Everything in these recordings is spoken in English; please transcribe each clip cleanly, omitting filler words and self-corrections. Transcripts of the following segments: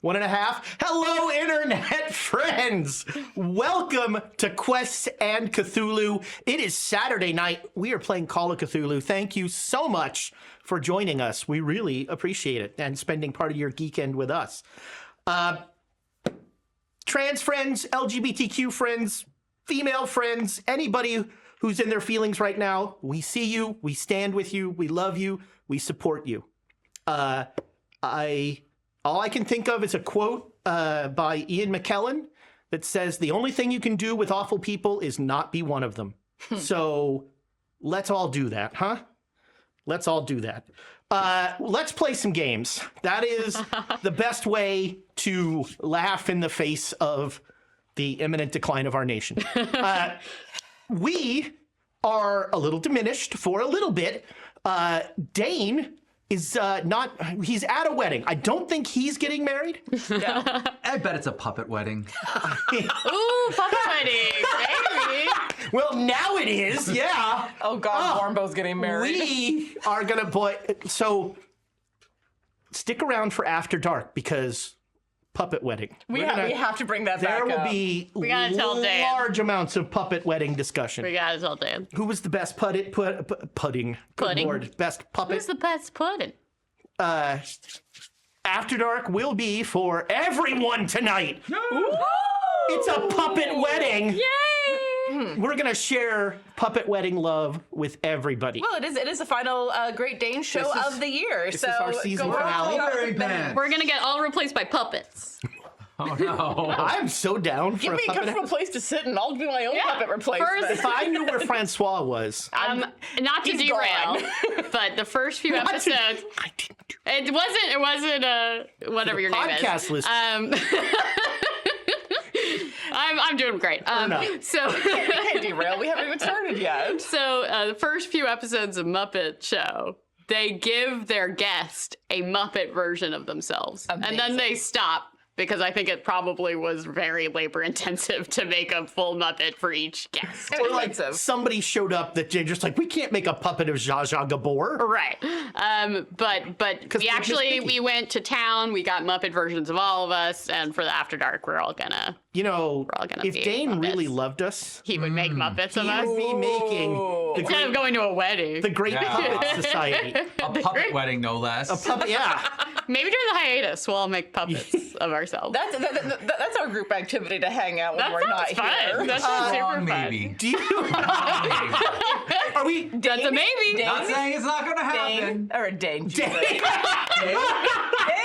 1.5. Hello, internet friends. Welcome to Quests and Cthulhu. It is Saturday night. We are playing Call of Cthulhu. Thank you so much for joining us. We really appreciate it and spending part of your geekend with us. Trans friends, LGBTQ friends, female friends, anybody who's in their feelings right now, we see you, we stand with you, we love you, we support you. All I can think of is a quote by Ian McKellen that says, the only thing you can do with awful people is not be one of them. So let's all do that, huh? Let's all do that. Let's play some games. That is the best way to laugh in the face of the imminent decline of our nation. We are a little diminished for a little bit. Dane is he's at a wedding. I don't think he's getting married. Yeah. I bet it's a puppet wedding. Ooh, puppet wedding, baby. Well, now it is, yeah. Oh God, Warmbo's getting married. We are gonna so stick around for After Dark because puppet wedding. We have to bring that back There will up. be We gotta tell Dan. large amounts of puppet wedding discussion. We got it all, Dan. Who was the best pudding? Good Pudding. Lord, best puppet. Who's the best pudding? After Dark will be for everyone tonight. It's a puppet wedding. Yay! We're gonna share puppet wedding love with everybody. Well, it is the final Great Dane show of the year. This is our season go finale. Very bad. We're gonna get all replaced by puppets. Oh no. I'm so down for Give a me a puppet. comfortable place to sit, and I'll do my own puppet replacement. If I knew where Francois was, Not to He's derail, gone. but the first few episodes, I didn't do it wasn't whatever your name is. podcast list. I'm doing great. enough. So We can't derail. We haven't even started yet. So the first few episodes of Muppet Show, they give their guest a Muppet version of themselves. And then Amazing. they stop because I think it probably was very labor intensive to make a full Muppet for each guest. Or like somebody showed up that they're just like, we can't make a puppet of Zsa Zsa Gabor. Right. But we actually, we went to town, we got Muppet versions of all of us, and for the After Dark, we're all gonna If be Dane Muppets. really loved us, he would make Muppets of he us. would be making Instead of going to a wedding. the Great Puppet Society. A puppet wedding, no less. Puppet, yeah. Maybe during the hiatus, we'll all make puppets of ourselves. That's our group activity to hang out when That we're not sounds fun. here. That sounds super Maybe. fun. Do you? Maybe. Are we? That's a maybe. Not saying it's not gonna happen. Dane or Dane. Dane.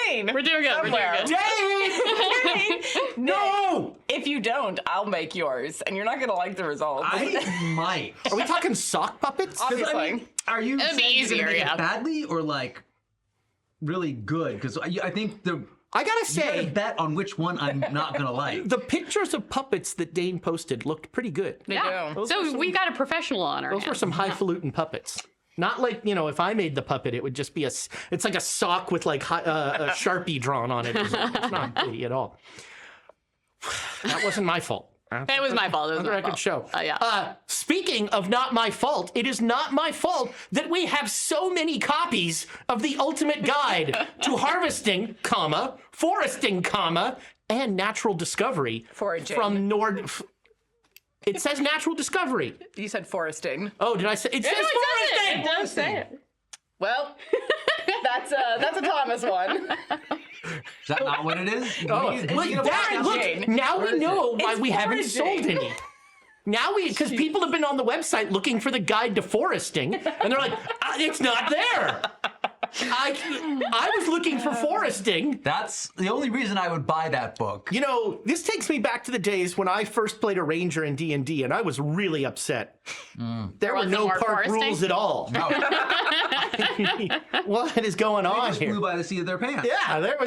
Dane. We're doing good. Somewhere. We're doing good. Dane! No! If you don't, I'll make yours, and you're not gonna like the results. I might. Are we talking sock puppets? Obviously. Are you It'd be saying you're gonna easier, make yeah. it badly or like really good? Because I think I gotta you gotta say, bet on which one I'm not gonna like. the pictures of puppets that Dane posted looked pretty good. Yeah. do. So we got a professional on our Those were hands. some highfalutin puppets. Not like, if I made the puppet, it would just be it's like a sock with like a Sharpie drawn on it. It's not pretty at all. That wasn't my fault. It was my fault. It was On the my record fault. show. Yeah. Speaking of not my fault, it is not my fault that we have so many copies of the ultimate guide to harvesting, foresting, and natural discovery Foraging. from It says natural discovery. You said foresting. Oh, did I say? It says No, it foresting. does say it. Well, that's a Thomas one. Is that not what it is? Oh, Is it look, a that, foraging? look, now we is know why It's we haven't foraging. sold any. Now because people have been on the website looking for the guide to foresting, and they're like, it's not there. I was looking for foresting. That's the only reason I would buy that book. This takes me back to the days when I first played a ranger in D&D, and I was really upset. There were wasn't no more park foresting? rules at all. No, What is going they on just here? flew by the seat of their pants. Yeah, there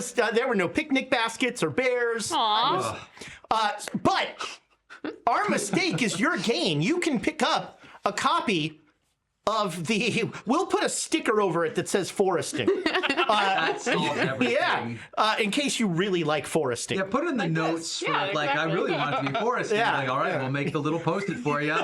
were no picnic baskets or bears. Aw. But our mistake is your gain. You can pick up a copy of we'll put a sticker over it that says foresting. That solves everything. Yeah, in case you really like foresting. Yeah, put in the notes for Yeah, like, I exactly. really want it to be forested. Yeah, Like, all right, yeah. we'll make the little post-it for you.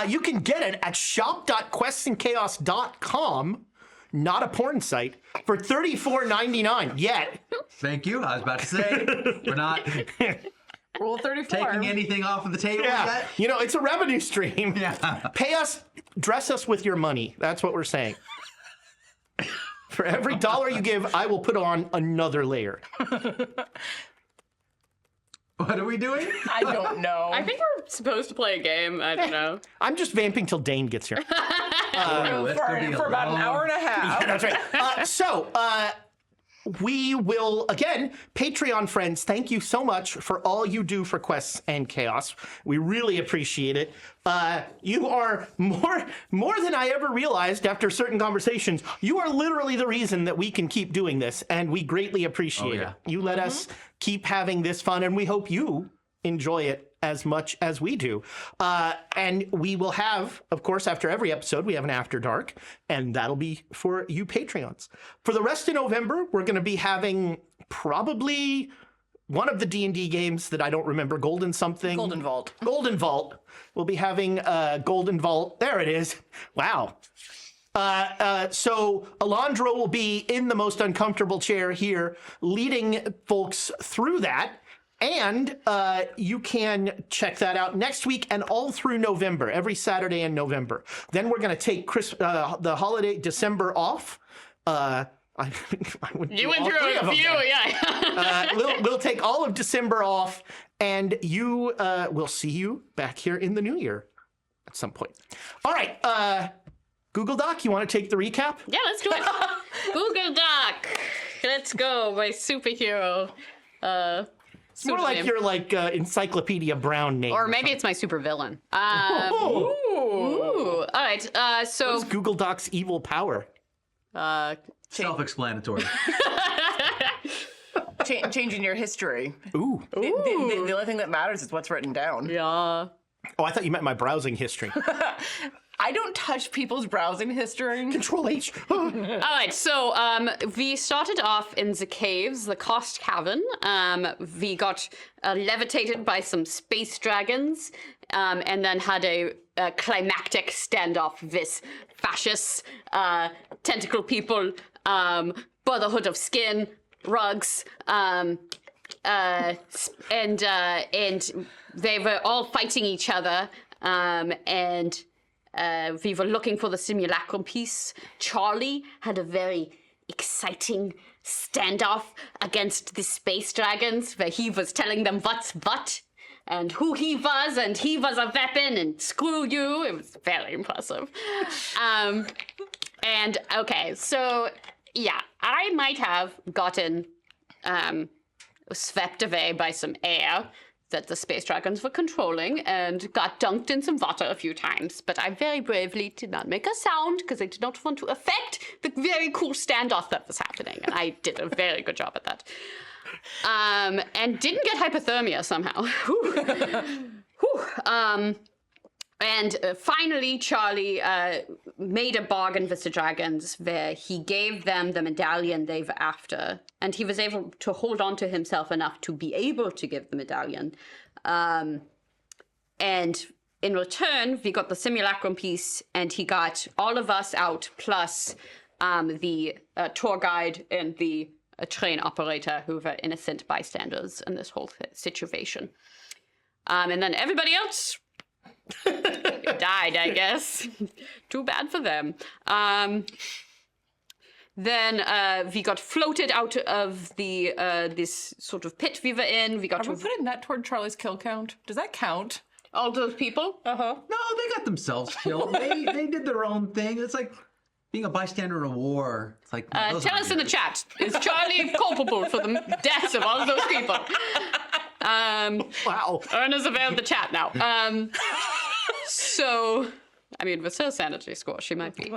You can get it at shop.questsandchaos.com, not a porn site, for $34.99. Yet, Thank you. I was about to say, we're not Rule 34. taking anything off of the table Yeah. yet. You know, it's a revenue stream. Yeah. Pay us, dress us with your money. That's what we're saying. For every dollar you give, I will put on another layer. What are we doing? I don't know. I think we're supposed to play a game. I don't know. I'm just vamping till Dane gets here. Ooh, it's gonna be a for about an long- hour and a half. That's right. So, we will, again, Patreon friends, thank you so much for all you do for Quests and Chaos. We really appreciate it. You are more than I ever realized after certain conversations. You are literally the reason that we can keep doing this, and we greatly appreciate it. You let us keep having this fun, and we hope you enjoy it as much as we do. And we will have, of course, after every episode, we have an After Dark, and that'll be for you Patreons. For the rest of November, we're going to be having probably one of the D&D games that I don't remember, Golden something. Golden Vault. Golden Vault. We'll be having Golden Vault. There it is. Wow. So Alondra will be in the most uncomfortable chair here, leading folks through that. And you can check that out next week and all through November, every Saturday in November. Then we're going to take the holiday December off. I went You went through a few, yeah. We'll take all of December off, and we'll see you back here in the new year at some point. All right, Google Doc, you want to take the recap? Yeah, let's do it. Google Doc. Let's go, my superhero. It's more like your Encyclopedia Brown name. Or maybe it's my supervillain. Oh. Ooh. All right. So What's Google Doc's evil power? Self-explanatory. Changing your history. Ooh. The only thing that matters is what's written down. yeah. Oh, I thought you meant my browsing history. I don't touch people's browsing history. Control H. All right, so we started off in the caves, the Cost Cavern. We got levitated by some space dragons, and then had a climactic standoff with this fascist tentacle people, Brotherhood of Skin, rugs, and they were all fighting each other, and we were looking for the simulacrum piece. Charlie had a very exciting standoff against the space dragons where he was telling them what's what and who he was, and he was a weapon, and screw you. It was very impressive. And okay, so yeah, I might have gotten swept away by some air that the space dragons were controlling and got dunked in some water a few times. But I very bravely did not make a sound because I did not want to affect the very cool standoff that was happening. And I did a very good job at that. And didn't get hypothermia somehow. And finally, Charlie made a bargain with the dragons where he gave them the medallion they were after, and he was able to hold on to himself enough to be able to give the medallion. And in return, we got the simulacrum piece, and he got all of us out, plus the tour guide and the train operator who were innocent bystanders in this whole situation. And then everybody else died, I guess. Too bad for them. Then we got floated out of the this sort of pit we were in. We got Are we putting that toward Charlie's kill count? Does that count? all those people. Uh-huh. No, they got themselves killed. They did their own thing. It's like being a bystander in a war. It's like those Tell are us in the weird. chat, is Charlie culpable for the deaths of all of those people? Wow. Ern is available the chat now. So, I mean, with her sanity score, she might be.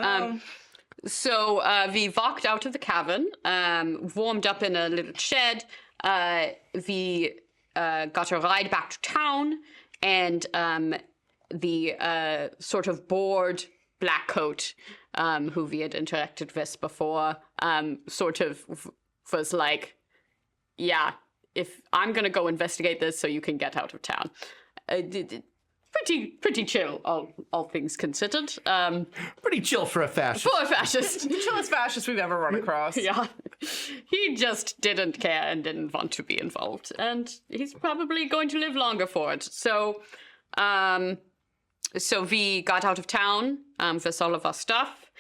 So we walked out of the cavern, warmed up in a little shed. We got a ride back to town, and the sort of bored black coat who we had interacted with before sort of was like, yeah, if I'm going to go investigate this so you can get out of town. pretty chill, all things considered. Pretty chill for a fascist. For a fascist. The chillest fascist we've ever run across. Yeah. He just didn't care and didn't want to be involved. And he's probably going to live longer for it. So, we got out of town with all of our stuff.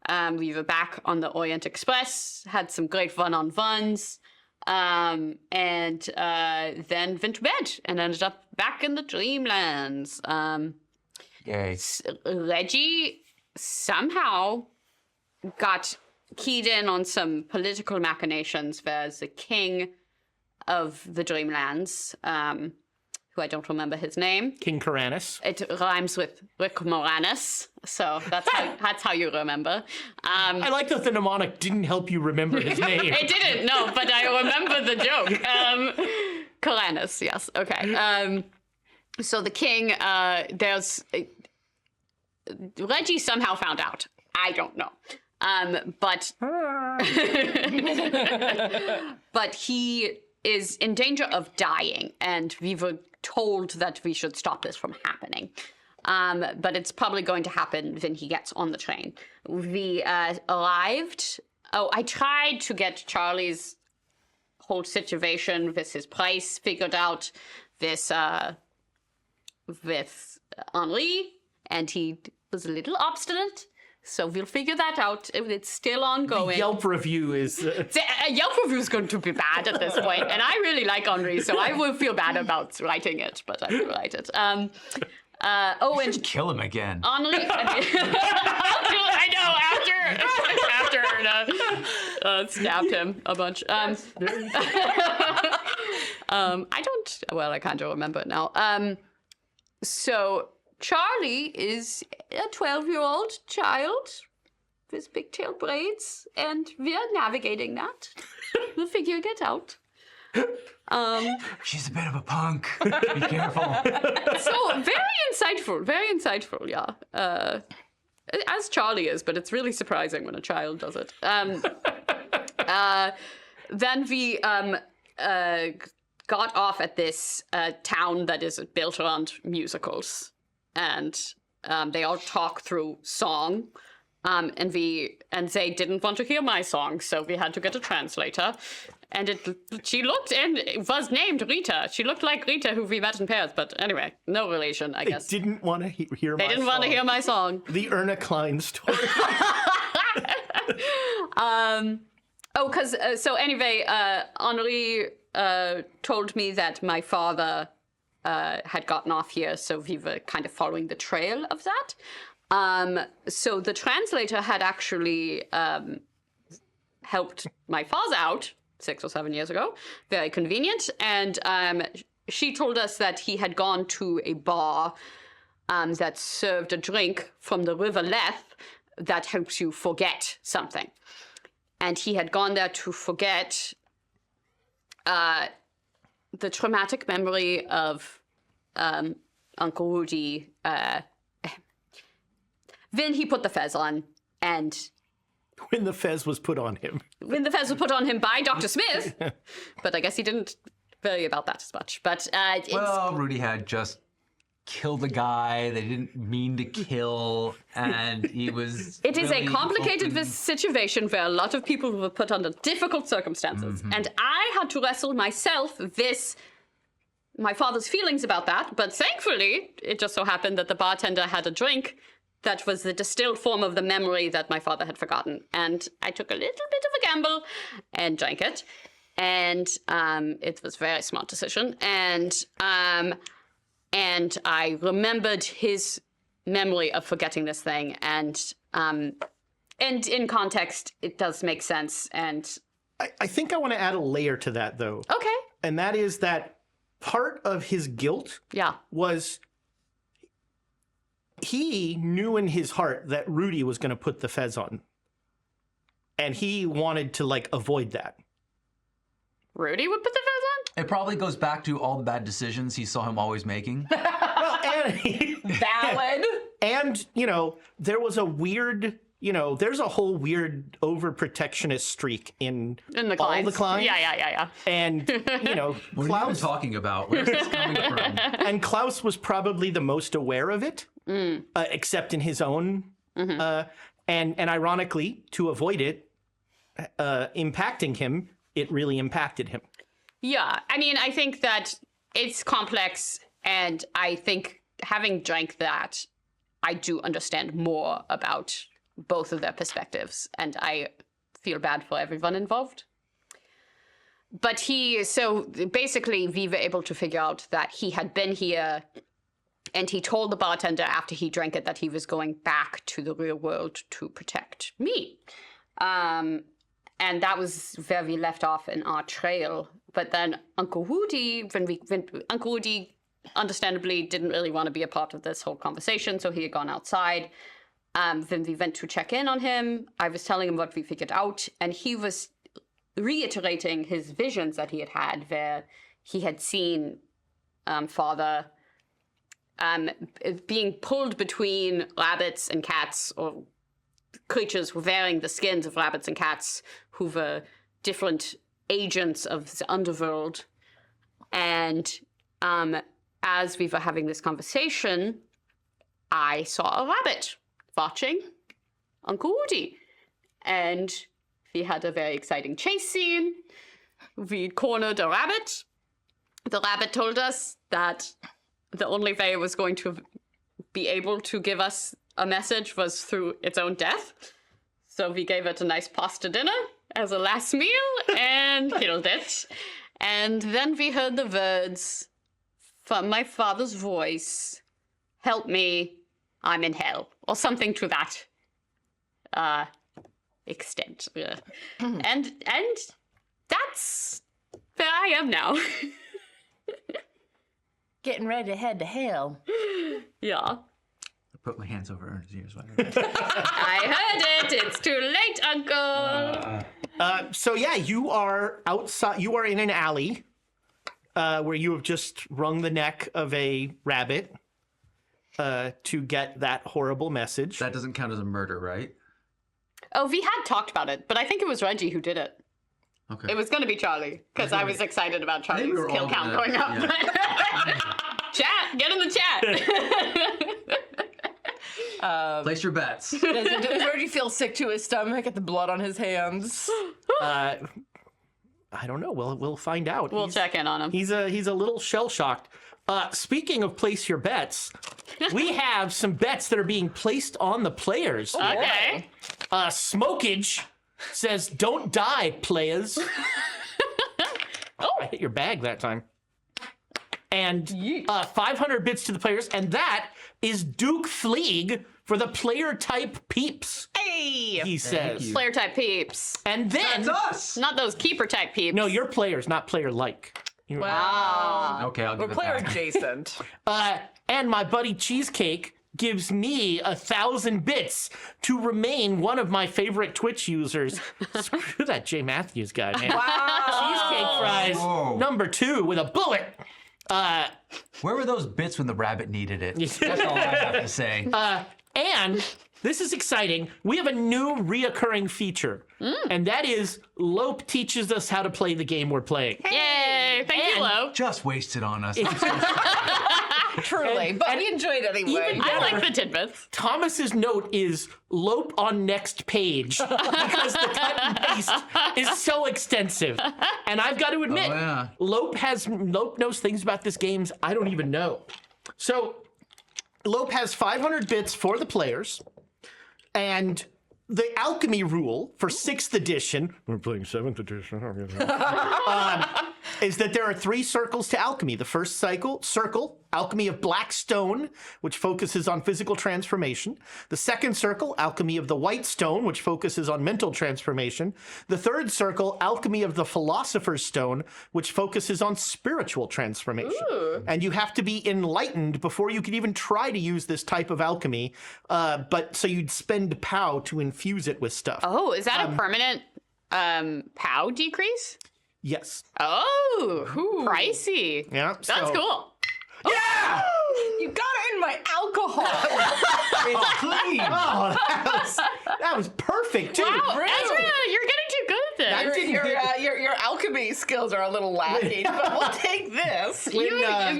We were back on the Orient Express, had some great one-on-ones, and then went to bed and ended up back in the Dreamlands. Yay. Reggie somehow got keyed in on some political machinations. There's the king of the Dreamlands, who I don't remember his name. King Karanis. It rhymes with Rick Moranis, so that's how you remember. I like that the mnemonic didn't help you remember his name. It didn't, no, but I remember the joke. Karanis, yes, okay. So the king, Reggie somehow found out. I don't know. But he is in danger of dying, and we were told that we should stop this from happening. But it's probably going to happen when he gets on the train. We arrived. Oh, I tried to get Charlie's whole situation with his price figured out with Henri, and he was a little obstinate. So we'll figure that out. It's still ongoing. Yelp review is... Yelp review is going to be bad at this point, and I really like Henri, so I will feel bad about writing it, but I will write it. And Kill him again. Henri, I know, after stabbed him a bunch. I kind of remember it now. So Charlie is a 12-year-old child with pigtail braids, and we're navigating that. We're figuring it out. She's a bit of a punk. Be careful. So very insightful, yeah. As Charlie is, but it's really surprising when a child does it. Then we got off at this town that is built around musicals, and they all talk through song. And they didn't want to hear my song, so we had to get a translator. And she looked and it was named Rita. She looked like Rita, who we met in Paris, but anyway, no relation, I guess. They didn't want to hear my song. They didn't want to hear my song. The Erna Klein story. Henri told me that my father had gotten off here, so we were kind of following the trail of that. So the translator had actually helped my father out 6 or 7 years ago. Very convenient. And she told us that he had gone to a bar that served a drink from the River Leth that helps you forget something. And he had gone there to forget the traumatic memory of Uncle Rudy. Then he put the fez on, and... When the fez was put on him. When the fez was put on him by Dr. Smith. But I guess he didn't worry about that as much. But well, Rudy had just killed a guy they didn't mean to kill, and he was... It is really a complicated situation where a lot of people were put under difficult circumstances. Mm-hmm. And I had to wrestle myself with my father's feelings about that. But thankfully, it just so happened that the bartender had a drink that was the distilled form of the memory that my father had forgotten. And I took a little bit of a gamble and drank it. And it was a very smart decision. And I remembered his memory of forgetting this thing. And in context, it does make sense. And I think I want to add a layer to that, though. Okay. And that is that part of his guilt was... He knew in his heart that Rudy was going to put the fez on. And he wanted to, avoid that. Rudy would put the fez on? It probably goes back to all the bad decisions he saw him always making. Well, and... Valid. And, there was a weird there's a whole weird overprotectionist streak in In the all clients. the clients. Yeah. And, What are you Klaus, talking about? Where's this coming from? and Klaus was probably the most aware of it, except in his own. And ironically, to avoid it impacting him, it really impacted him. Yeah, I mean, I think that it's complex, and I think having drank that, I do understand more about both of their perspectives, and I feel bad for everyone involved. But so basically, we were able to figure out that he had been here, and he told the bartender after he drank it that he was going back to the real world to protect me. And that was where we left off in our trail. But then Uncle Woody, Uncle Woody understandably didn't really want to be a part of this whole conversation, so he had gone outside. When we went to check in on him, I was telling him what we figured out, and he was reiterating his visions that he had where he had seen Father being pulled between rabbits and cats, or creatures wearing the skins of rabbits and cats who were different agents of the underworld. And as we were having this conversation, I saw a rabbit watching Uncle Woody. And we had a very exciting chase scene. We cornered a rabbit. The rabbit told us that the only way it was going to be able to give us a message was through its own death. So we gave it a nice pasta dinner as a last meal and killed it. And then we heard the words from my father's voice, "Help me, I'm in hell," or something to that extent. And that's where I am now. Getting ready to head to hell. Yeah. I put my hands over Ernest's ears. I heard it. It's too late, Uncle. So yeah, you are outside. You are in an alley where you have just wrung the neck of a rabbit to get that horrible message. That doesn't count as a murder, right? Oh, we had talked about it, but I think it was Reggie who did it. Okay. It was going to be Charlie, because I was excited about I think Charlie's we were kill all count gonna- going up. Chat, get in the chat. Place your bets. Does Reggie feel sick to his stomach at the blood on his hands? I don't know. We'll find out. We'll check in on him. He's a little shell shocked. Speaking of place your bets, we have some bets that are being placed on the players. Okay. Smokage says, "Don't die, players." I hit your bag that time. And 500 bits to the players, and that is Duke Fleeg for the player type peeps. Hey! He says. you. Player type peeps. And then That's us. Not those keeper type peeps. no, you're players, not player like. Wow. Okay, I'll We're give it player back. adjacent. And my buddy Cheesecake gives me 1,000 bits to remain one of my favorite Twitch users. Screw that Jay Matthews guy, man. Cheesecake Fries Whoa. number 2 with a bullet. Where were those bits when the rabbit needed it? That's all I have to say. And this is exciting. We have a new reoccurring feature, and that is Lope teaches us how to play the game we're playing. Yay. Thank you, And- Lo. Just wasted on us. Truly. But he enjoyed it anyway. Even I like the tidbits. Thomas's note is Lope on next page because the cut and paste is so extensive. And I've got to admit, Oh, yeah. Lope knows things about this game I don't even know. So Lope has 500 bits for the players, and the alchemy rule for 6th edition, we're playing 7th edition, is that there are 3 circles to alchemy. The first circle, alchemy of black stone, which focuses on physical transformation. The second circle, alchemy of the white stone, which focuses on mental transformation. The third circle, alchemy of the philosopher's stone, which focuses on spiritual transformation. And you have to be enlightened before you can even try to use this type of alchemy. But so you'd spend POW to infuse it with stuff. Oh, is that a permanent POW decrease? Yes. Oh, pricey. Yeah. That's cool. You got it in my alcohol. It's clean. Oh, that was perfect too. Wow, Ezra, you're getting too good at this. I didn't Your alchemy skills are a little lacking, but we'll take this. When,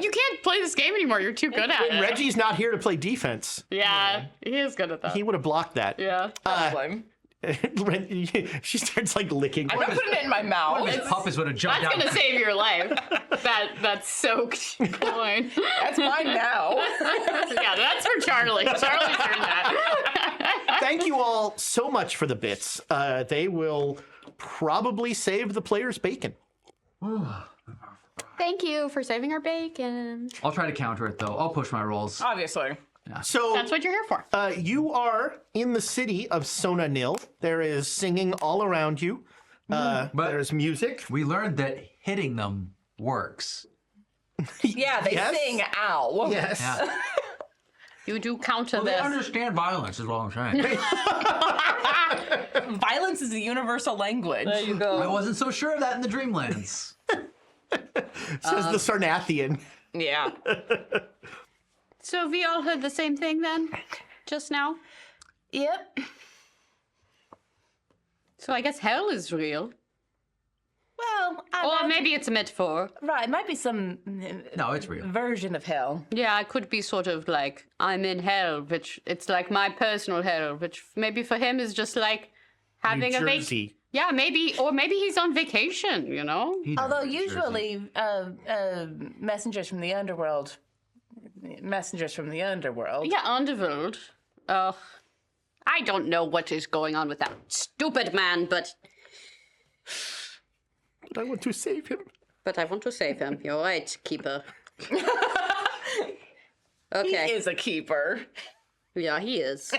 You can't play this game anymore. You're too good at when it. Reggie's not here to play defense, Yeah, he is good at that. he would have blocked that. Yeah. Blame. She starts like licking. I'm not putting it in my mouth. His puppets would have jumped That's out. gonna save your life. That soaked coin. That's mine now. Yeah, that's for Charlie. Charlie's earned that. Thank you all so much for the bits. They will probably save the player's bacon. Thank you for saving our bacon. I'll try to counter it though. I'll push my rolls. Obviously. So That's what you're here for. you are in the city of Sona Nil. There is singing all around you. But- There's music. We learned that hitting them works. Yeah, they Yes. sing ow. Yes. Yeah. You do counter Well, they this. understand violence, is what I'm saying. Violence is a universal language. There you go. I wasn't so sure of that in the Dreamlands. Says the Sarnathian. Yeah. So we all heard the same thing then? Just now? Yep. So I guess hell is real. Well, Or maybe it's a metaphor. right. It might be some No, it's real. version of hell. Yeah, it could be sort of like, I'm in hell, which it's like my personal hell, which maybe for him is just like having New a Jersey. Yeah, maybe, or maybe he's on vacation, you know? He knows Although New Jersey. usually messengers from the underworld. Yeah, Underworld. I don't know what is going on with that stupid man, but I want to save him. I want to save him. You're right, keeper. He Okay. is a keeper. Yeah, he is.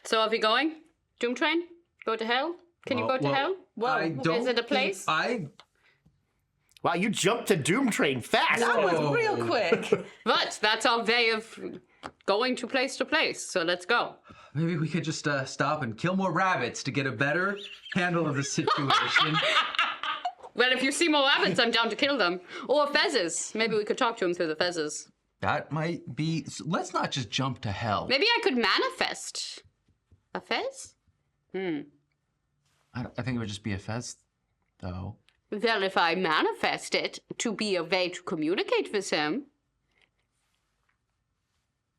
So are we going? Doom Train? Go to hell? Can you go to hell? I don't is it a think place? Wow, you jumped to Doom Train fast. That was real quick. But that's our way of going to place. So let's go. Maybe we could just stop and kill more rabbits to get a better handle of the situation. Well, if you see more rabbits, I'm down to kill them. Or fezzes. Maybe we could talk to him through the fezzes. That might be. Let's not just jump to hell. Maybe I could manifest a fez? I think it would just be a fez, though. Well, if I manifest it to be a way to communicate with him,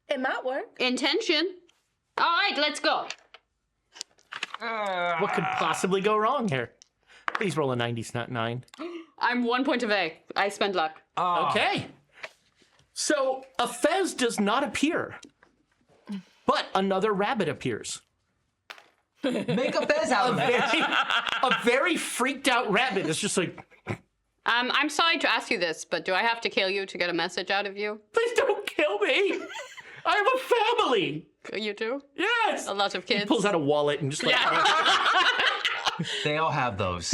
It might work. intention. All right, let's go. What could possibly go wrong here? Please roll a 90, not 9. I'm 1 point away. I spend luck. Okay. So a fez does not appear, but another rabbit appears. Make a fez out of it. A very freaked out rabbit is just like, I'm sorry to ask you this, but do I have to kill you to get a message out of you? please don't kill me. I have a family. You too? Yes. A lot of kids? Pulls out a wallet and just like, They all have those.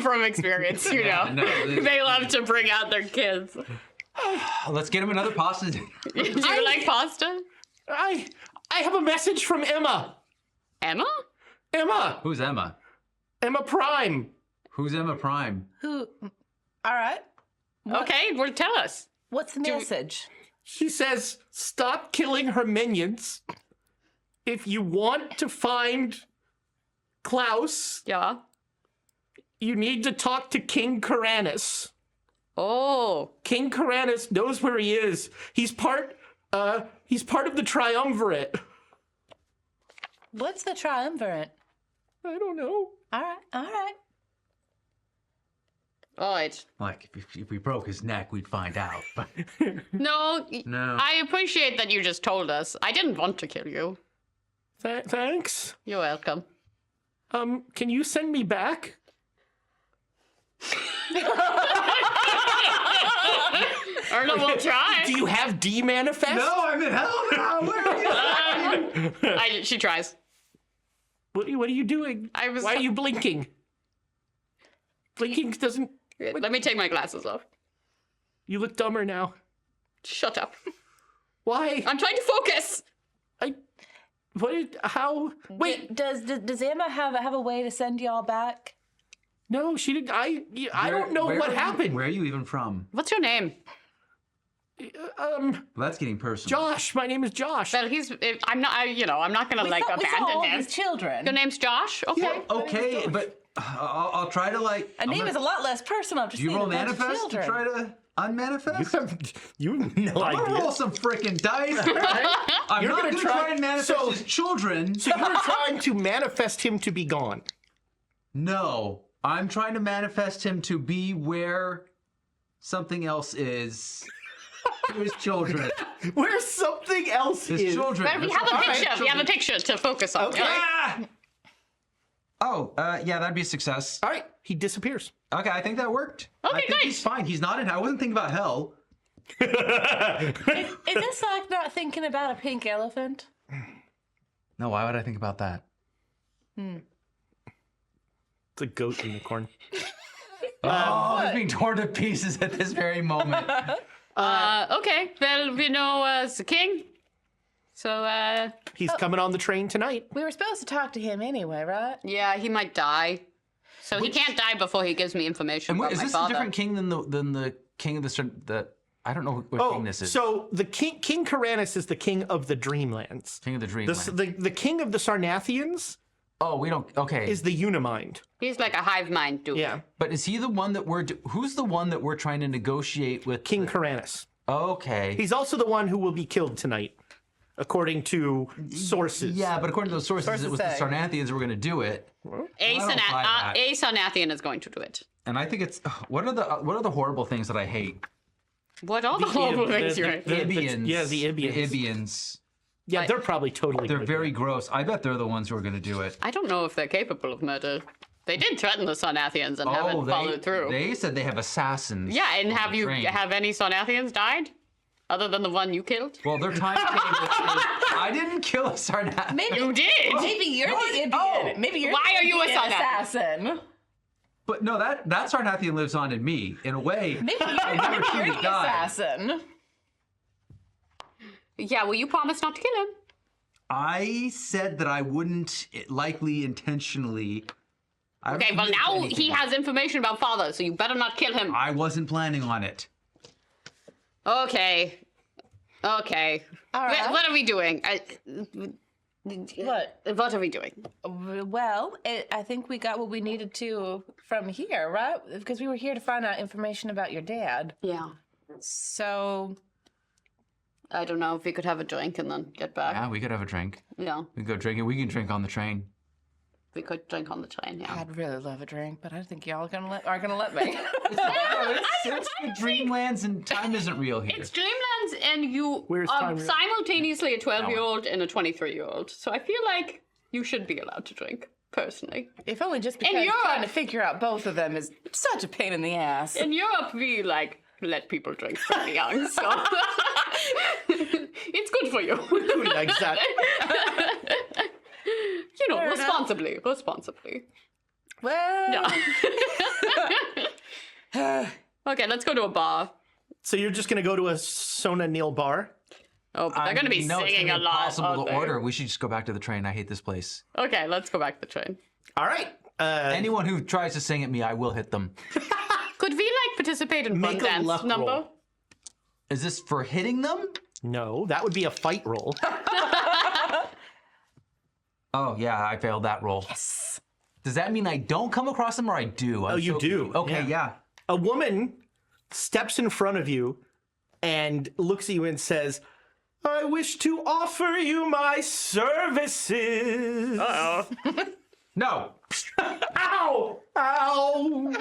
From experience, you know. no, They love to bring out their kids. Let's get him another pasta. Do you like pasta? I have a message from Emma. Emma? Emma. Who's Emma? Emma Prime. Who's Emma Prime? Who? All right. Okay, well, tell us. What's the message? She says, stop killing her minions. If you want to find Klaus, Yeah. you need to talk to King Karanis. Oh. King Karanis knows where he is. He's part of the Triumvirate. What's the triumvirate? I don't know. All right. All right. All right. Like, if we broke his neck, we'd find out. But No, No. I appreciate that you just told us. I didn't want to kill you. Thanks. You're welcome. Can you send me back? Or no, we'll try. Do you have D-Manifest? I'm in hell now. Where are you? She tries. What are you doing? Why are you blinking? Blinking doesn't... Let me take my glasses off. You look dumber now. Shut up. Why? I'm trying to focus. How? Wait, Does Emma have a way to send y'all back? no, she didn't. I don't know what happened. Where are you even from? What's your name? Well, that's getting personal. Josh. My name is Josh. Well, I'm not. I'm not gonna like abandon him. his children. Your name's Josh. Okay. Yeah. Okay, but I'll try to like. A name is a lot less personal. Just Do you roll saying a bunch of manifest to children. try to unmanifest? You have no I'm gonna idea. roll some freaking dice. I'm You're not gonna gonna try- try and manifest so- his children. So you're trying to manifest him to be gone. No, I'm trying to manifest him to be where something else is. To his children. Where something else His is. children. Well, we That's have a all right, picture. We have a children. picture to focus on. Okay. Ah! Oh, yeah, that'd be a success. All right, he disappears. Okay, I think that worked. I Okay, think good. he's fine. He's not in. I wasn't thinking about hell. Is this like not thinking about a pink elephant? No, why would I think about that? It's a goat unicorn. Oh, it's being torn to pieces at this very moment. Okay. Well, we know the king. So, He's coming on the train tonight. We were supposed to talk to him anyway, right? yeah, he might die. So he can't die before he gives me information And about is my this father. a different king than the king of the I don't know what king this is. So the King Karanis is the king of the Dreamlands. King of the The, Dreamland. the king of the Sarnathians Oh, we don't. Okay. is the Unimind. He's like a hive mind dude. Yeah, But is he the one that who's the one that we're trying to negotiate with? King Karanis. Okay. He's also the one who will be killed tonight, according to sources. Yeah, but according to those sources, it was the say. Sarnathians that were going to do it. A don't buy that. Sarnathian is going to do it. And I think it's what are the horrible things that I hate? What all the horrible things you're The Ibians. Yeah, the Ibians. The Ibians. Yeah, they're probably totally. They're good. very gross. I bet they're the ones who are going to do it. I don't know if they're capable of murder. They did threaten the Sarnathians and haven't followed through. They said they have assassins. Yeah, and on have the you train. have any Sarnathians died? Other than the one you killed? Well, their time came. I didn't kill a Sarnath. Maybe You did! Maybe you're the Ibian. Oh. Maybe you're Why the are you a Ibian Sarnath? assassin. But no, that Sarnathian lives on in me. In a way, Maybe I never you're truly the died. assassin. Yeah, well, you promised not to kill him. I said that I wouldn't likely intentionally. I Okay, well, haven't now committed to he anything. has information about father, so you better not kill him. I wasn't planning on it. Okay. Okay. All right. What are we doing? What? What are we doing? Well, I think we got what we needed to from here, right? Because we were here to find out information about your dad. Yeah. So, I don't know if we could have a drink and then get back. Yeah, we could have a drink. Yeah. We could go drink it. We can drink on the train. We could drink on the train, yeah. I'd really love a drink, but I don't think y'all are gonna let me. It's the Dreamlands and time isn't real here. It's Dreamlands, and you Where's are time real? simultaneously a 12-year-old and a 23-year-old. So I feel like you should be allowed to drink, personally. If only just because Europe- trying to figure out both of them is such a pain in the ass. In Europe, we let people drink pretty young, so it's good for you. Exactly. You know, Fair enough. responsibly. Well, Okay, let's go to a bar. So you're just gonna go to a Sona Neil bar? Oh, but they're going to be No, it's singing gonna a be lot. impossible aren't to they? order. We should just go back to the train. I hate this place. Okay, let's go back to the train. All right. Anyone who tries to sing at me, I will hit them. Could we participate in Make fun a dance luck number? roll. Is this for hitting them? No, that would be a fight roll. Oh yeah, I failed that roll. Yes. Does that mean I don't come across them or I do? Oh, you do. Okay, yeah. A woman steps in front of you and looks at you and says, I wish to offer you my services. Uh-oh. No. Ow! Ow!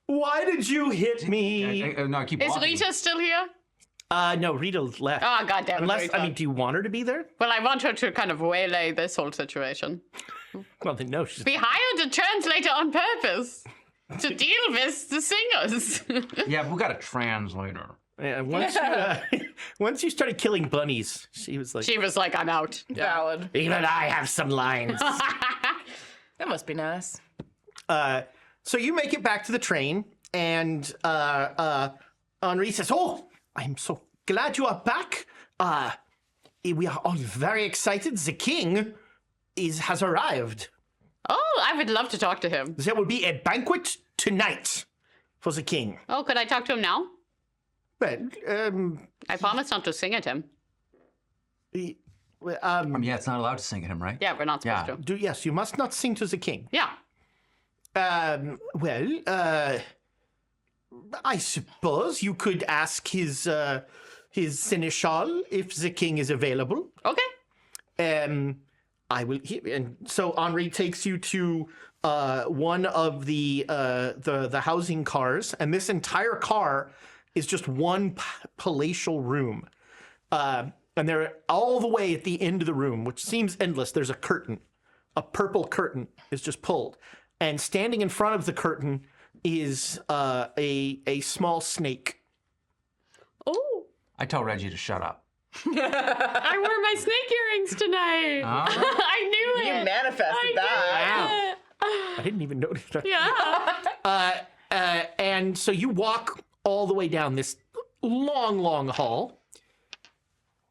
Why did you hit me? No, I keep Is walking. Rita still here? No, Rita left. Oh, goddamn it, Unless, Rita. I mean, do you want her to be there? Well, I want her to kind of waylay this whole situation. Well, then no, she's... We hired a translator on purpose to deal with the singers. Yeah, but we got a translator. Yeah, once you started killing bunnies, she was like, She was like, I'm out. valid. even I have some lines. That must be nice. So you make it back to the train, and Henri says, oh, I'm so glad you are back. We are all very excited. The king has arrived. Oh, I would love to talk to him. There will be a banquet tonight for the king. Oh, could I talk to him now? Well, I promise not to sing at him. Yeah, it's not allowed to sing at him, right? Yeah, we're not supposed to. yes, you must not sing to the king. Yeah. I suppose you could ask his seneschal if the king is available. Okay. I will. And so Henri takes you to one of the housing cars, and this entire car is just one palatial room. And they're all the way at the end of the room, which seems endless. There's a curtain, a purple curtain is just pulled, and standing in front of the curtain is a small snake. Oh. I tell Reggie to shut up. I wore my snake earrings tonight. I knew it. You manifested that. I didn't even notice that. Yeah. And so you walk all the way down this long hall,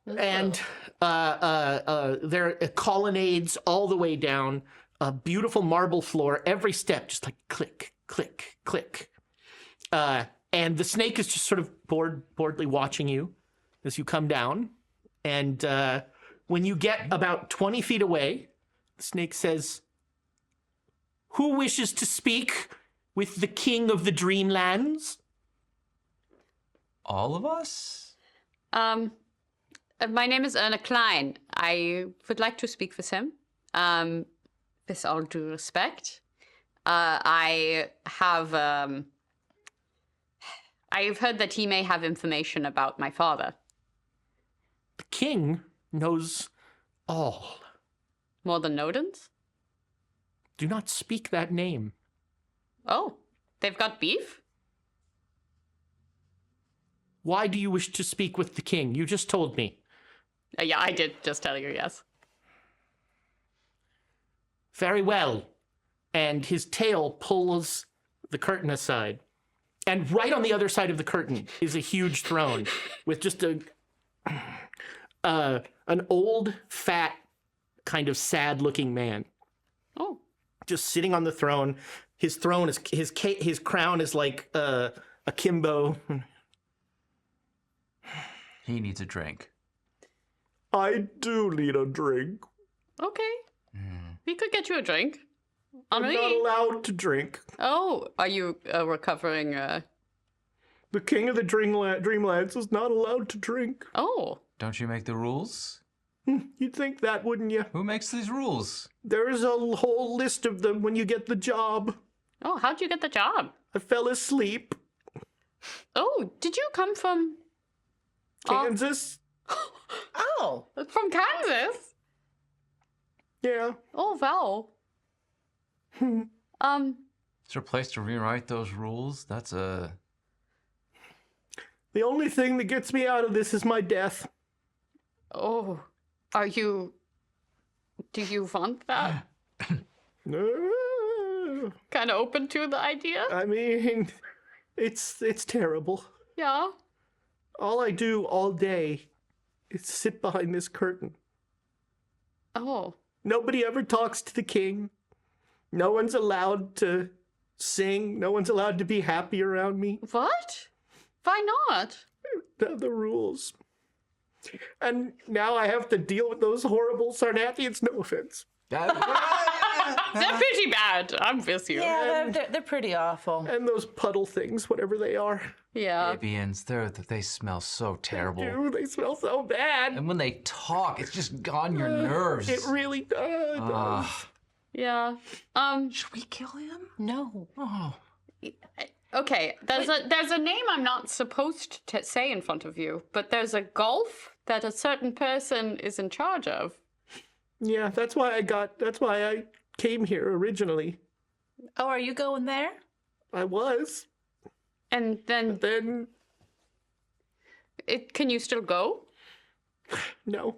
and there are colonnades all the way down, a beautiful marble floor, every step just like click, click, click. And the snake is just sort of boredly watching you as you come down. And when you get about 20 feet away, the snake says, "Who wishes to speak with the king of the Dreamlands?" All of us? My name is Erna Klein. I would like to speak with him. With all due respect. I have... I've heard that he may have information about my father. The king knows all. More than Nodens? Do not speak that name. Oh, they've got beef? Why do you wish to speak with the king? You just told me. Yeah, I did just tell you, yes. Very well. And his tail pulls the curtain aside. And right on the other side of the curtain is a huge throne with just an old, fat, kind of sad-looking man. Oh. Just sitting on the throne. His throne is his crown is like a kimbo. He needs a drink. I do need a drink. Okay. We could get you a drink. I'm Henri? not allowed to drink. Oh, are you recovering? The king of the Dreamlands is not allowed to drink. Oh. Don't you make the rules? You'd think that, wouldn't you? Who makes these rules? There's a whole list of them when you get the job. Oh, how'd you get the job? I fell asleep. Oh, did you come from... Kansas? Oh. From Kansas? Yeah. Oh, wow. Is there a place to rewrite those rules? That's a... The only thing that gets me out of this is my death. Oh, do you want that? No. Kind of open to the idea? I mean, it's terrible. Yeah. All I do all day is sit behind this curtain. Oh. Nobody ever talks to the king. No one's allowed to sing. No one's allowed to be happy around me. What? Why not? The rules. And now I have to deal with those horrible Sarnathians. No offense. They're pretty bad. I'm with you. Yeah, they're pretty awful. And those puddle things, whatever they are. Yeah. Avians, they smell so terrible. Dude, they smell so bad. And when they talk, it's just on your nerves. It really does. Yeah. Should we kill him? No. Oh. Okay, there's a name I'm not supposed to say in front of you, but there's a golf that a certain person is in charge of. Yeah, that's why I came here originally. Oh, are you going there? I was. And then Then, can you still go? no.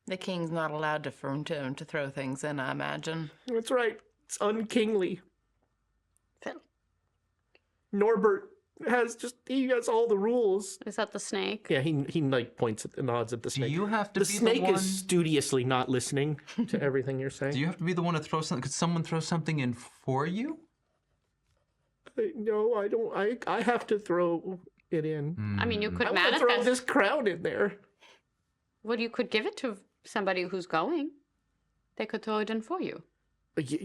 The king's not allowed to throw things in, I imagine. That's right. It's unkingly. Phil, Norbert he has all the rules. is that the snake? Yeah, he like points at the nods at the Do snake. you have to The be snake the one? is studiously not listening to everything you're saying. Do you have to be the one to throw something? Could someone throw something in for you? No, I don't. I have to throw it in. I mean, you could I want to throw manifest. this crown in there. Well, you could give it to somebody who's going. They could throw it in for you.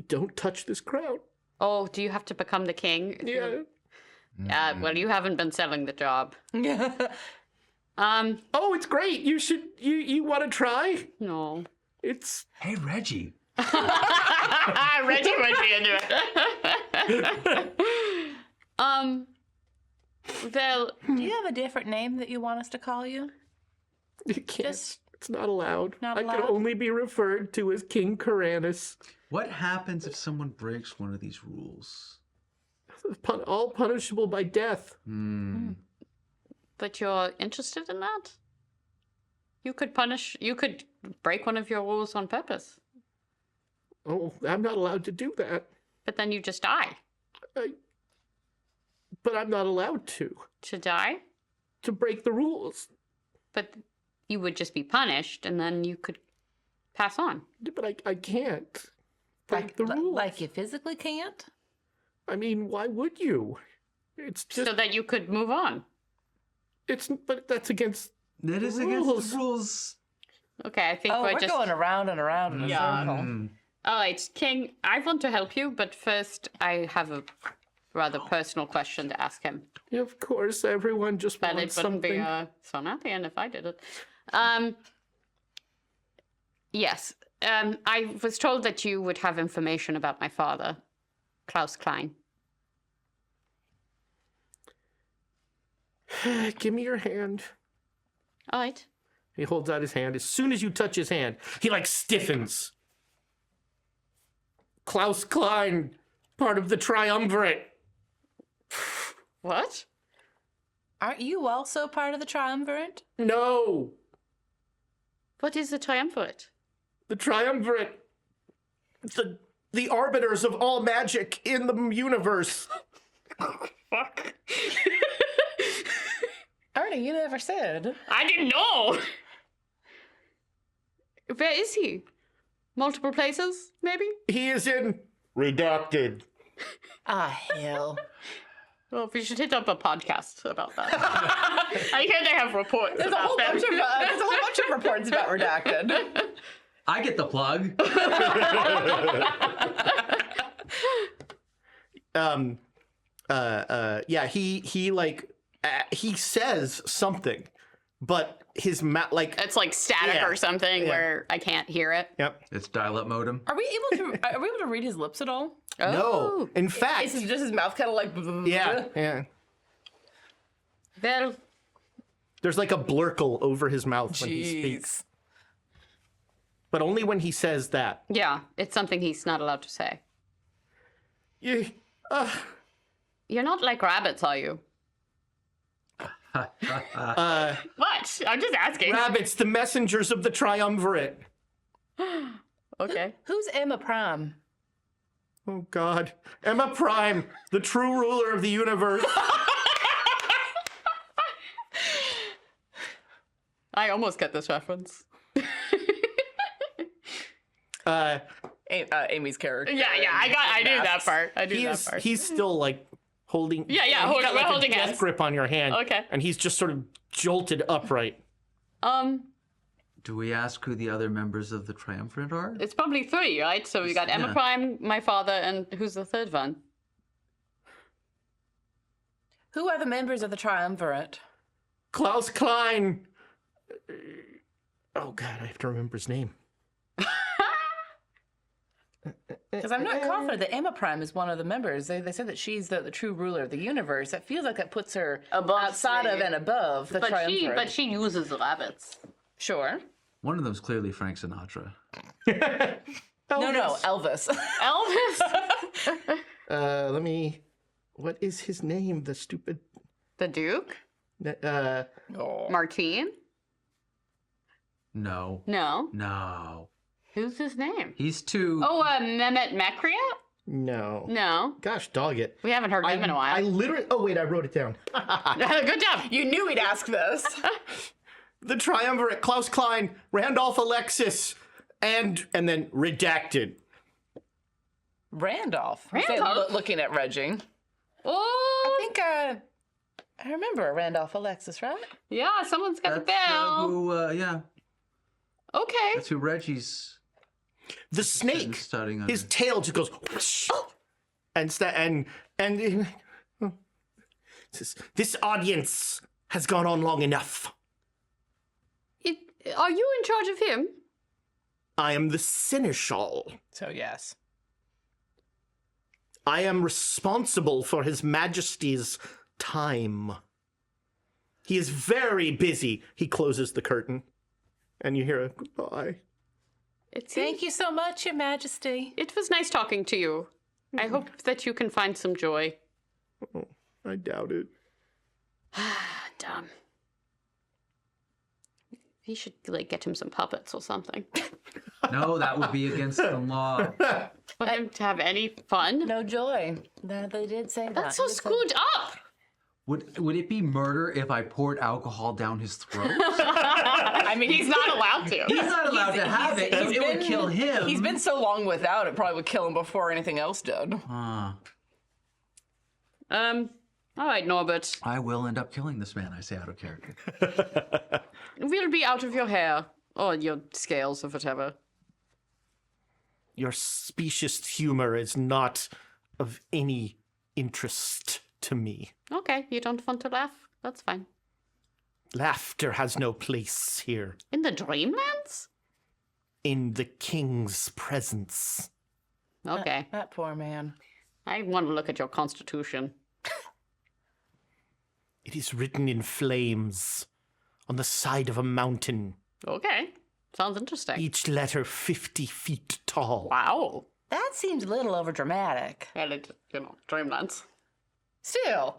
Don't touch this crown. Oh, do you have to become the king? Yeah. Well, you haven't been selling the job. Oh, it's great. You should. You want to try? No. It's. Hey, Reggie. Reggie might be into it. Well, Do you have a different name that you want us to call you? You can't. Just It's not allowed. not I can allowed? only be referred to as King Karanis. What happens if someone breaks one of these rules? All punishable by death. but you're interested in that? You could break one of your rules on purpose, Oh, I'm not allowed to do that. but then you just die. But I'm not allowed to Die? break the rules. But you would just be punished, and then you could pass on. But I can't break the rules. Like you physically can't? I mean, why would you? It's just. So that you could move on. But that's against. That is Rules. against the rules. Okay, I think Oh, we're just... going around and around in a circle. All right, King, I want to help you, but first I have a rather personal question to ask him. Of course, everyone just But wants it wouldn't something. be so Nathian if I did it. Yes, I was told that you would have information about my father, Klaus Klein. Give me your hand. All right. He holds out his hand. As soon as you touch his hand, he like stiffens. Klaus Klein, part of the Triumvirate. What? Aren't you also part of the Triumvirate? No, What is the Triumvirate? the Triumvirate. The arbiters of all magic in the universe. Fuck. Arnie, you never said. I didn't know. Where is he? Multiple places, maybe? He is in redacted. Ah, hell. Well, we should hit up a podcast about that. I hear they have reports There's a whole about bunch them. of reports about redacted. I get the plug. Yeah, he says something, but his mouth, like, It's like static Yeah. or something Yeah. where I can't hear it. yep. It's dial-up modem. Are we able to read his lips at all? No, in Is fact, just his mouth kind of like. yeah. Well, There's like a blurkle over his mouth when he speaks, Jeez. but only when he says that. yeah, it's something he's not allowed to say. Yeah, You're not like rabbits, are you? What? I'm just asking. rabbits, the messengers of the Triumvirate. Okay. Who's Emma Prime? Oh God, Emma Prime, the true ruler of the universe. I almost get this reference. Amy's character. Yeah, I knew that part. I knew that part. He's still like holding. Yeah, yeah, He's got, we're like, holding a death hands. grip on your hand. Okay. And he's just sort of jolted upright. Do we ask who the other members of the Triumvirate are? It's probably 3, right? So we got Emma Yeah. Prime, my father, and who's the third one? Who are the members of the Triumvirate? Klaus Klein. Oh God, I have to remember his name. Because I'm not confident that Emma Prime is one of the members. They said that she's the true ruler of the universe. It feels like that puts her Above outside of the- and above the But Triumvirate. she uses rabbits. Sure. One of them's clearly Frank Sinatra. No, Elvis. Elvis? Let me. What is his name? The stupid. The Duke? Martine? No. No. No. Who's his name? He's too... Oh, Mehmet Mekria? No. No. Gosh, dog it. We haven't heard of him in a I while. literally. Oh wait, I wrote it down. Good job. You knew he'd ask this. The Triumvirate: Klaus Klein, Randolph Alexis, and then redacted. Randolph. Randolph? Looking at Reggie. Oh, I think I remember Randolph Alexis, right? Yeah, someone's got the That's bell. yeah, Okay. that's who Reggie's The snake, studying under. his tail just goes whoosh, and this audience has gone on long enough. Are you in charge of him? I am the seneschal. So yes. I am responsible for His Majesty's time. He is very busy. He closes the curtain, and you hear a goodbye. Thank you so much, Your Majesty. It was nice talking to you. I hope that you can find some joy. Oh, I doubt it. Damn. He should, get him some puppets or something. No, that would be against the law. For him to have any fun. No joy. They did say that. That's so They said- screwed up. Would it be murder if I poured alcohol down his throat? I mean, He's not allowed to. He's not allowed to have it. It would kill him. He's been so long without it, probably would kill him before anything else did. All right, Norbert. I will end up killing this man, I say out of character. We'll be out of your hair. Or your scales or whatever. Your specious humor is not of any interest to me. Okay, you don't want to laugh? That's fine. Laughter has no place here. In the Dreamlands? In the king's presence. Okay. That poor man. I want to look at your constitution. It is written in flames on the side of a mountain, Okay. Sounds interesting. each letter 50 feet tall. Wow. That seems a little overdramatic. Well, Dreamlands. Still.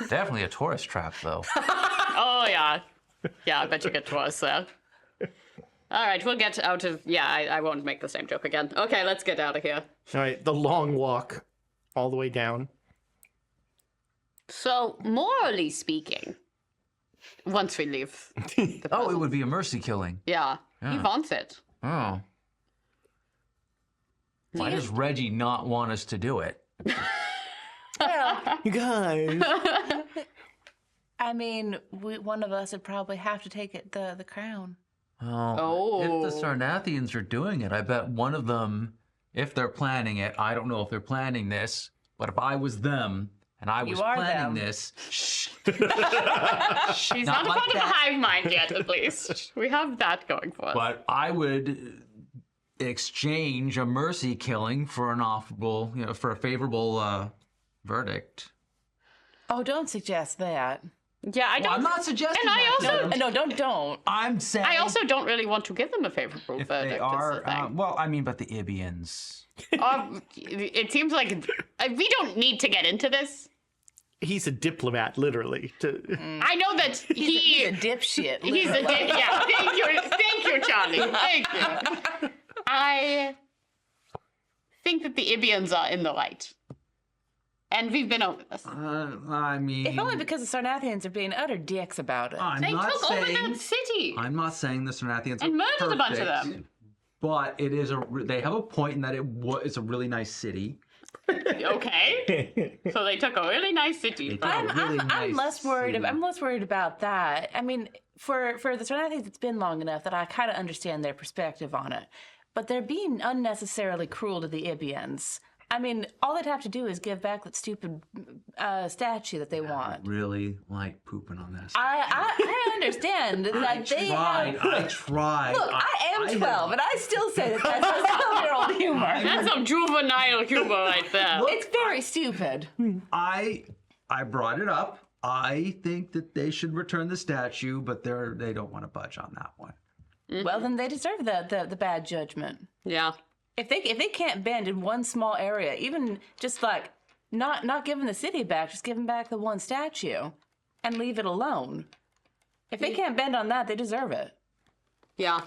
Definitely a tourist trap, though. Oh, yeah. Yeah, I bet you get to us there. All right, we'll get out of... Yeah, I won't make the same joke again. Okay, let's get out of here. All right, the long walk all the way down. So, morally speaking, once we leave... Oh, it would be a mercy killing. Yeah, he wants it. Oh. Why does Reggie not want us to do it? Well, You guys. I mean, one of us would probably have to take it the crown. Oh. If the Sarnathians are doing it, I bet one of them, if they're planning it, I don't know if they're planning this, but if I was them and I was You are planning them. this, shh, He's not, Not a like part of the that. hive mind yet, at least. We have that going for us. but I would exchange a mercy killing for an offerable, for a favorable verdict. Oh, don't suggest that. Yeah, I don't... Well, I'm not suggesting And I that to also- them. No, don't. I'm saying I also don't really want to give them a favorable if verdict. they is are, the thing. well, I mean, but the Ibians. It seems like we don't need to get into this. He's a diplomat, literally. I know that He's a dipshit. he's a yeah. Thank you, Charlie. Thank you. I think that the Ibians are in the right, and we've been over this. I mean, If only because the Sarnathians are being utter dicks about it. I'm They not took over saying the city. I'm not saying the Sarnathians And are murdered a bunch of perfect, them. But it is they have a point in that it's a really nice city. Okay, so they took a really nice They city. did a really I'm nice less worried. city. I'm less worried about that. I mean, for the Sarnathians, it's been long enough that I kind of understand their perspective on it. But they're being unnecessarily cruel to the Ibians. I mean, all they'd have to do is give back that stupid statue that they want. Really like pooping on this. I understand. Like they have. I tried. Look, I am 12, and I still say that that's a 12-year-old humor. That's some juvenile humor right there. It's very stupid. I brought it up. I think that they should return the statue, but they don't want to budge on that one. Well, then they deserve the bad judgment. Yeah. If they can't bend in one small area, even just like not giving the city back, just giving back the one statue and leave it alone. If they can't bend on that, they deserve it. Yeah.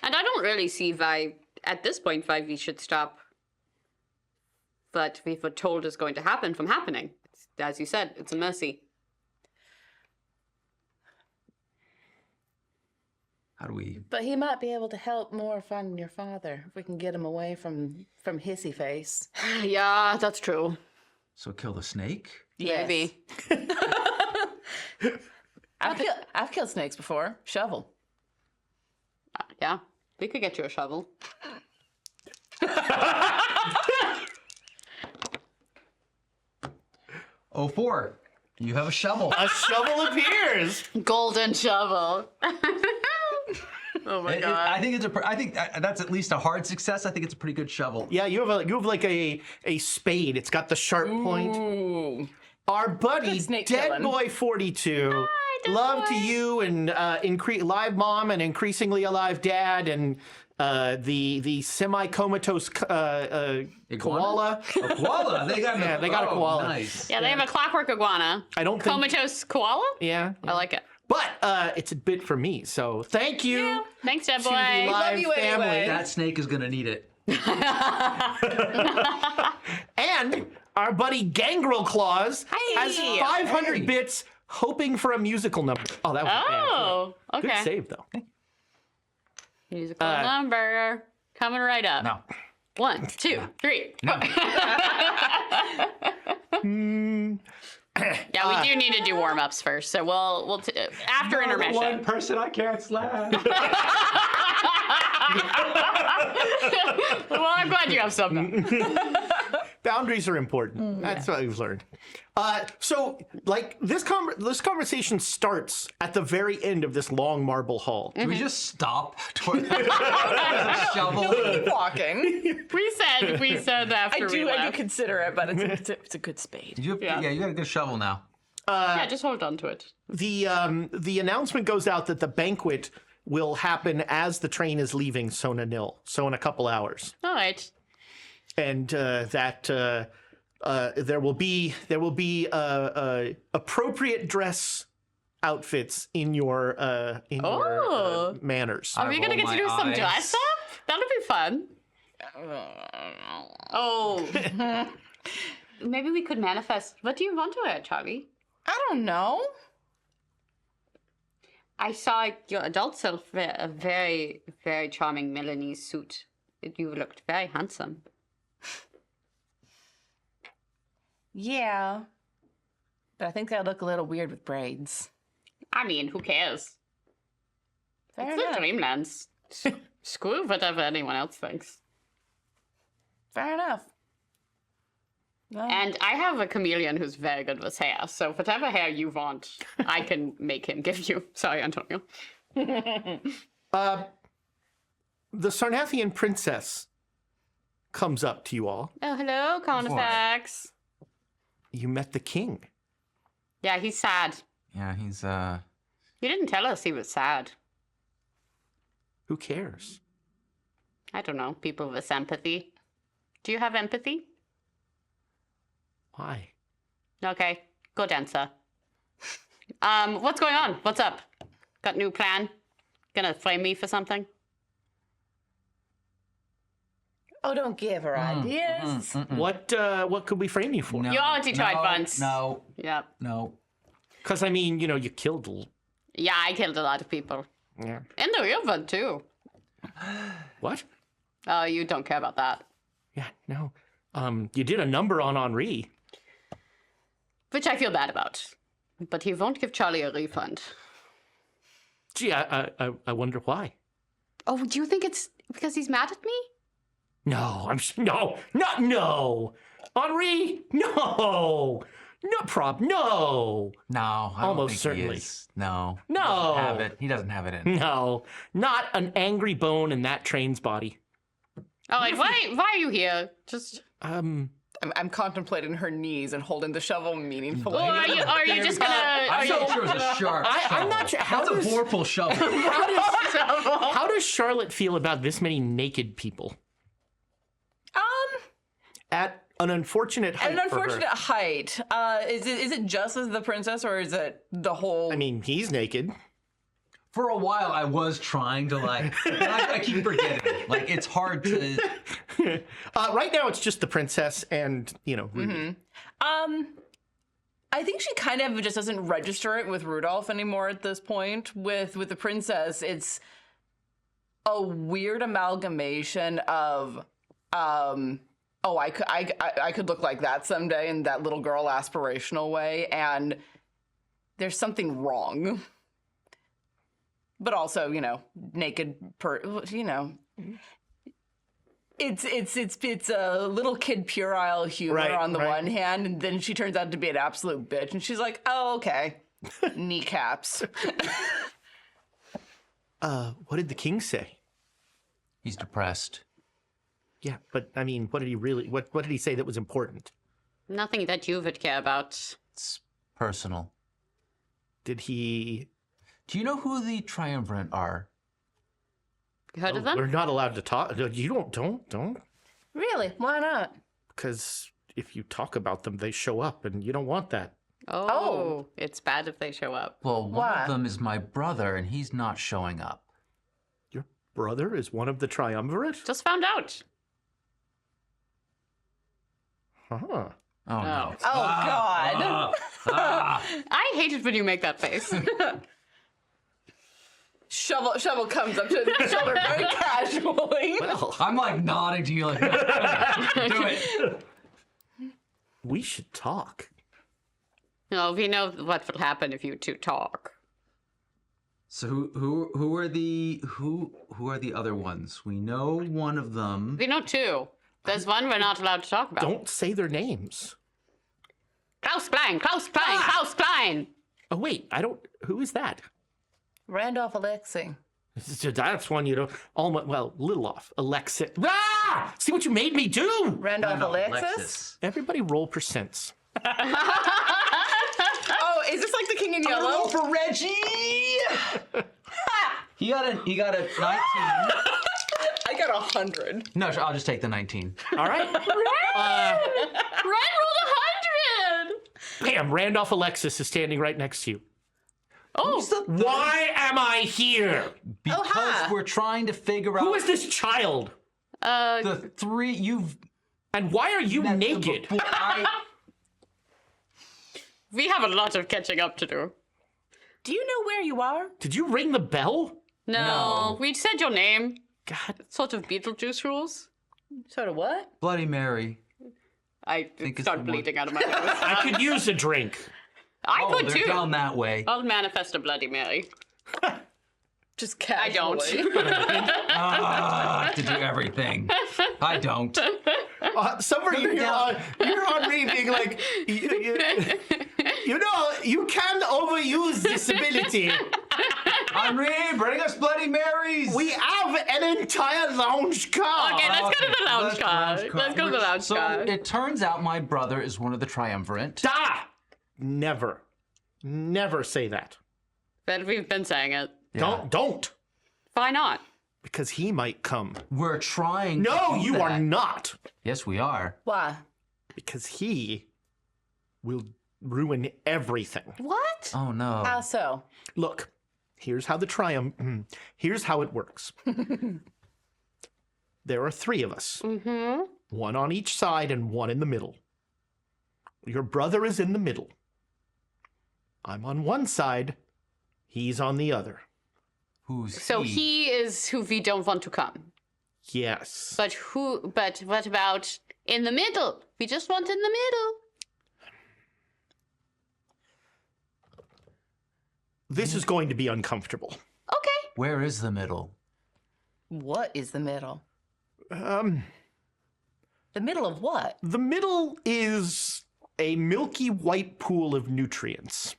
And I don't really see why, at this point, why we should stop what we were told is going to happen from happening. As you said, it's a mercy. How do we? But he might be able to help more finding your father if we can get him away from Hissy Face. Yeah, that's true. So kill the snake? Maybe. I've killed snakes before. Shovel. Yeah, we could get you a shovel. 04. You have a shovel. A shovel appears. Golden shovel. Oh my god. I think that's at least a hard success. I think it's a pretty good shovel. Yeah, you have like a spade. It's got the sharp point. Ooh. Our buddy Good snake Dead killing. Boy 42, love to you and live mom and increasingly alive dad and the semi-comatose koala. A koala? They got They got a koala. Nice. Yeah, they have a clockwork iguana. I don't think. Comatose koala? Yeah, I like it. but it's a bit for me. So thank you Thanks, Dead to the Boy. live you family. anyway. That snake is gonna need it. And our buddy Gangrel Claus has 500 Hey. bits, hoping for a musical number. Oh, that was Oh, good okay. save though. Musical number coming right up. No. 1, 2, 3. No. Yeah, we do need to do warm ups first. So we'll after intermission. person I can't slap. Well, I'm glad you have something. Boundaries are important. That's what we've learned. So, like this conversation starts at the very end of this long marble hall. Can we just stop toward the shovel? Walking. We said after we I do left. consider it, but it's a good spade. You got a good shovel now. Yeah, just hold on to it. The announcement goes out that the banquet will happen as the train is leaving Sona Nil, so in a couple hours, All right. and that there will be appropriate dress outfits in your manners. Are we gonna get to do some dress up? That'll be fun. Oh. Maybe we could manifest. What do you want to wear, Charlie? I don't know. I saw your adult self wear a very, very charming Milanese suit. You looked very handsome. Yeah. But I think that'd look a little weird with braids. I mean, who cares? Fair It's enough. the Dreamlands. Screw whatever anyone else thinks. Fair enough. No. And I have a chameleon who's very good with hair, so whatever hair you want, I can make him give you. Sorry, Antonio. The Sarnathian princess comes up to you all. Oh, hello, Carnifax. You met the king. Yeah, he's sad. Yeah, he's He didn't tell us he was sad. Who cares? I don't know, people with empathy. Do you have empathy? Why? Okay, good answer. What's going on? What's up? Got new plan? Gonna frame me for something? Oh, don't give her ideas. What could we frame you for? no, You already tried no, once. No, Yep. no. Because I mean, you killed. Yeah, I killed a lot of people. Yeah. In the real one, too. What? Oh, you don't care about that. Yeah. No. You did a number on Henri. Which I feel bad about. But he won't give Charlie a refund. Gee, I wonder why. Oh, do you think it's because he's mad at me? No, no, not no. Henri, no, no problem, no, No, I don't Almost think certainly. He is. No. no. He doesn't have it in. No, not an angry bone in that train's body. Oh, like, why are you here? Just... I'm contemplating her knees and holding the shovel meaningfully. Or are you just gonna... I'm not sure it was a sharp I'm shovel. not sure. How That's does, a vorpal shovel. how does Charlotte feel about this many naked people at an unfortunate height At an for her? unfortunate height. Is it just as the princess, or is it the whole? I mean, he's naked. For a while, I was trying to I keep forgetting. Like, it's hard to. Right now, it's just the princess and Rudy. I think she kind of just doesn't register it with Rudolph anymore at this point. With the princess, it's a weird amalgamation of, oh, I could look like that someday in that little girl aspirational way, and there's something wrong. But also, naked it's a little kid puerile humor Right, on the right. one hand, and then she turns out to be an absolute bitch, and she's like, oh, okay. Kneecaps. What did the king say? He's depressed. Yeah, but I mean, what did he say that was important? Nothing that you would care about. It's personal. Did he... Do you know who the triumvirate are? You heard of them? We're not allowed to talk. You don't. Really? Why not? Because if you talk about them, they show up, and you don't want that. Oh, it's bad if they show up. Well, one Why? of them is my brother, and he's not showing up. Your brother is one of the triumvirate? Just found out. Huh. Oh, no. Oh, God. I hate it when you make that face. Shovel comes up to his shoulder very casually. Well, I'm like nodding to you like, do it. we should talk. No, we know what will happen if you two talk. So who are the other ones? We know one of them. We know two. There's one we're not allowed to talk about. Don't say their names. Klaus Klein, Klaus Klein, Klaus Klein. Oh, wait, who is that? Randolph Alexei. That's one you don't... little off. Alexis. Ah! See what you made me do? Randolph Alexis? Everybody roll percents. Oh, is this like the King in Yellow? For Reggie. He got a 19. I got 100. No, I'll just take the 19. All right. Ren rolled 100. Bam, Randolph Alexis is standing right next to you. Oh, Why am I here? Because we're trying to figure out Who is this child? the three you've And why are you met naked? before. we have a lot of catching up to do. Do you know where you are? Did you ring the bell? No, we said your name. God. Sort of Beetlejuice rules. Sort of what? Bloody Mary. I it's start the one- bleeding out of my nose. I could use a drink. I could they're too. down that way. I'll manifest a Bloody Mary. Just I casually. don't. To do everything. I don't. Somewhere you hear Henri being like, you know, you can't overuse this ability. Henri, bring us Bloody Marys. We have an entire lounge car. Okay, let's go to the lounge car. Let's go to the lounge So car. it turns out my brother is one of the triumvirate. Never say that. But we've been saying it. Yeah. Don't. Why not? Because he might come. We're trying. No, to do you that. are not. Yes, we are. Why? Because he will ruin everything. What? Oh no. How so? Look, here's how here's how it works. There are three of us. Mm-hmm. One on each side and one in the middle. Your brother is in the middle. I'm on one side, he's on the other. Who's So he is who we don't want to come. Yes. But what about in the middle? We just want in the middle. This is going to be uncomfortable. Okay. Where is the middle? What is the middle? The The middle of what? middle is a milky white pool of nutrients.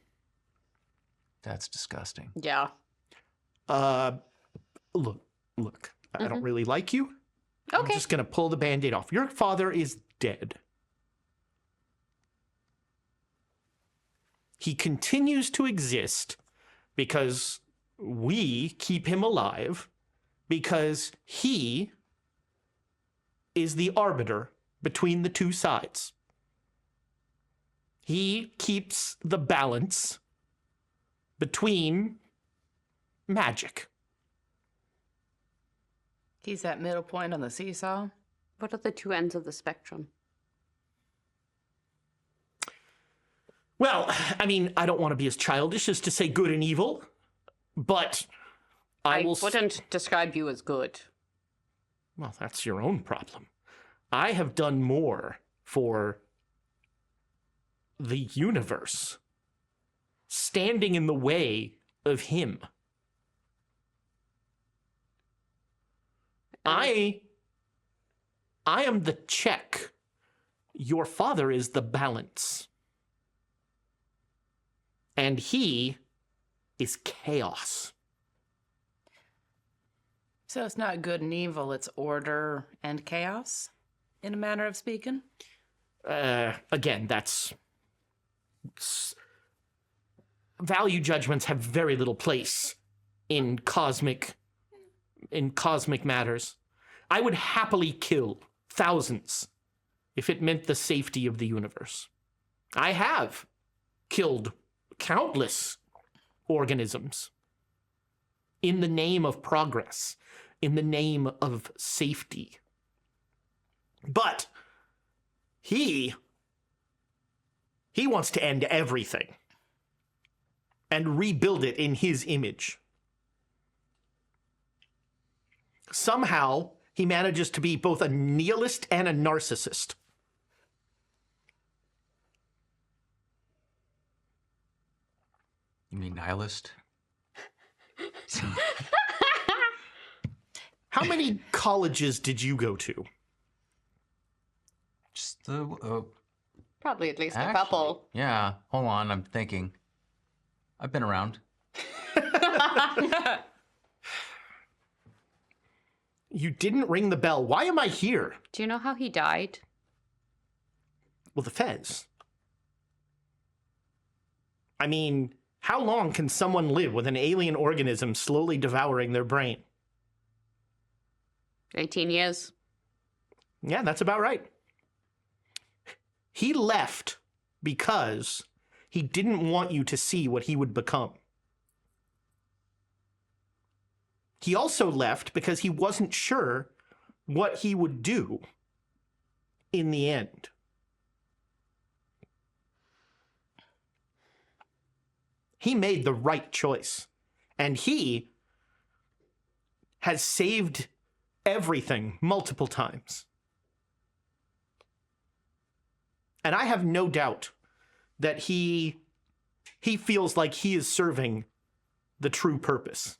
That's disgusting. Yeah. Look, I don't really like you. I'm Okay. just going to pull the Band-Aid off. Your father is dead. He continues to exist because we keep him alive, because he is the arbiter between the two sides. He keeps the balance between magic. He's that middle point on the seesaw. What are the two ends of the spectrum? Well, I mean, I don't want to be as childish as to say good and evil, but I will... wouldn't describe you as good. Well, that's your own problem. I have done more for the universe standing in the way of him. I am the check. Your father is the balance. And he is chaos. So it's not good and evil, it's order and chaos, in a manner of speaking? Again, value judgments have very little place in cosmic matters. I would happily kill thousands if it meant the safety of the universe. I have killed countless organisms in the name of progress, in the name of safety. But he wants to end everything and rebuild it in his image. Somehow, he manages to be both a nihilist and a narcissist. You mean nihilist? How many colleges did you go to? Just the Probably at least a actually, couple. Yeah, hold on, I'm thinking. I've been around. You didn't ring the bell. Why am I here? Do you know how he died? Well, the feds. I mean, how long can someone live with an alien organism slowly devouring their brain? 18 years. Yeah, that's about right. He left because he didn't want you to see what he would become. He also left because he wasn't sure what he would do in the end. He made the right choice, and he has saved everything multiple times. And I have no doubt that he feels like he is serving the true purpose.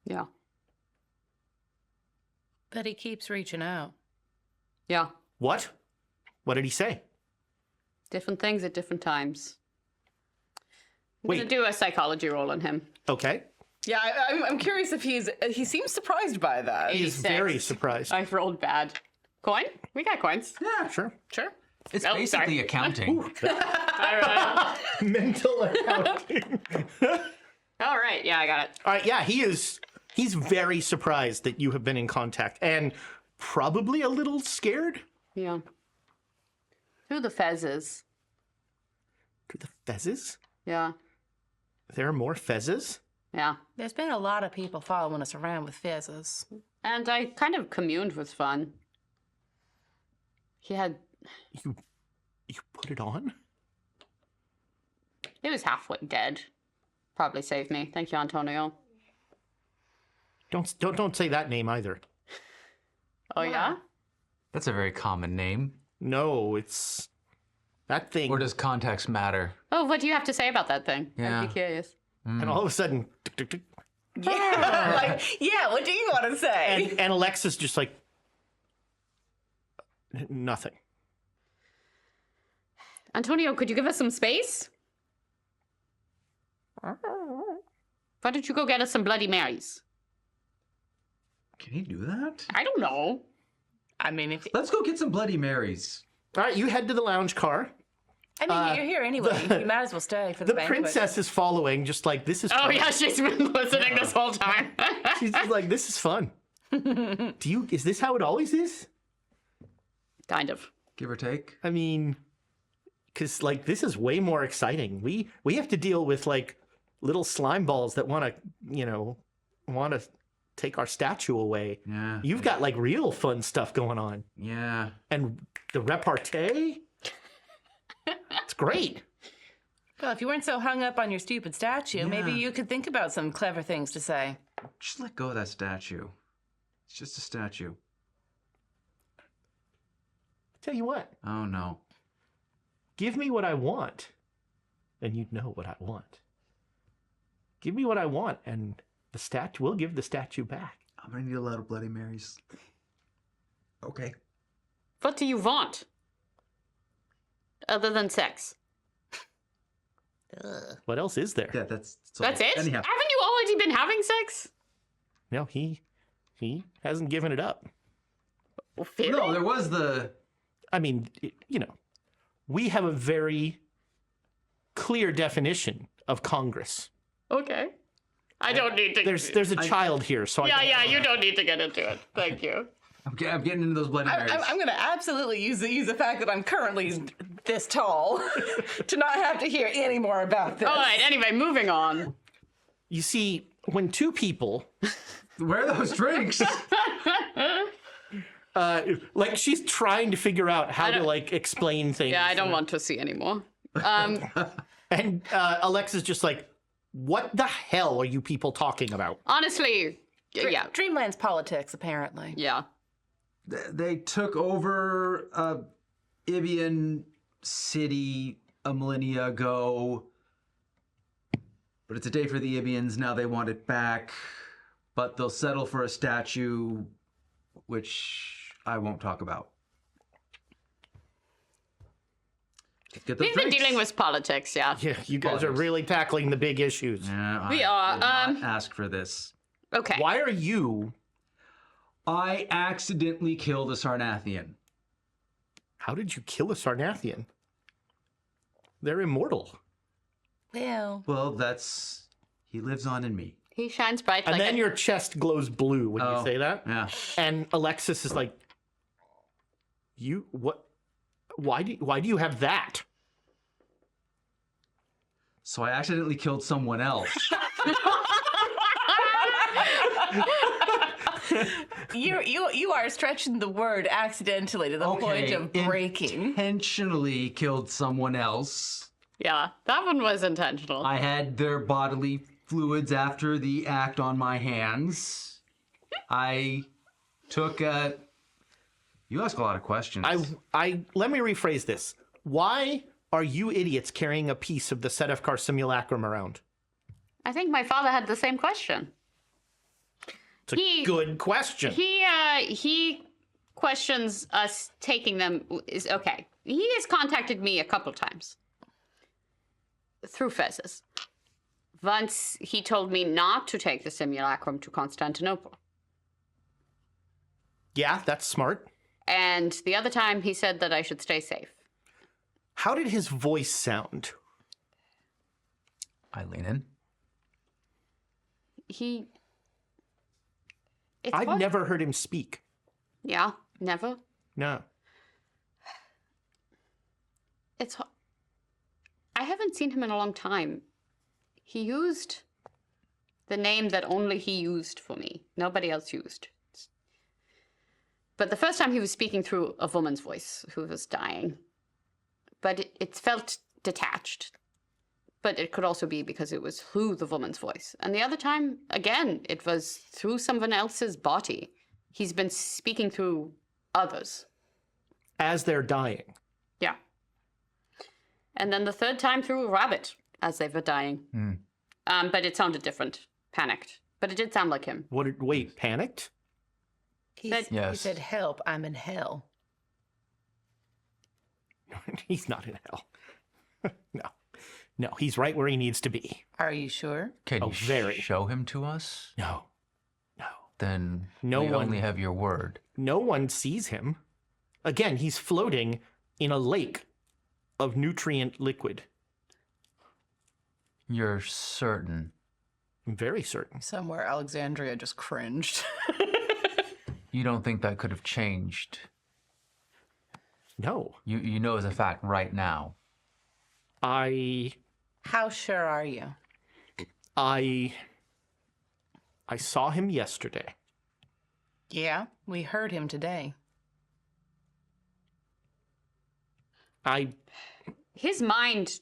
Yeah. But he keeps reaching out. Yeah. What? What did he say? Different things at different times. I'm Wait. gonna do a psychology roll on him. Okay. Yeah, I'm curious if he seems surprised by that. He is 86. very surprised. I've rolled bad. Coin? We got coins. Yeah, Sure. Sure. it's Oh, basically sorry. accounting. Mental accounting. All right. Yeah, I got it. All right, yeah, he's very surprised that you have been in contact and probably a little scared. Yeah. Who the Fez is? To the fezzes? Yeah. There are more fezzes? Yeah. There's been a lot of people following us around with fizzes. And I kind of communed with Fun. He had... You put it on? He was halfway dead. Probably saved me. Thank you, Antonio. Don't say that name either. Oh, yeah? That's a very common name. No, it's that thing. Or does context matter? Oh, what do you have to say about that thing? Yeah. I'd be curious. And all of a sudden, tick, tick, tick, Yeah, yeah. What do you want to say? and Alexa's just like nothing. Antonio, could you give us some space? Why don't you go get us some Bloody Marys? Can he do that? I don't know. I mean, Let's go get some Bloody Marys. All right, you head to the lounge car. you're here anyway. You might as well stay for the The banquet. princess is following, just like, this is Oh, fun. yeah, she's been listening this whole time. She's just like, this is fun. Is this how it always is? Kind of. Give or take. I mean, because, like, this is way more exciting. We have to deal with, like, little slime balls that want to take our statue away. Yeah. You've got, like, real fun stuff going on. Yeah. And the repartee? It's great. Well, if you weren't so hung up on your stupid statue, maybe Yeah. you could think about some clever things to say. Just let go of that statue. It's just a statue. Tell you what, Oh no. give me what I want, and you'd know what I want. Give me what I want, and we'll give the statue back. I'm gonna need a lot of Bloody Marys. Okay. What do you want? Other than sex. What else is there? Yeah, that's That's all. it? Anyhow, Haven't you already been having sex? No, he hasn't given it up. Really? no, there was the. I mean, we have a very clear definition of Congress. Okay. I don't need to. There's a child here, so Yeah, you don't need to get into it. Thank you. I'm getting into those Bloody Marys. I'm going to absolutely use the fact that I'm currently this tall to not have to hear any more about this. All right, anyway, moving on. You see, when two people, Where are those drinks? like she's trying to figure out how to don't- like explain things. Yeah, I don't want to see anymore. And Alexa's just like, what the hell are you people talking about? Honestly, yeah. Dreamland's politics, apparently. Yeah. They took over Ibian City a millennia ago. But it's a day for the Ibians. Now they want it back. But they'll settle for a statue, which I won't talk about. Get those We've been drinks. dealing with politics, yeah. Yeah, you guys are really tackling the big issues. Yeah, We I are, did not ask for this. Okay. Why are you? I accidentally killed a Sarnathian. How did you kill a Sarnathian? They're immortal. Well, Well, he lives on in me. He shines bright And like then your chest glows blue when you say that. Yeah. And Alexis is like, "You what? Why do you have that?" So I accidentally killed someone else. You are stretching the word accidentally to the point of breaking. Intentionally killed someone else. Yeah, that one was intentional. I had their bodily fluids after the act on my hands. I took a. You ask a lot of questions. I let me rephrase this. Why are you idiots carrying a piece of the Sedefkar simulacrum around? I think my father had the same question. It's a good question. He questions us taking them is okay. He has contacted me a couple times through Fezes. Once he told me not to take the simulacrum to Constantinople. Yeah, that's smart. And the other time he said that I should stay safe. How did his voice sound? I lean in. I've never heard him speak. Yeah, never. No. I haven't seen him in a long time. He used the name that only he used for me. Nobody else used. But the first time he was speaking through a woman's voice who was dying. But it felt detached. But it could also be because it was through the woman's voice. And the other time, again, it was through someone else's body. He's been speaking through others. As they're dying. Yeah. And then the third time through a rabbit as they were dying. But it sounded different. Panicked. But it did sound like him. Wait, panicked? he Yes. said, "Help! I'm in hell." He's not in hell. No, he's right where he needs to be. Are you sure? Can Oh, you very. show him to us? No. Then No we one- only have your word. No one sees him. Again, he's floating in a lake of nutrient liquid. You're certain. I'm very certain. Somewhere Alexandria just cringed. You don't think that could have changed? No. You know as a fact right now. How sure are you? I saw him yesterday. Yeah, we heard him today. His mind,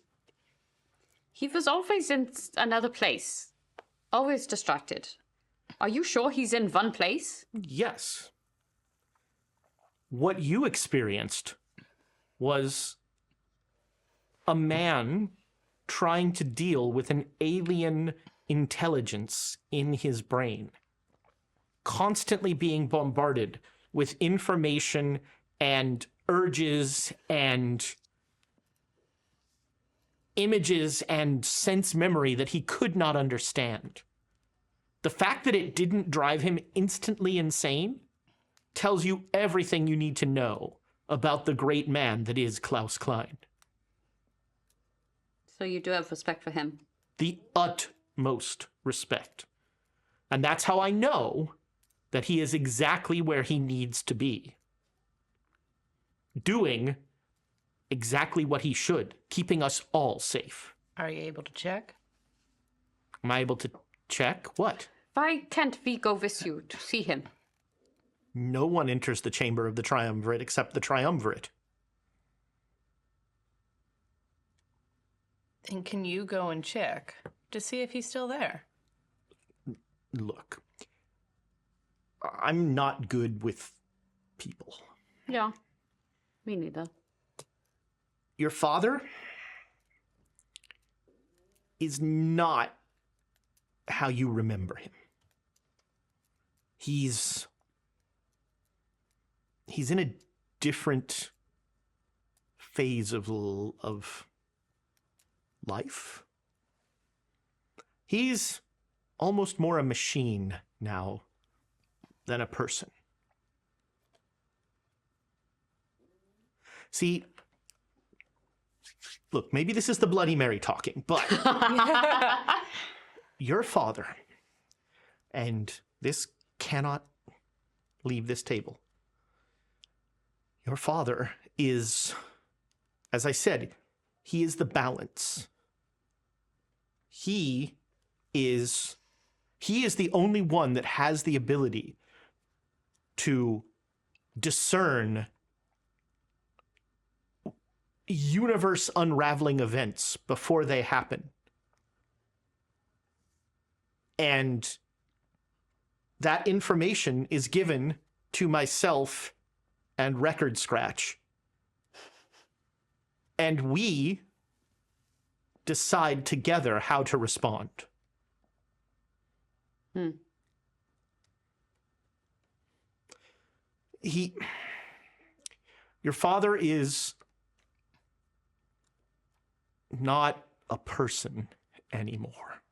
he was always in another place. Always distracted. Are you sure he's in one place? Yes. What you experienced was a man trying to deal with an alien intelligence in his brain, constantly being bombarded with information and urges and images and sense memory that he could not understand. The fact that it didn't drive him instantly insane tells you everything you need to know about the great man that is Klaus Klein. So you do have respect for him. The utmost respect. And that's how I know that he is exactly where he needs to be. Doing exactly what he should, keeping us all safe. Are you able to check? Am I able to check? What? Why can't we go with you to see him? No one enters the chamber of the triumvirate except the triumvirate. And can you go and check to see if he's still there? Look, I'm not good with people. Yeah, me neither. Your father is not how you remember him. He's in a different phase of life. He's almost more a machine now than a person. See, look, maybe this is the Bloody Mary talking, but your father, and this cannot leave this table. Your father is, as I said, he is the balance. He is the only one that has the ability to discern universe unraveling events before they happen. And that information is given to myself and Record Scratch. And we decide together how to respond. Your father is not a person anymore.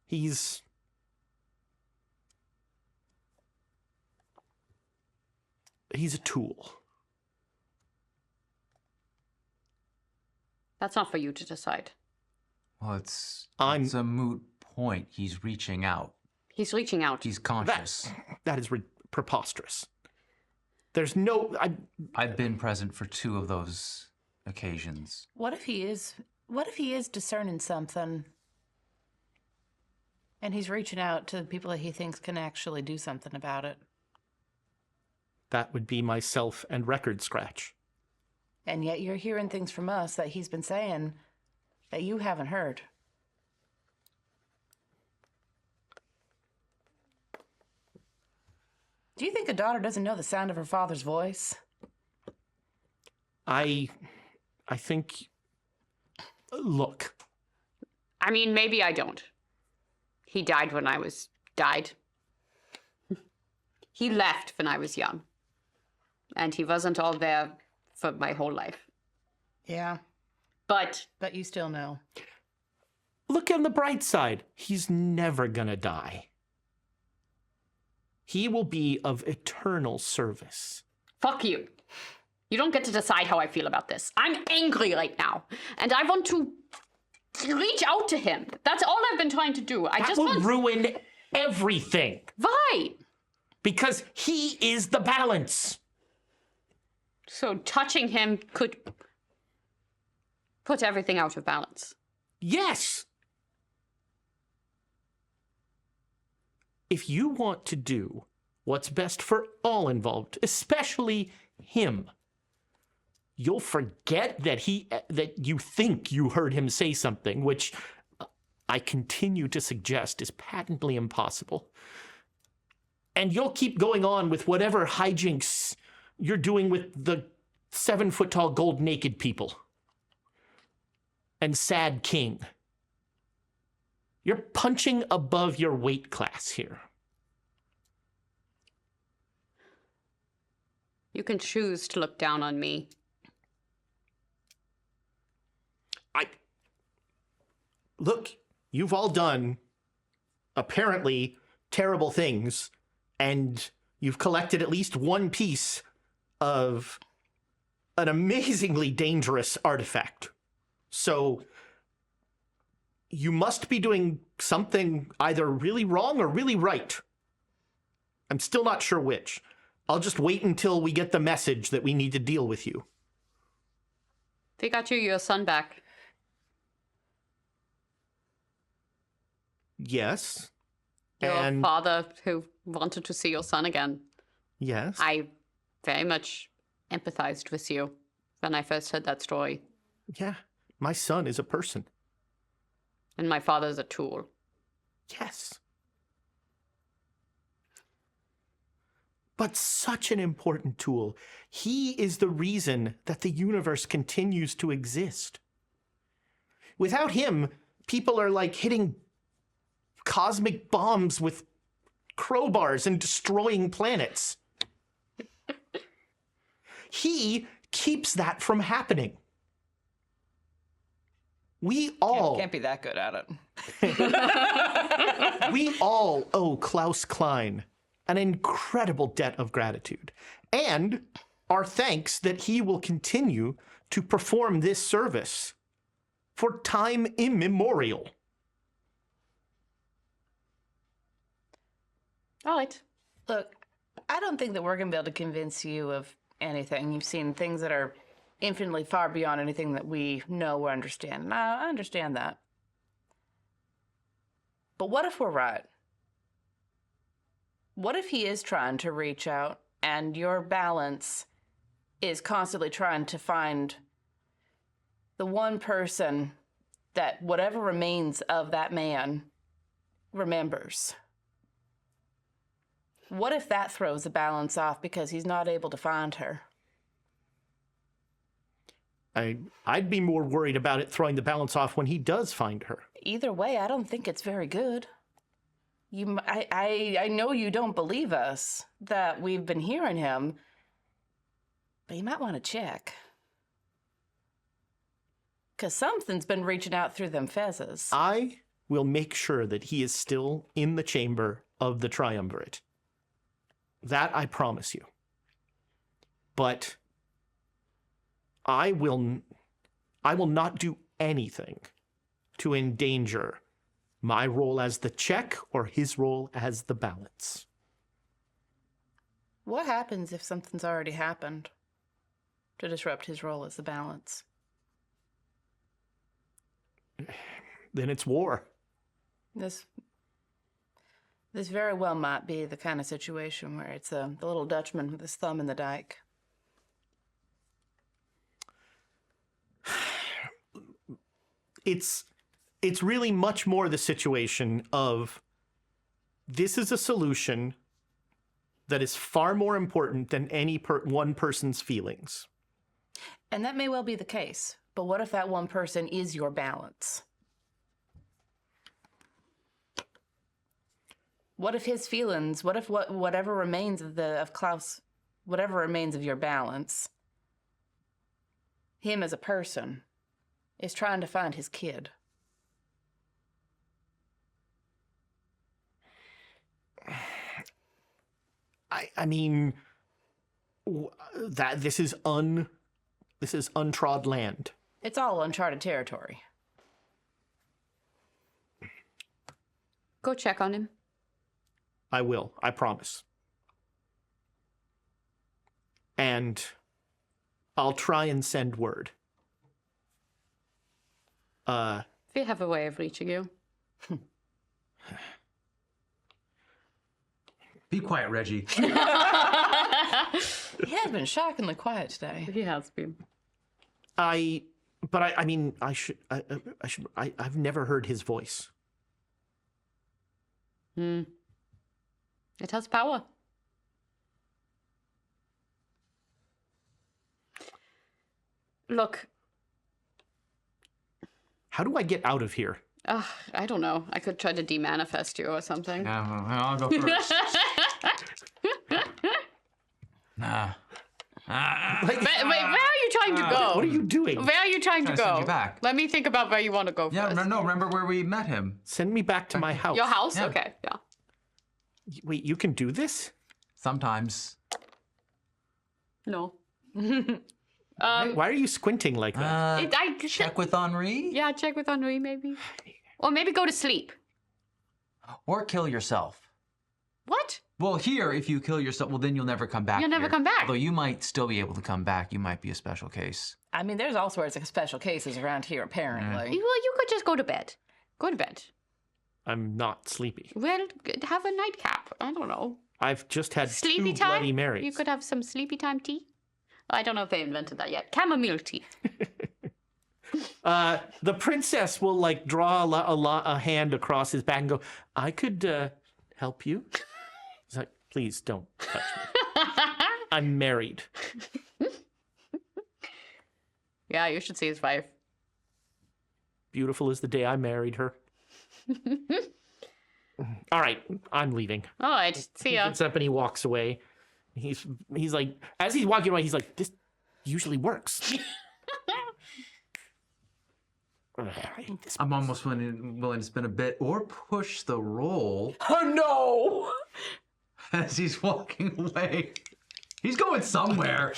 He's a tool. That's not for you to decide. Well, it's a moot point. He's reaching out. He's reaching out. He's conscious. That is preposterous. There's no... I've been present for 2 of those occasions. What if he is discerning something and he's reaching out to the people that he thinks can actually do something about it? That would be myself and Record Scratch. And yet you're hearing things from us that he's been saying that you haven't heard. Do you think a daughter doesn't know the sound of her father's voice? I think... Look. I mean, maybe I don't. He died when I was... died. He left when I was young. And he wasn't all there for my whole life. Yeah. But you still know. Look on the bright side. He's never gonna die. He will be of eternal service. fuck you. You don't get to decide how I feel about this. I'm angry right now. And I want to reach out to him. That's all I've been trying to do. That will ruin everything. Why? Because he is the balance. So touching him could put everything out of balance. Yes. If you want to do what's best for all involved, especially him, you'll forget that you think you heard him say something, which I continue to suggest is patently impossible. And you'll keep going on with whatever hijinks you're doing with the 7-foot-tall gold naked people. and sad king. You're punching above your weight class here. You can choose to look down on me. Look, you've all done apparently terrible things, and you've collected at least one piece of an amazingly dangerous artifact. So you must be doing something either really wrong or really right. I'm still not sure which. I'll just wait until we get the message that we need to deal with you. They got you your son back. Yes. Your And father who wanted to see your son again. yes. I very much empathized with you when I first heard that story. Yeah. My son is a person. And my father's a tool. Yes. But such an important tool. He is the reason that the universe continues to exist. Without him, people are like hitting cosmic bombs with crowbars and destroying planets. He keeps that from happening. We all Can't be that good at it. we all owe Klaus Klein an incredible debt of gratitude, and our thanks that he will continue to perform this service for time immemorial. All right. Look, I don't think that we're going to be able to convince you of anything. You've seen things that are infinitely far beyond anything that we know or understand. And I understand that. But what if we're right? What if he is trying to reach out and your balance is constantly trying to find the one person that whatever remains of that man remembers? What if that throws the balance off because he's not able to find her? I'd be more worried about it throwing the balance off when he does find her. Either way, I don't think it's very good. I know you don't believe us that we've been hearing him, but you might want to check. Because something's been reaching out through them fezzes. I will make sure that he is still in the chamber of the triumvirate. That I promise you. But I will not do anything to endanger my role as the check or his role as the balance. What happens if something's already happened to disrupt his role as the balance? Then it's war. This very well might be the kind of situation where it's the little Dutchman with his thumb in the dike. It's really much more the situation of this is a solution that is far more important than any one person's feelings. And that may well be the case, but what if that one person is your balance? What if his feelings, what if whatever remains of Klaus, whatever remains of your balance, him as a person, is trying to find his kid? I mean, that this is untrod land. It's all uncharted territory. Go check on him. I will, I promise. And I'll try and send word. We have a way of reaching you. Be quiet, Reggie. He has been shockingly quiet today. He has been. I've never heard his voice. It has power. Look, How do I get out of here? I don't know. I could try to demanifest you or something. I'll go first. Wait, where are you trying to go? What are you doing? Where are you trying to Trying to send go? you back. Let me think about where you want to go Yeah, first. no, remember where we met him? Send me back to my house. Your house? Yeah. Okay, yeah. Wait, you can do this? Sometimes. No. Why are you squinting like that? Check with Henri? Yeah, check with Henri maybe. Or maybe go to sleep. Or kill yourself. What? Well, here, if you kill yourself, well, then you'll never come back. You'll never here. come back. Although you might still be able to come back. You might be a special case. I mean, there's all sorts of special cases around here, apparently. Well, you could just go to bed. Go to bed. I'm not sleepy. Well, have a nightcap. I don't know. I've just had Sleepy two time? Bloody Marys. You could have some sleepy time tea. I don't know if they invented that yet. Chamomile tea. The princess will like draw a hand across his back and go, I could help you. He's like, please don't touch me. I'm married. Yeah, you should see his wife. Beautiful is the day I married her. All right, I'm leaving. All right, see He ya. gets up and he walks away. He's like, as he's walking away, he's like, this usually works. I hate this. I'm almost willing to spin a bit or push the roll Oh no! as he's walking away. He's going somewhere.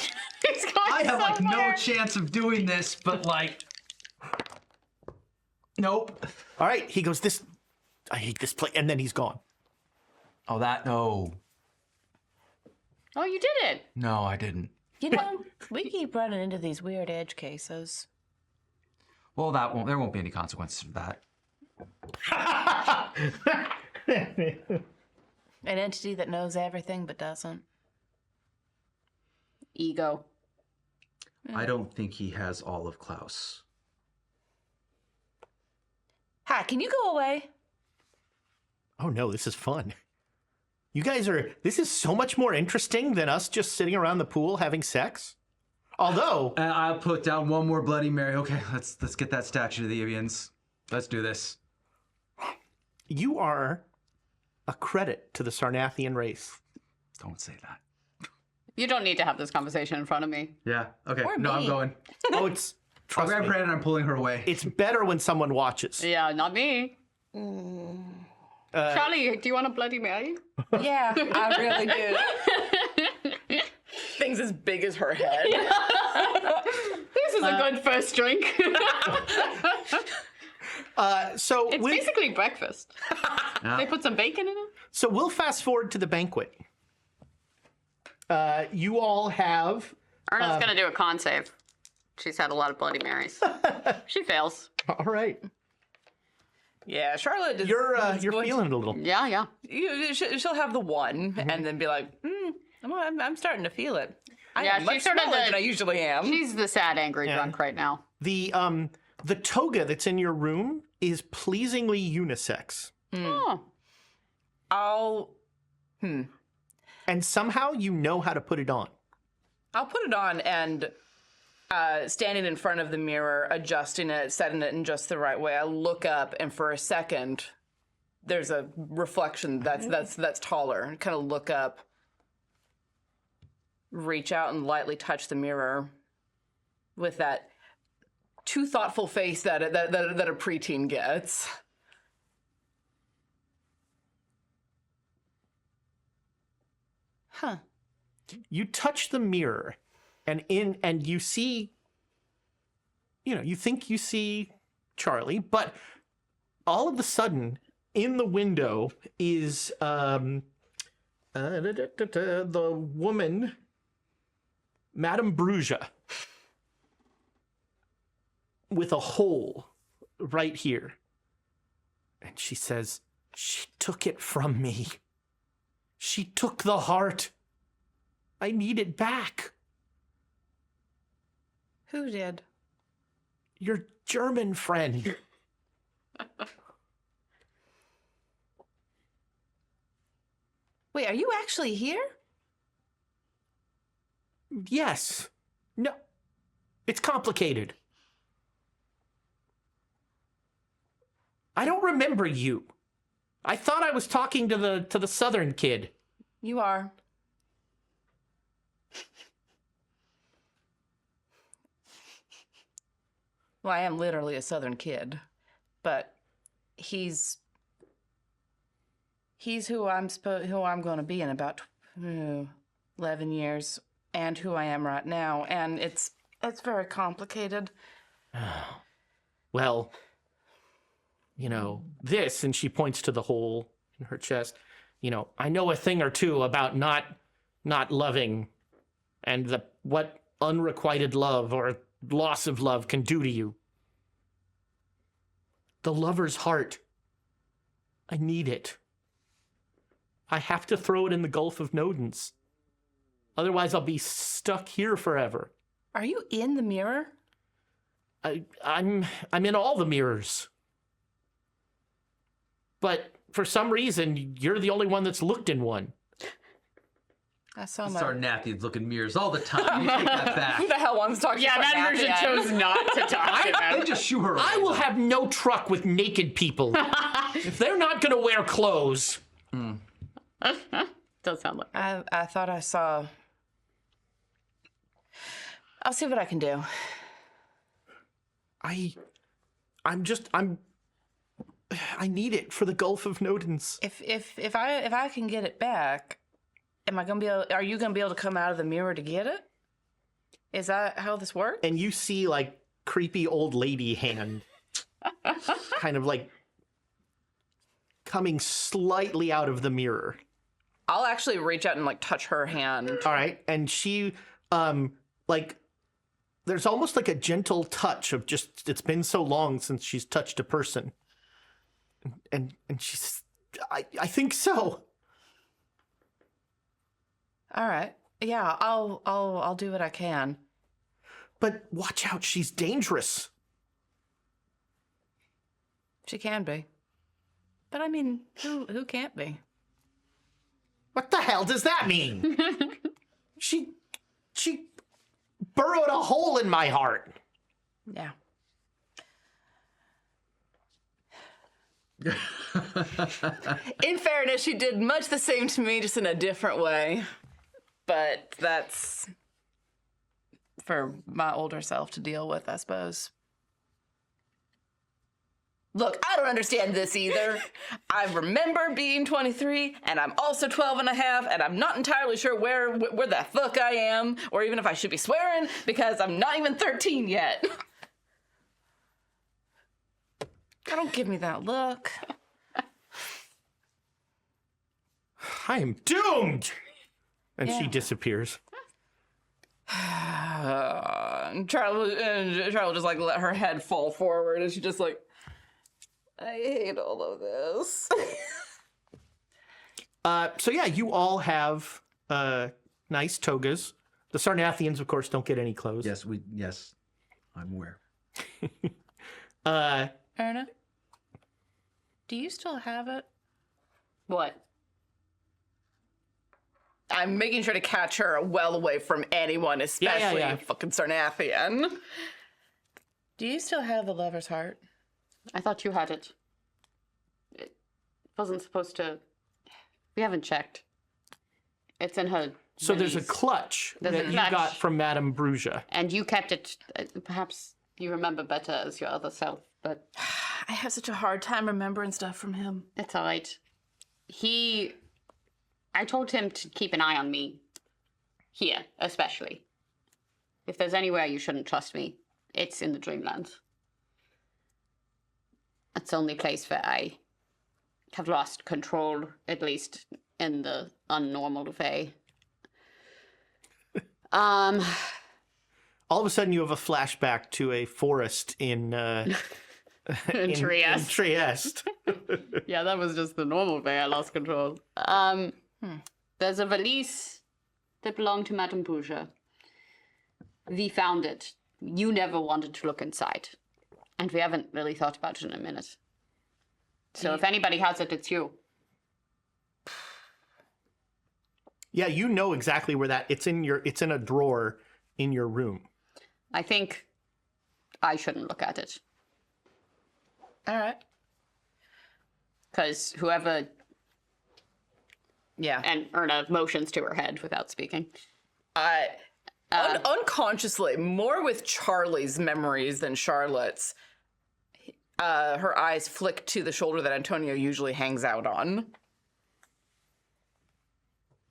He's going I have like no somewhere. chance of doing this, but like, nope. All right, he goes, I hate this place. And then he's gone. Oh, no. Oh, you did it. No, I didn't. You know, we keep running into these weird edge cases. Well, there won't be any consequences for that. An entity that knows everything but doesn't. Ego. I don't think he has all of Klaus. Hi, can you go away? Oh no, this is fun. You guys this is so much more interesting than us just sitting around the pool having sex. Although, I'll put down one more Bloody Mary. Okay, let's get that statue to the Avians. Let's do this. you are a credit to the Sarnathian race. Don't say that. You don't need to have this conversation in front of me. Yeah. Okay. Or No, I'm me. going. Oh, I'll trust grab me, her hand and I'm pulling her away. it's better when someone watches. Yeah, not me. Charlie, do you want a Bloody Mary? Yeah, I really do. Things as big as her head. This is a good first drink. So It's basically breakfast. They put some bacon in it. So we'll fast forward to the banquet. You all have. Erna's gonna do a con save. She's had a lot of Bloody Marys. She fails. All right. Yeah, Charlotte is. You're is going feeling it a little. Yeah, yeah. She'll have the one and then be like, I'm starting to feel it. I Yeah, am much she's sort of smaller the- than I usually am. She's the sad, angry drunk right now. The toga that's in your room is pleasingly unisex, Oh. I'll and somehow you know how to put it on. put it on and standing in front of the mirror, adjusting it, setting it in just the right way. I look up and for a second, there's a reflection that's taller. Kind of look up, reach out and lightly touch the mirror with that too thoughtful face that a preteen gets. Huh. You touch the mirror, and you see. You think you see Charlie, but all of a sudden, in the window is the woman, Madame Brugia, with a hole right here. And she says, "She took it from me. She took the heart. I need it back." Who did? Your German friend. Wait, are you actually here? Yes. No. It's complicated. I don't remember you. I thought I was talking to the southern kid. You are. Well, I am literally a southern kid, but he's who I'm going to be in about 11 years, and who I am right now, and it's very complicated. Well, this, and she points to the hole in her chest. I know a thing or two about not loving, and what unrequited love or loss of love can do to you. The lover's heart. I need it. I have to throw it in the Gulf of Nodens. Otherwise, I'll be stuck here forever. Are you in the mirror? I'm in all the mirrors. But for some reason, you're the only one that's looked in one. I saw my... Sarnathians look in mirrors all the time. You take that back. Who the hell wants to talk to Yeah, that version chose not to talk to They them. just shoo her away. I will have no truck with naked people. If they're not going to wear clothes. Does sound like I thought I saw... I'll see what I can do. I need it for the Gulf of Nodens. If I can get it back, are you gonna be able to come out of the mirror to get it? Is that how this works? And you see like creepy old lady hand kind of like coming slightly out of the mirror. I'll actually reach out and like touch her hand. All right. And she like there's almost like a gentle touch of just it's been so long since she's touched a person. And she's I think so. All right. Yeah, I'll do what I can. But watch out, she's dangerous. She can be. But I mean, who can't be? What the hell does that mean? She burrowed a hole in my heart. Yeah. In fairness, she did much the same to me, just in a different way. But that's for my older self to deal with, I suppose. Look, I don't understand this either. I remember being 23, and I'm also 12 and a half, and I'm not entirely sure where the fuck I am, or even if I should be swearing, because I'm not even 13 yet. Don't give me that look. I am doomed. And she disappears. Charlie just like let her head fall forward, and she just like, I hate all of this. So yeah, you all have nice togas. The Sarnathians, of course, don't get any clothes. Yes, I'm aware. Erna, do you still have it? what? I'm making sure to catch her well away from anyone, especially Yeah. fucking Sarnathian. Do you still have the lover's heart? I thought you had it. It wasn't supposed to. We haven't checked. It's in her. So there's a valise. clutch There's a that you clutch. got from Madame Brugia. And you kept it. Perhaps you remember better as your other self, but I have such a hard time remembering stuff from him. it's all right. I told him to keep an eye on me. Here, especially. If there's anywhere you shouldn't trust me, it's in the Dreamlands. It's the only place where I have lost control, at least in the unnormal way. All of a sudden, you have a flashback to a forest in in Trieste. In Trieste. Yeah, that was just the normal way I lost control. There's a valise that belonged to Madame Brugia. We found it. You never wanted to look inside. And we haven't really thought about it in a minute. So if anybody has it, it's you. Yeah, you know exactly where it's in a drawer in your room. I think I shouldn't look at it. All right. Because whoever... Yeah. And Erna motions to her head without speaking. Unconsciously, more with Charlie's memories than Charlotte's, her eyes flick to the shoulder that Antonio usually hangs out on.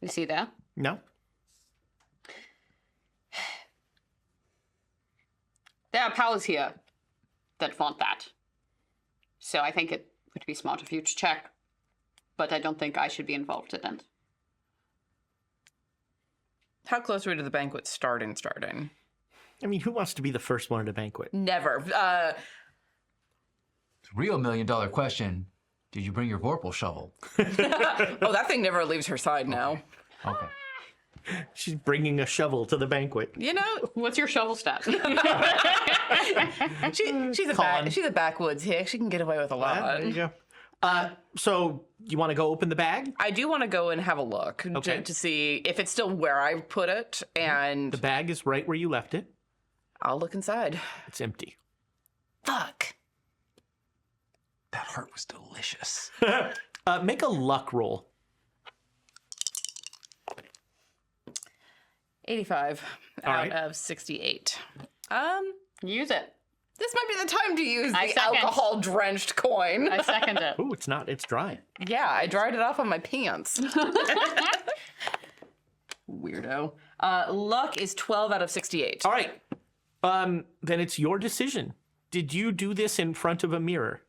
You see that? No. There are powers here that want that. So I think it would be smart of you to check. But I don't think I should be involved in it. How close are we to the banquet starting? I mean, who wants to be the first one at a banquet? Never. Real $1 million question. Did you bring your Vorpal shovel? Oh, that thing never leaves her side now. Okay. She's bringing a shovel to the banquet. You know, What's your shovel stat? she's a backwoods hick. She can get away with a lot. There you go. So you want to go open the bag? I do want to go and have a look Okay. to see if it's still where I put it, and The bag is right where you left it. I'll look inside. It's empty. Fuck. That heart was delicious. Make a luck roll. 85 All out right. of 68. Use it. This might be the time to use I the second. alcohol-drenched coin. I second it. Ooh, it's not. It's dry. Yeah, I dried it off on my pants. Weirdo. Luck is 12 out of 68. All right. Then it's your decision. Did you do this in front of a mirror?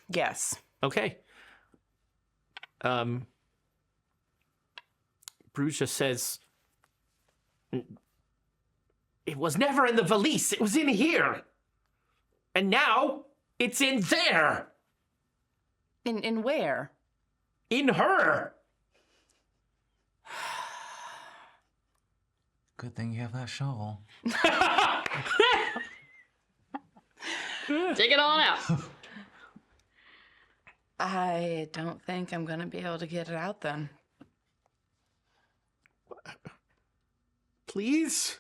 Yes. Okay. Bruja says, it was never in the valise. It was in here. And now it's in there. In where? In her. Good thing you have that shovel. Dig it on out. I don't think I'm going to be able to get it out then. Please?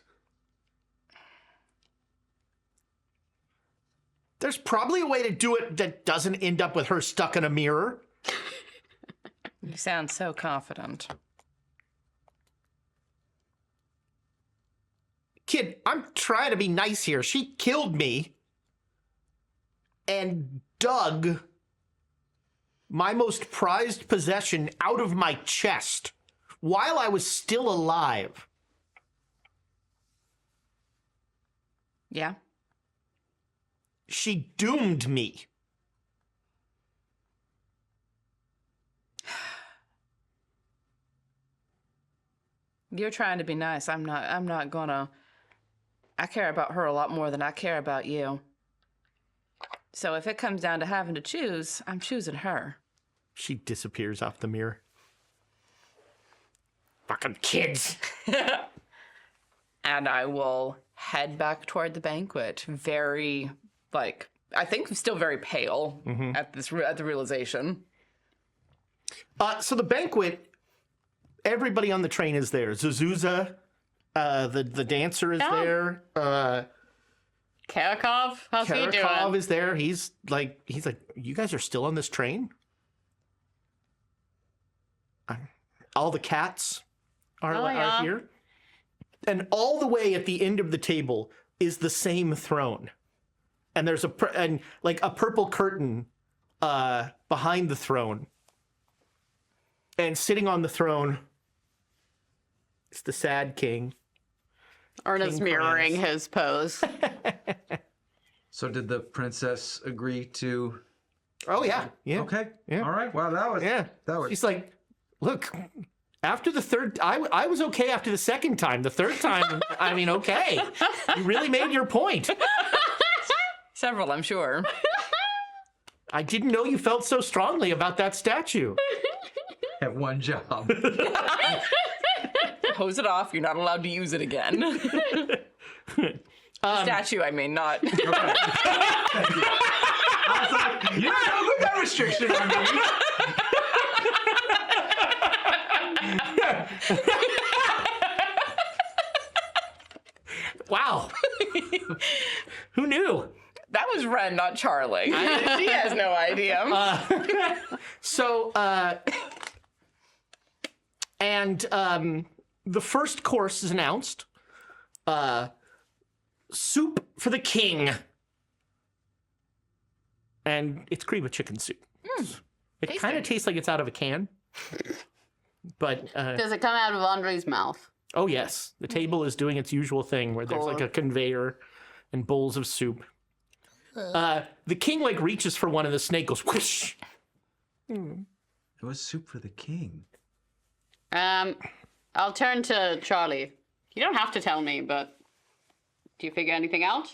There's probably a way to do it that doesn't end up with her stuck in a mirror. You sound so confident. Kid, I'm trying to be nice here. She killed me and dug my most prized possession out of my chest while I was still alive. Yeah? She doomed me. You're trying to be nice. I'm not gonna. I care about her a lot more than I care about you. So if it comes down to having to choose, I'm choosing her. She disappears off the mirror. Fucking kids. And I will head back toward the banquet. Very, I think still very pale at the realization. So the banquet, everybody on the train is there. Zuzuza, the dancer is there. Karakov, how's he Karakov doing? is there. He's like, you guys are still on this train? All the cats are here. And all the way at the end of the table is the same throne. And there's a purple curtain behind the throne. And sitting on the throne is the sad king. Erna's King mirroring Primus. his pose. So did the princess agree to? Oh yeah, yeah. Okay. Yeah. All right. Wow, that was. Yeah. That was. She's like, look, after the third, I was okay after the second time. The third time, I mean, okay. You really made your point. Several, I'm sure. I didn't know you felt so strongly about that statue. Have one job. Hose it off. You're not allowed to use it again. Statue, I mean, not. I was like, you don't put that restriction on me. Wow. Who knew? That was Ren, not Charlie. She has no idea. The first course is announced. Soup for the king. And it's cream of chicken soup. It kind of tastes like it's out of a can. But Does it come out of Andre's mouth? oh yes, the table is doing its usual thing where there's like a conveyor and bowls of soup. The king like reaches for one and the snake goes whoosh. It was soup for the king. I'll turn to Charlie. You don't have to tell me, but do you figure anything out?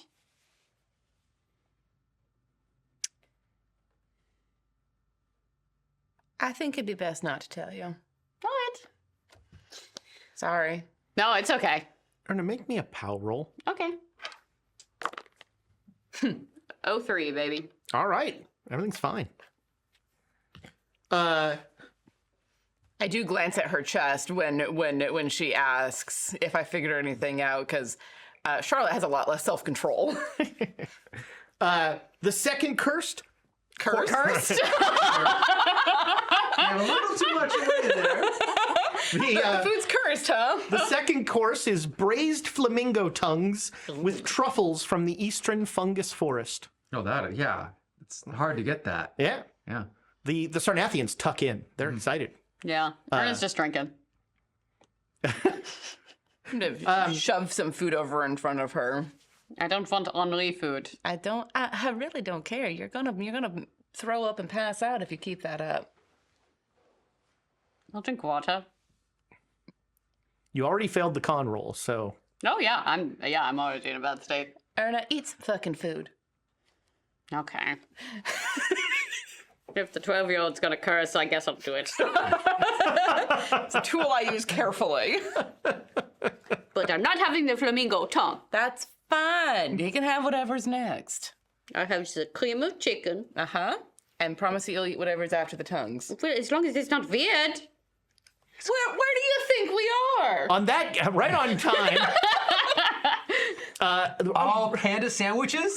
I think it'd be best not to tell you. All right. Sorry. No, it's okay. Erna, make me a pow roll. Okay. 03, baby. All right, everything's fine. I do glance at her chest when she asks if I figured anything out, because Charlotte has a lot less self-control. The second cursed. Cursed? You have a little too much away there. The Food's cursed, huh? second course is braised flamingo tongues with truffles from the eastern fungus forest. Oh, yeah. It's hard to get that. Yeah. Yeah. The Sarnathians tuck in. They're excited. Yeah. Ernest just drinking. I'm gonna shove some food over in front of her. I don't want Henri food. I really don't care. You're gonna throw up and pass out if you keep that up. I'll drink water. You already failed the con roll, so Oh yeah, I'm already in a bad state. Erna, eat some fucking food. Okay. If the 12-year-old's gonna curse, I guess I'll do it. It's a tool I use carefully. But I'm not having the flamingo tongue. That's fine. You can have whatever's next. I have the cream of chicken. Uh-huh. And promise that you'll eat whatever's after the tongues. Well, as long as it's not weird. Where do you think we are? on that right on time. All panda sandwiches?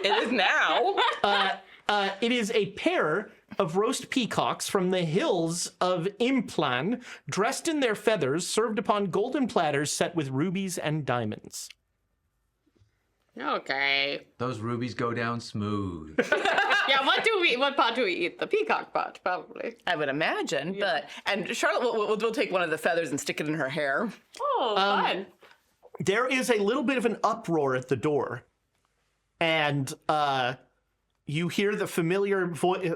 It is now. It is a pair of roast peacocks from the hills of Implan, dressed in their feathers, served upon golden platters set with rubies and diamonds. Okay. Those rubies go down smooth. Yeah, what part do we eat? The peacock part, probably. I would imagine, but And Charlotte will take one of the feathers and stick it in her hair. Oh, fun. There is a little bit of an uproar at the door, and you hear the familiar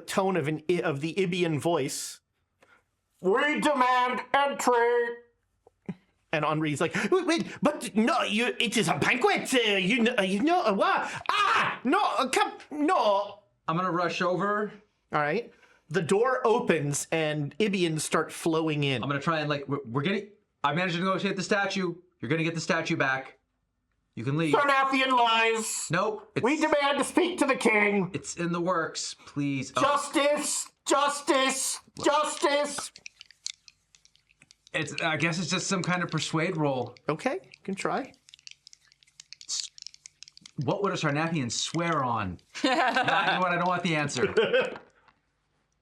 tone of the Ibian voice. We demand entry. And Henri's like, wait, but no, it is a banquet. You know what? No. I'm gonna rush over. All right. The door opens and Ibians start flowing in. I'm gonna try and I managed to negotiate the statue. You're gonna get the statue back. You can leave. Sarnathian lies. Nope. We demand to speak to the king. It's in the works, please. Oh, Justice. I guess it's just some kind of persuade roll. Okay, you can try. What would a Sarnathian swear on? You know what? I don't want the answer.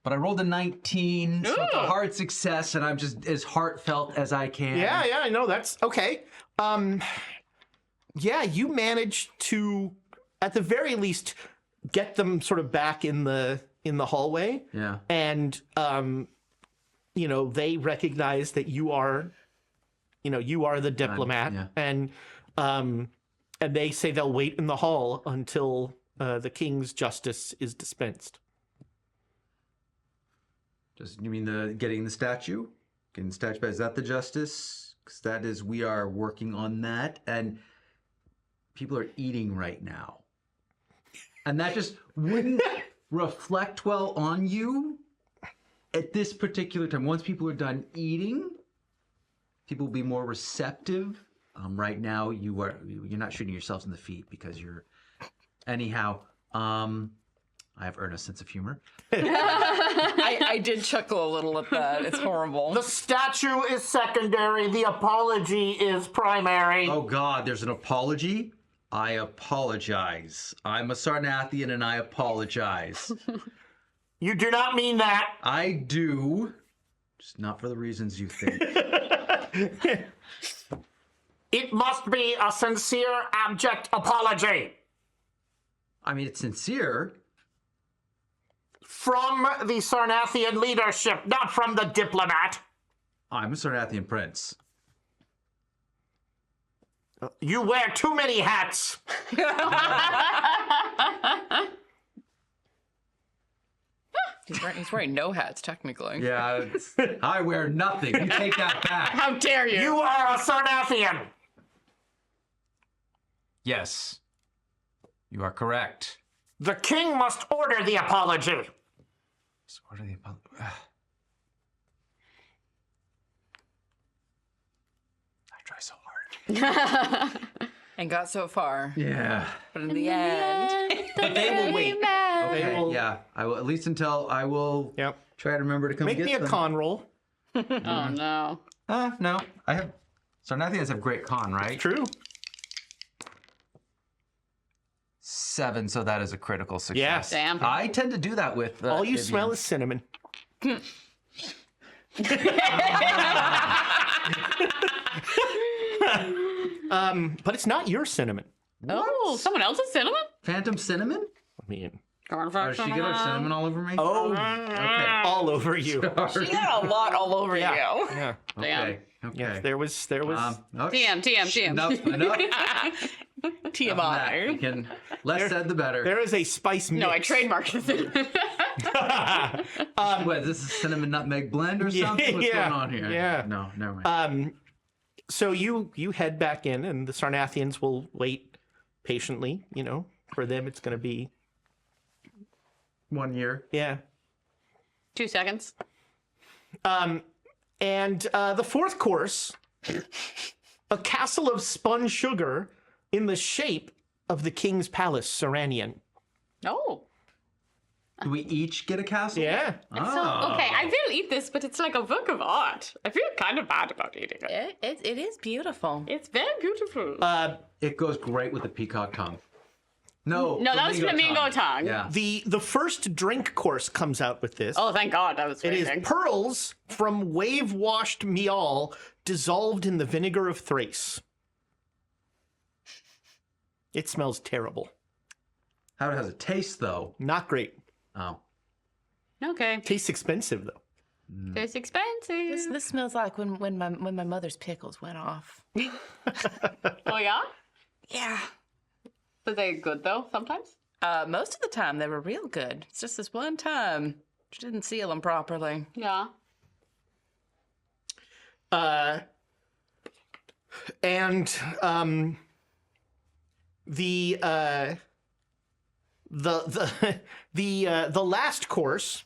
But I rolled a 19, so it's a hard success, and I'm just as heartfelt as I can. Yeah, I know. That's okay. Yeah, you managed to, at the very least, get them sort of back in the hallway. Yeah. And they recognize that you are the diplomat, yeah. and they say they'll wait in the hall until the king's justice is dispensed. You mean getting the statue? Getting the statue back, is that the justice? Because we are working on that, and people are eating right now. And that just wouldn't reflect well on you at this particular time. Once people are done eating, people will be more receptive. Right now, you're not shooting yourselves in the feet because you're... Anyhow, I have earned a sense of humor. I did chuckle a little at that. It's horrible. The statue is secondary. The apology is primary. Oh, God, there's an apology? I apologize. I'm a Sarnathian and I apologize. You do not mean that. I do. Just not for the reasons you think. It must be a sincere, abject apology. I mean, it's sincere. From the Sarnathian leadership, not from the diplomat. I'm a Sarnathian prince. You wear too many hats. He's wearing no hats, technically. Yeah, I wear nothing. You take that back. How dare you? You are a Sarnathian. Yes. You are correct. The king must order the apology. So what are the I try so hard. And got so far. Yeah. But in the end. But they will wait. Okay, will- yeah. I will, at least until I will Yep. try to remember to come Make get me a them. con roll. Oh no. No. I have... Sarnathians have great con, right? True. 7, so that is a critical success. Yeah. Damn. I tend to do that with... All you Vivian. smell is cinnamon. But it's not your cinnamon. Oh, someone else's cinnamon? Phantom cinnamon? I mean, Oh, did she get her cinnamon all over me? oh, Okay. all over you. She got a lot all over Yeah. you. Yeah. Okay. Okay. Yeah. There was. Okay. TM. Enough. Enough. TMI. You can less said the better. There is a spice mix. No, I trademarked the cinnamon. What, is this a cinnamon nutmeg blend or Yeah, something? What's yeah, going on here? yeah. No, never mind. So you head back in, and the Sarnathians will wait patiently. You know, for them it's going to be 1 year. 2 seconds. And the fourth course, a castle of spun sugar in the shape of the king's palace, Seranian. Oh. Do we each get a castle? Yeah. So, okay, I will eat this, but it's like a work of art. I feel kind of bad about eating it. It is beautiful. It's very beautiful. It goes great with the peacock tongue. No. No, that was flamingo tongue. Yeah. The first drink course comes out with this. Oh, thank God, I was It is waiting. pearls from wave-washed meal dissolved in the vinegar of Thrace. It smells terrible. How does it taste, though? Not great. Oh. Okay, Tastes expensive though. it's expensive. This smells like when my mother's pickles went off. Oh, yeah? Yeah. Were they good, though, sometimes? Most of the time they were real good. It's just this one time she didn't seal them properly. Yeah. And the last course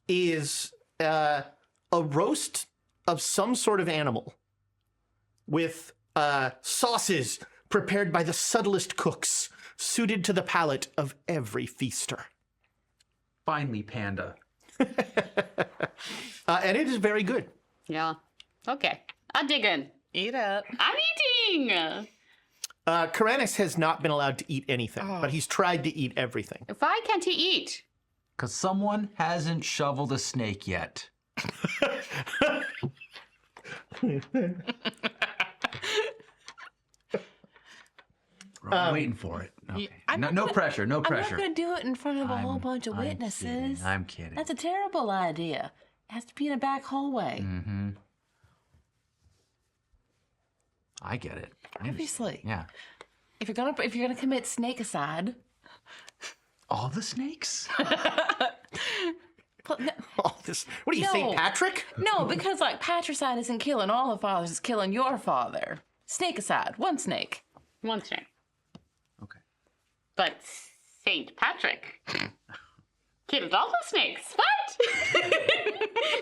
is a roast of some sort of animal with sauces prepared by the subtlest cooks, suited to the palate of every feaster. Finally, panda. And it is very good. Yeah. Okay. I'll dig in. Eat up. I'm eating! Karanis has not been allowed to eat anything, but he's tried to eat everything. Why can't he eat? Because someone hasn't shoveled a snake yet. I'm waiting for it. Okay. I'm No, not no gonna- pressure. No I'm pressure. not going to do it in front of a whole bunch of I'm witnesses. kidding. I'm kidding. That's a terrible idea. It has to be in a back hallway. Mm-hmm. I get it. I Obviously. Yeah. If you're gonna commit snakecide, All the snakes? no, All this. What do you No. St. Patrick? no, because like patricide isn't killing all the fathers; it's killing your father. Snakecide, one snake. One snake. Okay. But St. Patrick killed all the snakes. What?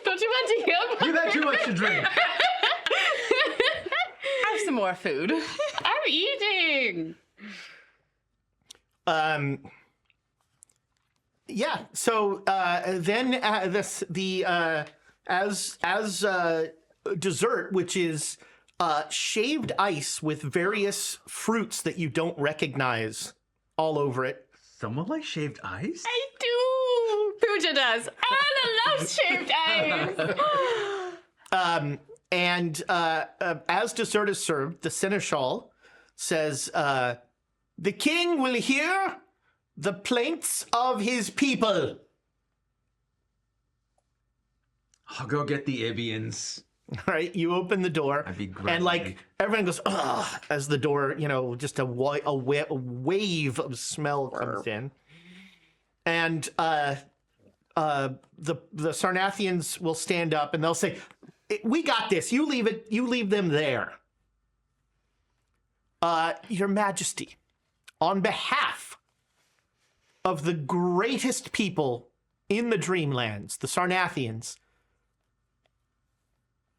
Don't you want to hear? You've had too much to drink. Have some more food. I'm eating. Yeah. So then dessert, which is shaved ice with various fruits that you don't recognize all over it. Someone like shaved ice? I do. Pooja does. Anna loves shaved ice. And as dessert is served, the seneschal says, the king will hear the plaints of his people. I'll go get the Ibians. All right, you open the door, I'd be great. and like everyone goes, ugh, as the door, just a wave of smell comes in, and the Sarnathians will stand up and they'll say, "We got this. You leave it. You leave them there." Your Majesty, on behalf of the greatest people in the Dreamlands, the Sarnathians,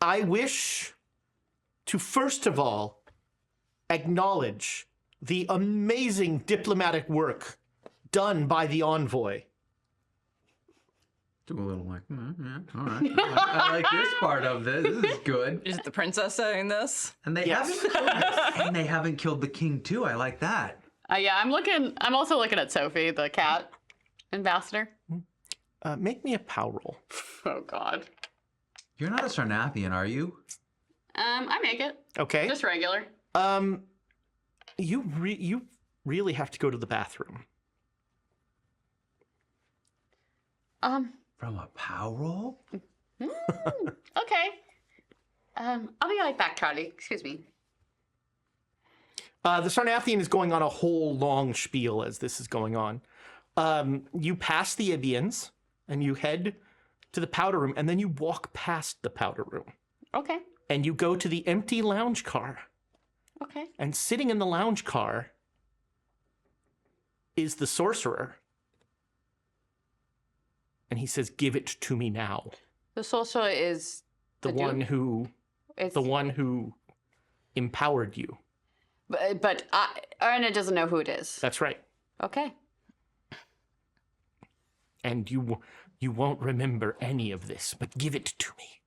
I wish to first of all acknowledge the amazing diplomatic work done by the envoy. Do a little like, yeah, all right. I like this part of this. This is good. Is it the princess saying this? And they Yes. haven't killed the, and they haven't killed the king too. I like that. Yeah, I'm also looking at Sophie, the cat ambassador. Make me a power roll. Oh God. You're not a Sarnathian, are you? I make it. Okay. Just regular. You really have to go to the bathroom. From a pow roll? Okay. I'll be right back, Charlie. Excuse me. The Sarnathian is going on a whole long spiel as this is going on. You pass the Ibians and you head to the powder room, and then you walk past the powder room. Okay. And you go to the empty lounge car. Okay. And sitting in the lounge car is the sorcerer. And he says, "Give it to me now." The sorcerer is The dude? one who empowered you. But Erna doesn't know who it is. That's right. Okay. And you won't remember any of this, but give it to me.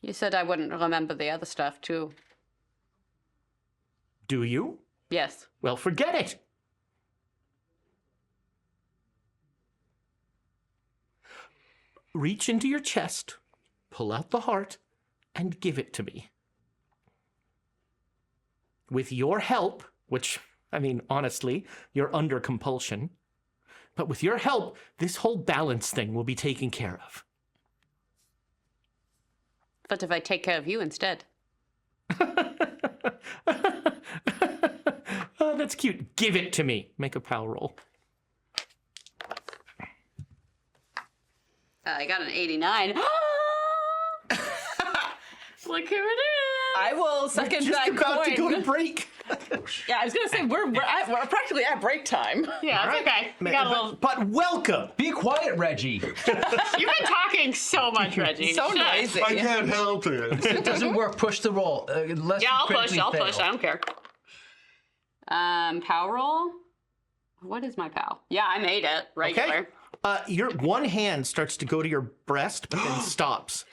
You said I wouldn't remember the other stuff too. Do you? Yes. Well, forget it. Reach into your chest, pull out the heart, and give it to me. With your help, which, I mean, honestly, you're under compulsion, but with your help, this whole balance thing will be taken care of. But if I take care of you instead? Oh, that's cute. Give it to me. Make a power roll. I got an 89. Look who it is. I will second Just that about coin. to go to break. Yeah, I was gonna say we're practically at break time. Yeah, it's okay. We got a little... But welcome. Be quiet, Reggie. You've been talking so much, Reggie. So Shut up. noisy. can't help it. It doesn't work. Push the roll. Unless Yeah, you I'll push. critically I'll fail. push. I don't care. Power roll. What is my POW? Yeah, I made it. Regular. Okay. Your one hand starts to go to your breast, but then stops.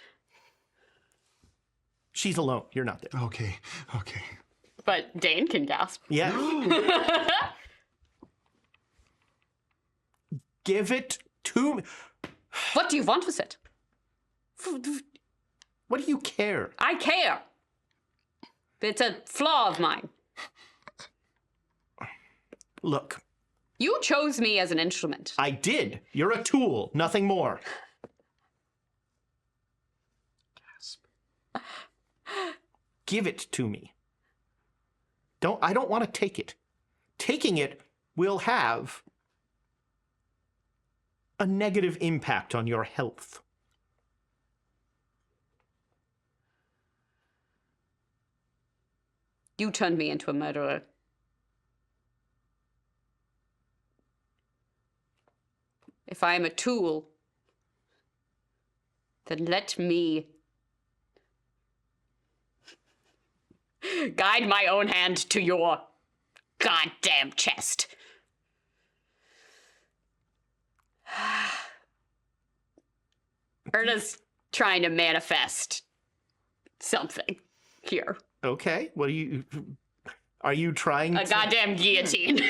She's alone. You're not there. Okay. But Dane can gasp. Yeah. Give it to me. What do you want with it? What do you care? I care. It's a flaw of mine. Look, You chose me as an instrument. I did. You're a tool, nothing more. Give it to me. I don't want to take it. Taking it will have a negative impact on your health. You turned me into a murderer. If I am a tool, then let me guide my own hand to your goddamn chest. Erna's trying to manifest something here. Okay. What are you trying A to... goddamn guillotine.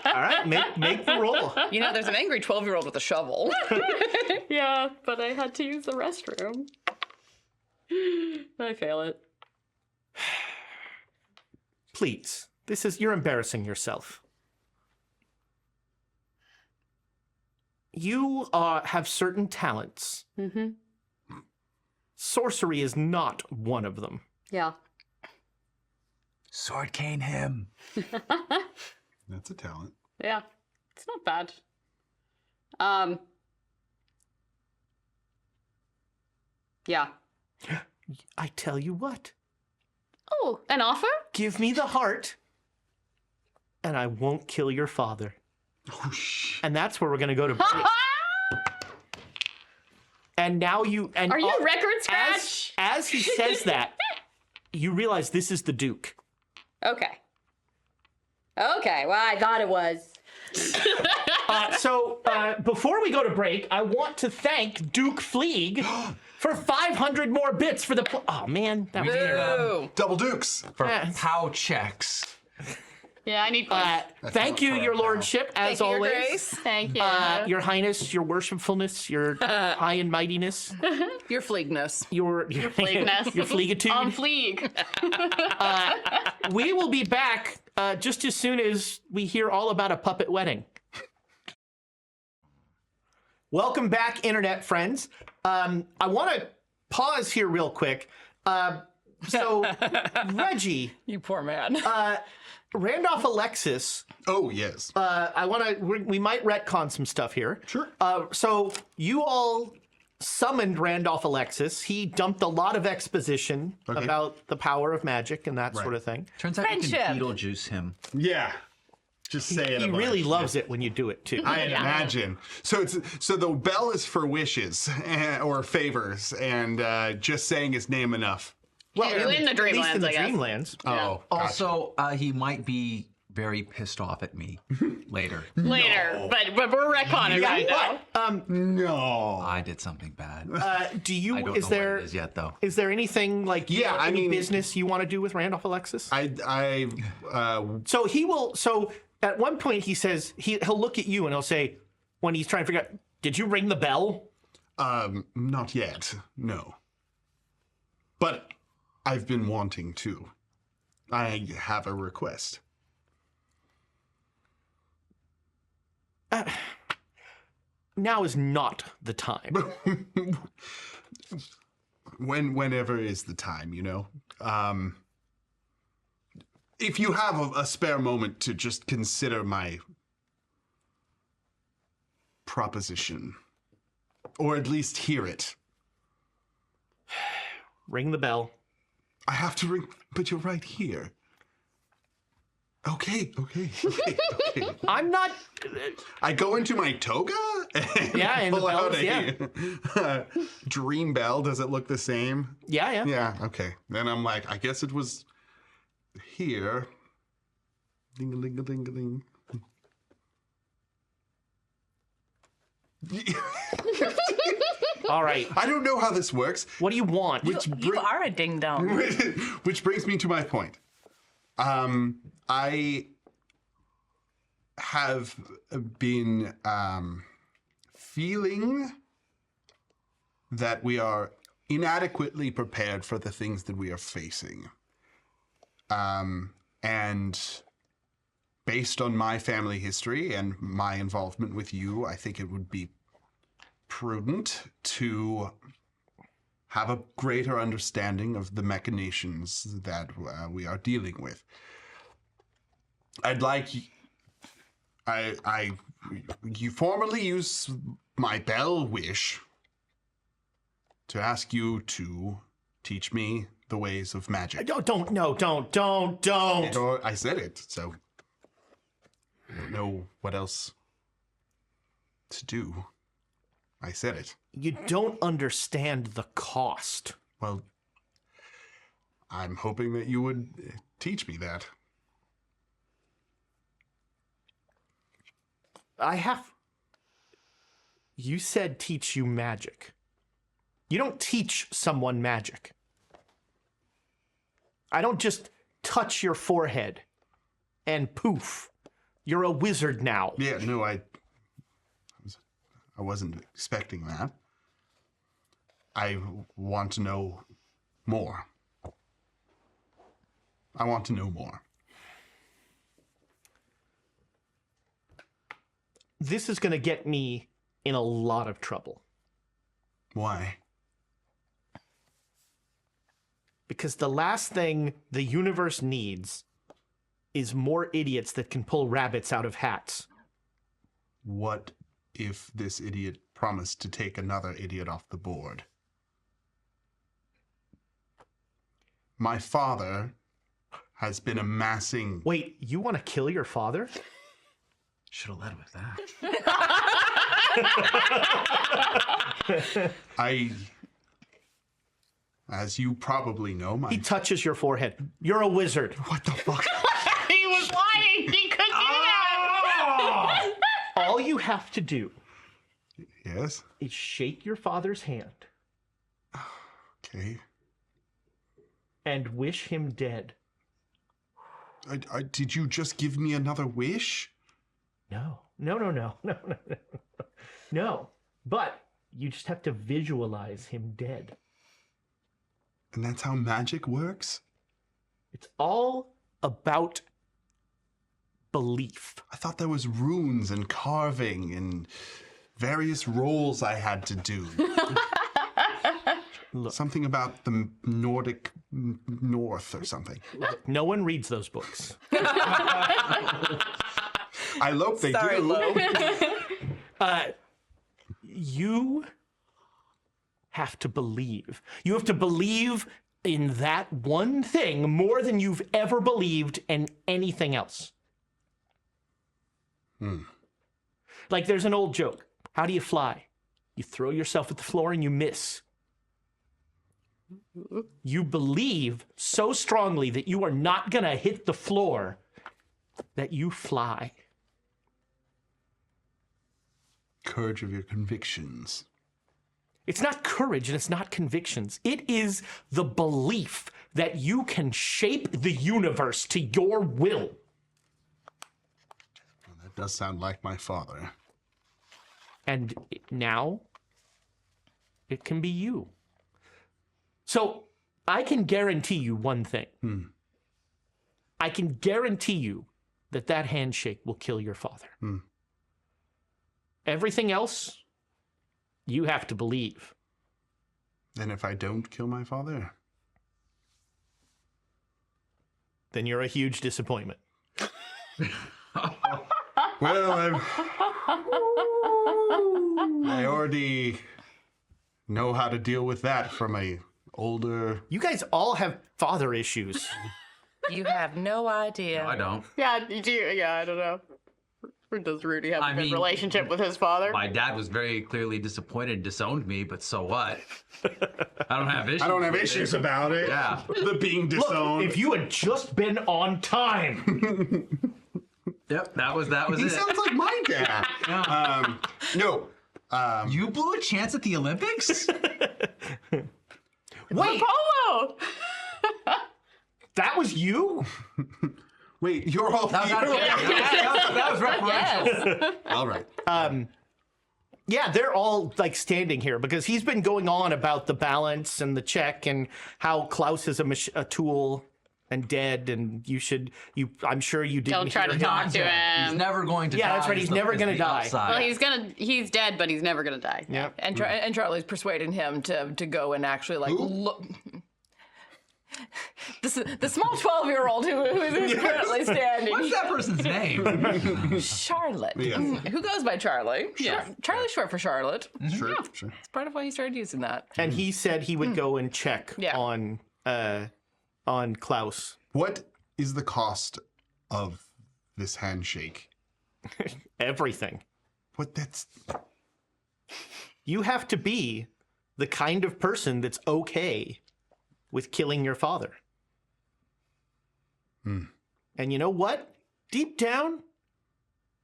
All right, make the roll. You know, there's an angry 12-year-old with a shovel. Yeah, but I had to use the restroom. I fail it. Please. You're embarrassing yourself. You have certain talents. Mm-hmm. Sorcery is not one of them. Yeah. Sword cane him. That's a talent. Yeah. It's not bad. Yeah. I tell you what. Oh, an offer? Give me the heart, and I won't kill your father. Oh, shit. And that's where we're going to go to break. And now you... And Are you record scratch? As he says that, you realize this is the Duke. Okay. Okay, well, I thought it was. So before we go to break, I want to thank Duke Fleeg for 500 more bits for the... Oh, man. That was Boo! Double dukes. For Yeah. POW checks. Yeah, I need thank you, your lordship, as Thank you, Your always. Grace. Thank you. Your highness, your worshipfulness, your high and mightiness, Your fleegness. your fleegness. your fleegitude. On fleek. We will be back just as soon as we hear all about a puppet wedding. Welcome back, internet friends. I want to pause here real quick. So, Reggie, You poor man. Randolph Alexis, Oh, yes. we might retcon some stuff here. Sure. So you all summoned Randolph Alexis. He dumped a lot of exposition about the power of magic and that sort of thing. Turns out you Friendship. can Beetlejuice him. Yeah. Just say it. He a bunch. really loves it when you do it too. I imagine. So the bell is for wishes or favors, and just saying his name enough. Well, In the at least in Dreamlands, the I guess. Dreamlands. Oh, Also, he might be very pissed off at me later. Later, but we're retconning right now. no. I did something bad. Do you? I don't Is know there? what it is yet, though. Is there anything like Yeah, I any mean- business you want to do with Randolph Alexis? I So he will. So at one point he says he'll look at you and he'll say, when he's trying to figure out, did you ring the bell? not yet. No. But I've been wanting to. I have a request. Now is not the time. Whenever is the time, you know. If you have a spare moment to just consider my proposition, or at least hear it. Ring the bell. I have to ring, but you're right here. Okay. I'm not. I go into my toga and Yeah, and the pull out bells, a dream bell. Does it look the same? Yeah. Yeah, okay. Then I'm like, I guess it was here. Ding-a-ling-a-ling-a-ling. All right. I don't know how this works. What do you want? You are a ding dong. Which brings me to my point. I have been feeling that we are inadequately prepared for the things that we are facing. And based on my family history and my involvement with you, I think it would be prudent to have a greater understanding of the machinations that we are dealing with. I'd like you formally use my bell wish to ask you to teach me the ways of magic. Don't. I said it, so I don't know what else to do. I said it. You don't understand the cost. Well, I'm hoping that you would teach me that. You said teach you magic. You don't teach someone magic. I don't just touch your forehead and poof, you're a wizard now. Yeah, no, I wasn't expecting that. I want to know more. I want to know more. This is going to get me in a lot of trouble. Why? Because the last thing the universe needs is more idiots that can pull rabbits out of hats. What if this idiot promised to take another idiot off the board? My father has been amassing... Wait, you want to kill your father? Should have led with that. As you probably know, He touches your forehead. You're a wizard. What the fuck? He was lying. He could do that. All you have to do Yes? is shake your father's hand Okay. and wish him dead. Did you just give me another wish? No. No. But you just have to visualize him dead. And that's how magic works? It's all about belief. I thought there was runes and carving and various roles I had to do. Something about the Nordic North or something. No one reads those books. I hope they Sorry, do. Lo. You have to believe. You have to believe in that one thing more than you've ever believed in anything else. Like there's an old joke. How do you fly? You throw yourself at the floor and you miss. You believe so strongly that you are not going to hit the floor that you fly. Courage of your convictions. It's not courage and it's not convictions. It is the belief that you can shape the universe to your will. Well, that does sound like my father. And now it can be you. So I can guarantee you one thing. I can guarantee you that that handshake will kill your father. Everything else, you have to believe. And if I don't kill my father? Then you're a huge disappointment. Well, I already know how to deal with that from a older... You guys all have father issues. You have no idea. No, I don't. Yeah, you do. Yeah, I don't know. Does Rudy have a good relationship with his father? My dad was very clearly disappointed, disowned me, but so what? I don't have issues. I don't have with issues it. about it. Yeah. The being disowned. If you had just been on time. Yep, that was He it. sounds like my dad. No. You blew a chance at the Olympics? Wait, Polo! that was you? Wait, you're all That was referential. All right. Yeah, they're all like standing here because he's been going on about the balance and the check and how Klaus is a tool and dead, and I'm sure you didn't Don't try hear to him. talk to He's him. never going to die. Yeah, that's right, he's never gonna die. Well, he's dead, but he's never gonna die. Yeah. And Charlie's persuading him to go and actually like look. The small 12-year-old who is currently standing. What's that person's name? Charlotte. Yeah. Who goes by Charlie? Yeah. Charlie's short for Charlotte. Sure. It's part of why he started using that. And he said he would go and check Yeah. on Klaus. What is the cost of this handshake? Everything. What? That's... You have to be the kind of person that's okay with killing your father. And you know what? Deep down,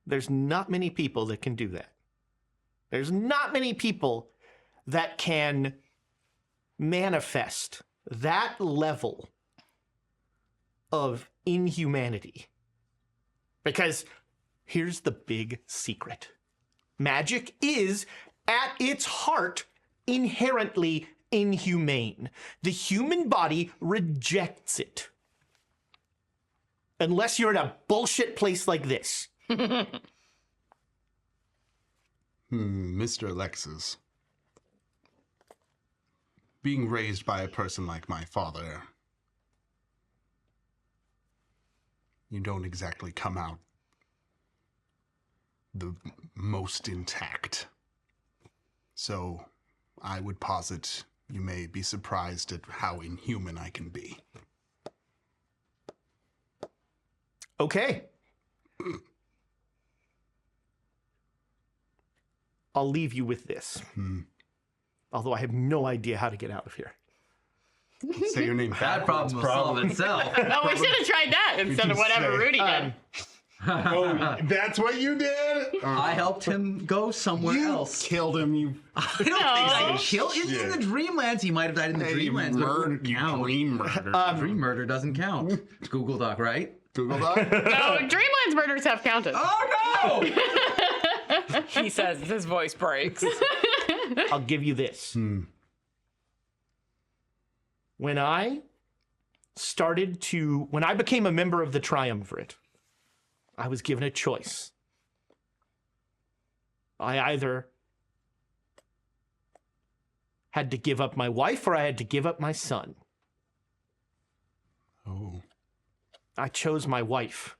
there's not many people that can do that. There's not many people that can manifest that level of inhumanity. Because here's the big secret. Magic is, at its heart, inherently inhumane. The human body rejects it. Unless you're in a bullshit place like this. Mr. Alexis. Being raised by a person like my father, you don't exactly come out the most intact. So I would posit you may be surprised at how inhuman I can be. Okay. I'll leave you with this. Although I have no idea how to get out of here. Say your name That backwards, problem will solve itself. Oh, we should have tried that instead of whatever Rudy did. Oh, that's what you did? I helped him go somewhere You else. killed him, you I don't think I killed him in the Dreamlands. He might have died in the Dreamlands, but it wouldn't count. dream murder. Dream murder doesn't count. It's Google Doc, right? Google Doc? No, Dreamland's murders have counted. Oh no! He says his voice breaks. I'll give you this. When I became a member of the Triumvirate, I was given a choice. I either had to give up my wife or I had to give up my son. Oh. I chose my wife.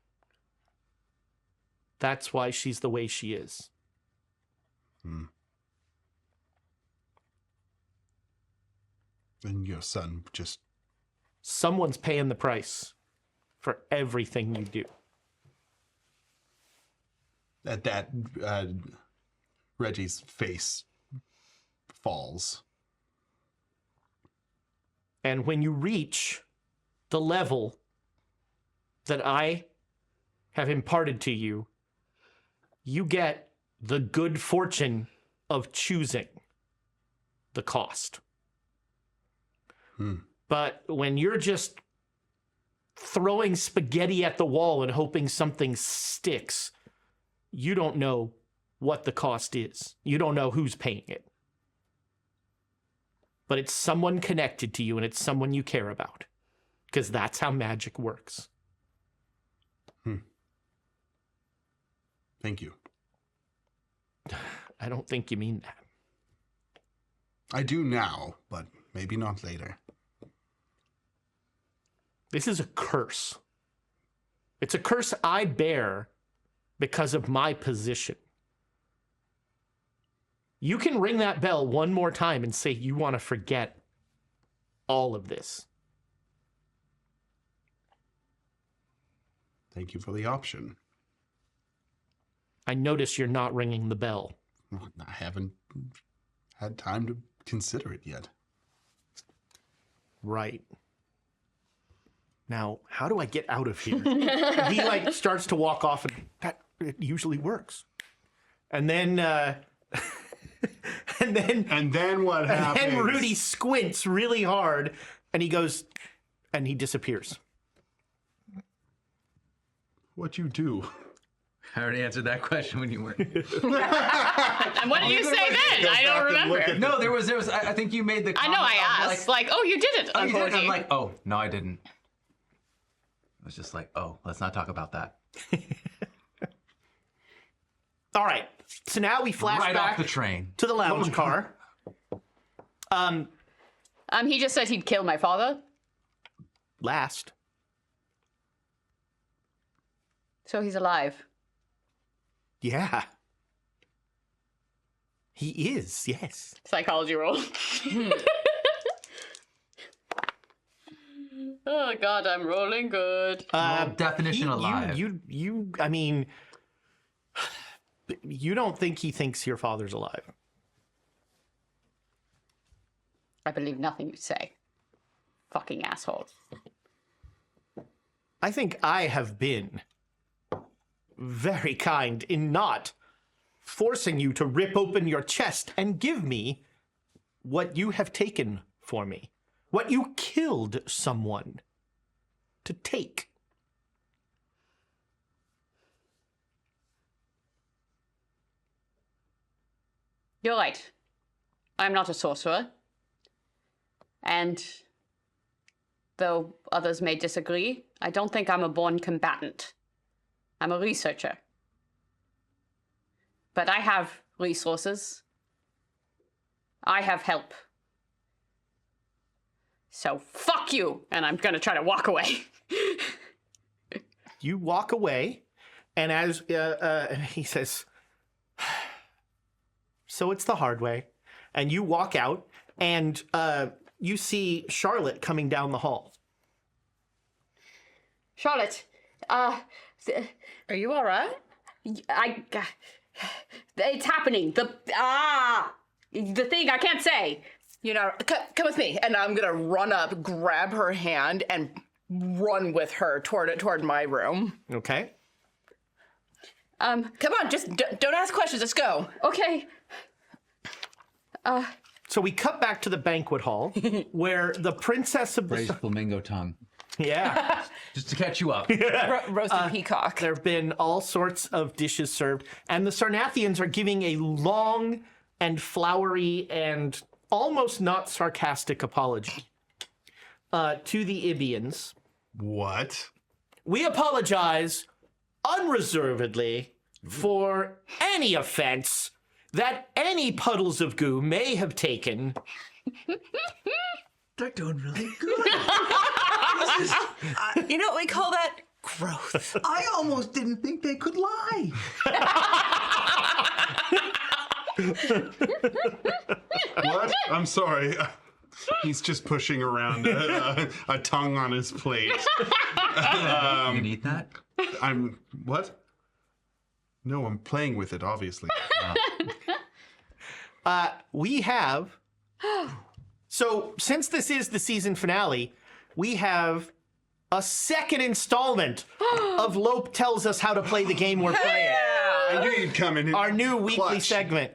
That's why she's the way she is. And your son just... Someone's paying the price for everything you do. At that, Reggie's face falls. And when you reach the level that I have imparted to you, you get the good fortune of choosing the cost. But when you're just throwing spaghetti at the wall and hoping something sticks, you don't know what the cost is. You don't know who's paying it. But it's someone connected to you and it's someone you care about. Because that's how magic works. Thank you. I don't think you mean that. I do now, but maybe not later. This is a curse. It's a curse I bear because of my position. You can ring that bell one more time and say you want to forget all of this. Thank you for the option. I notice you're not ringing the bell. I haven't had time to consider it yet. Right. Now, how do I get out of here? He starts to walk off, and it usually works. And then, and then what happens? And Rudy squints really hard, and he goes, and he disappears. What you do? I already answered that question when you weren't. And what did you say then? I don't remember. No, there was. I think you made the. I know. I asked, oh, you did it. Oh, you did? Uncle I'm G. like, oh no, I didn't. I was just like, oh, let's not talk about that. All right. So now we flash Right back off the train. to the lounge car. He just said he'd kill my father. Last. So he's alive. Yeah. He is, yes. Psychology roll. Oh God, I'm rolling good. Definition alive. I mean, you don't think he thinks your father's alive. I believe nothing you say. Fucking asshole. I think I have been very kind in not forcing you to rip open your chest and give me what you have taken for me. What you killed someone to take. You're right. I'm not a sorcerer. And though others may disagree, I don't think I'm a born combatant. I'm a researcher. But I have resources. I have help. So fuck you! And I'm gonna try to walk away. You walk away, and as he says, so it's the hard way. And you walk out, and you see Charlotte coming down the hall. Charlotte, Are you all right? It's happening. The thing I can't say. You know, come with me, and I'm gonna run up, grab her hand, and run with her toward my room. Okay. Come on, just don't ask questions. Let's go. Okay. So we cut back to the banquet hall where the princess of the... Braised flamingo tongue. Yeah. Just to catch you up. Roasted peacock. There have been all sorts of dishes served, and the Sarnathians are giving a long and flowery and almost not sarcastic apology to the Ibians. What? We apologize unreservedly for any offense that any puddles of goo may have taken. They're doing really good. You know what we call that? Growth. I almost didn't think they could lie. What? I'm sorry. He's just pushing around a tongue on his plate. You need that? What? No, I'm playing with it, obviously. We have... So, since this is the season finale, we have a second installment of Lope Tells Us How to Play the Game We're Playing. I knew you'd come in. Our new weekly Clutch. segment.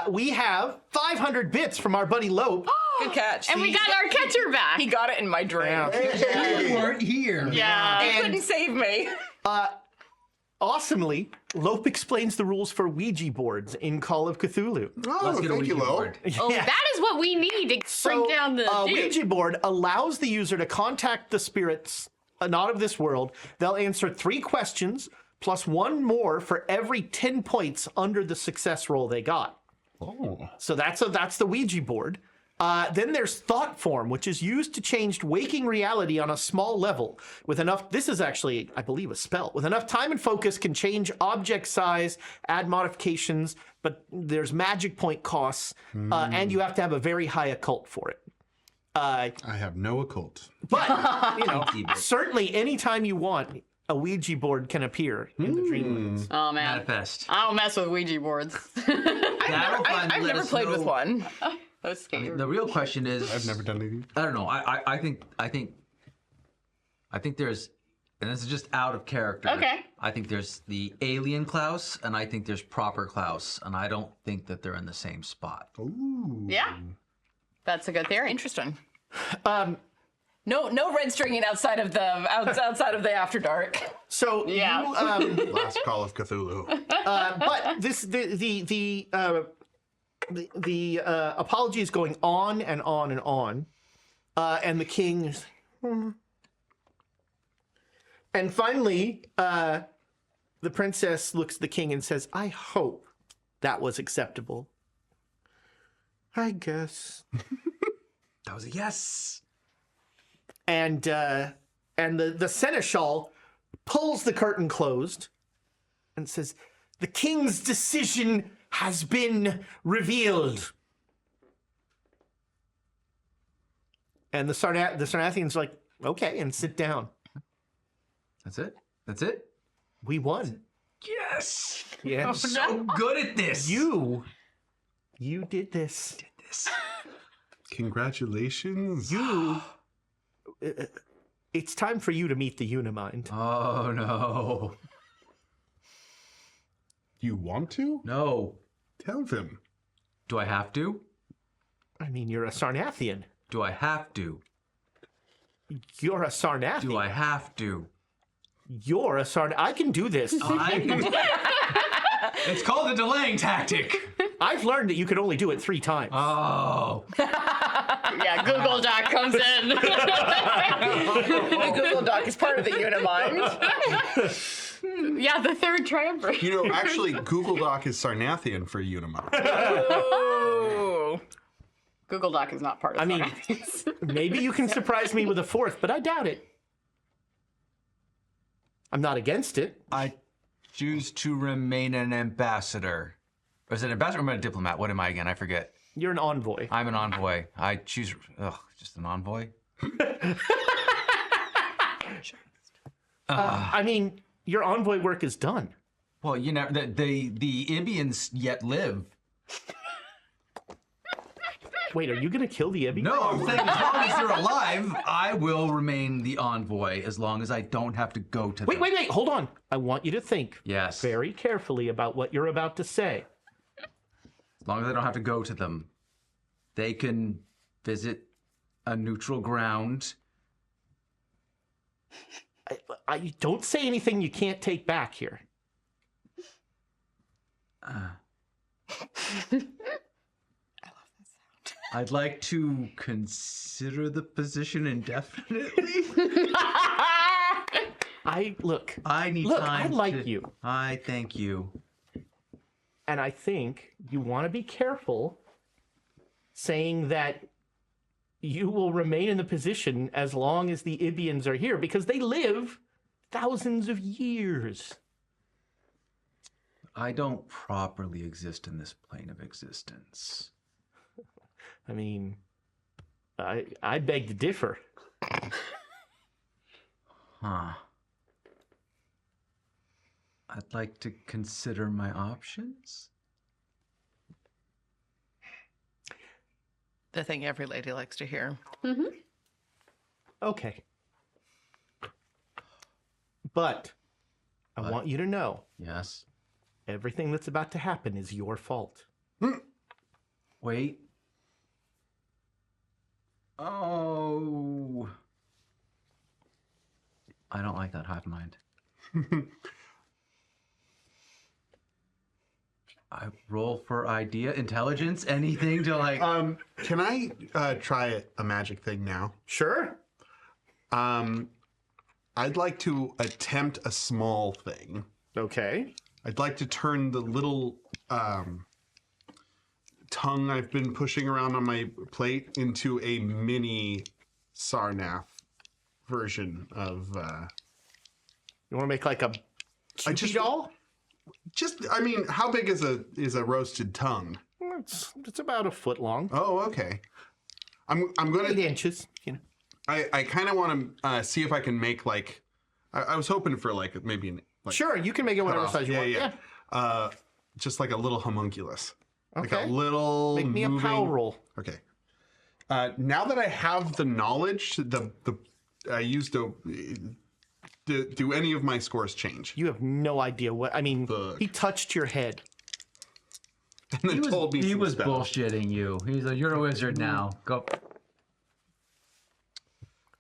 We have 500 bits from our buddy Lope. Good catch. And we got our catcher back. He got it in my drink. You weren't here. Yeah. He couldn't save me. Awesomely, Lope explains the rules for Ouija boards in Call of Cthulhu. Oh, Let's get a thank you, Ouija Lo. board. Oh, that is what we need to break down the a dude. Ouija board allows the user to contact the spirits not of this world. They'll answer 3 questions plus 1 more for every 10 points under the success roll they got. Oh. So that's the Ouija board. Then there's thought form, which is used to change waking reality on a small level. With enough, this is actually, I believe, a spell. With enough time and focus, can change object size, add modifications, but there's magic point costs, and you have to have a very high occult for it. I have no occult. But, you know, certainly anytime you want, a Ouija board can appear in the Dreamlands. Oh, man. Manifest. I don't mess with Ouija boards. I've never played with one. I was scared. The real question is, I've never done anything. I don't know. I think there's, and this is just out of character. Okay. I think there's the alien Klaus, and I think there's proper Klaus, and I don't think that they're in the same spot. Ooh. Yeah. That's a good theory. Interesting. No red stringing outside of the After Dark. So Yeah. Last Call of Cthulhu. but this the apology is going on and on and on, and the king is, and finally the princess looks at the king and says, "I hope that was acceptable." I guess. That was a yes. And the seneschal pulls the curtain closed and says, "The king's decision has been revealed." And the Sarnathians are like, "Okay," and sit down. That's it. That's it. We won. Yes. Yes. So good at this. You did this. Congratulations. It's time for you to meet the Unimind. Oh no. You want to? No. Tell them. Do I have to? I mean, you're a Sarnathian. Do I have to? You're a Sarnathian. Do I have to? You're a Sarnathian. I can do this. It's called a delaying tactic. I've learned that you can only do it 3 times. Oh. Yeah, Google Doc comes in. The Google Doc is part of the Unimind. Yeah, the third triumvirate. You know, actually, Google Doc is Sarnathian for Unimind. Ooh. Google Doc is not part of I mean, Sarnathians. maybe you can surprise me with a 4th, but I doubt it. I'm not against it. I choose to remain an ambassador. Or is it an ambassador or am I a diplomat? What am I again? I forget. You're an envoy. I'm an envoy. I choose. Ugh, just an envoy? I mean, your envoy work is done. Well, you know, the Ibians yet live. Wait, are you going to kill the Ibby? No, I'm saying as long as they're alive, I will remain the envoy as long as I don't have to go to them. Wait, hold on. I want you to think Yes. very carefully about what you're about to say. As long as I don't have to go to them, they can visit a neutral ground. I don't say anything you can't take back here. I'd like to consider the position indefinitely. Look, I need Look, time. I like you. I thank you. and I think you want to be careful saying that you will remain in the position as long as the Ibians are here, because they live thousands of years. I don't properly exist in this plane of existence. I mean, I beg to differ. Huh. I'd like to consider my options. The thing every lady likes to hear. Okay. But I want you to know Yes. everything that's about to happen is your fault. Wait. Oh. I don't like that hive mind. I roll for idea, intelligence, anything to like. Can I try a magic thing now? Sure. I'd like to attempt a small thing. Okay. I'd like to turn the little tongue I've been pushing around on my plate into a mini Sarnath version of. You want to make like a Cupid doll? I mean, how big is a roasted tongue? It's about a foot long. Oh, okay. I'm 8 gonna. inches. You know. I kind of want to see if I can make like. I was hoping for like maybe an. Like, Sure, you can make it whatever off. size you want. Yeah. Just like a little homunculus. Like Okay. a little. Make me a moving- power roll. Okay. Now that I have the knowledge, I used to. Do any of my scores change? You have no idea what. I mean, Fuck. he touched your head. And then told me He some was spells. bullshitting you. He's like, "You're a wizard now. Go."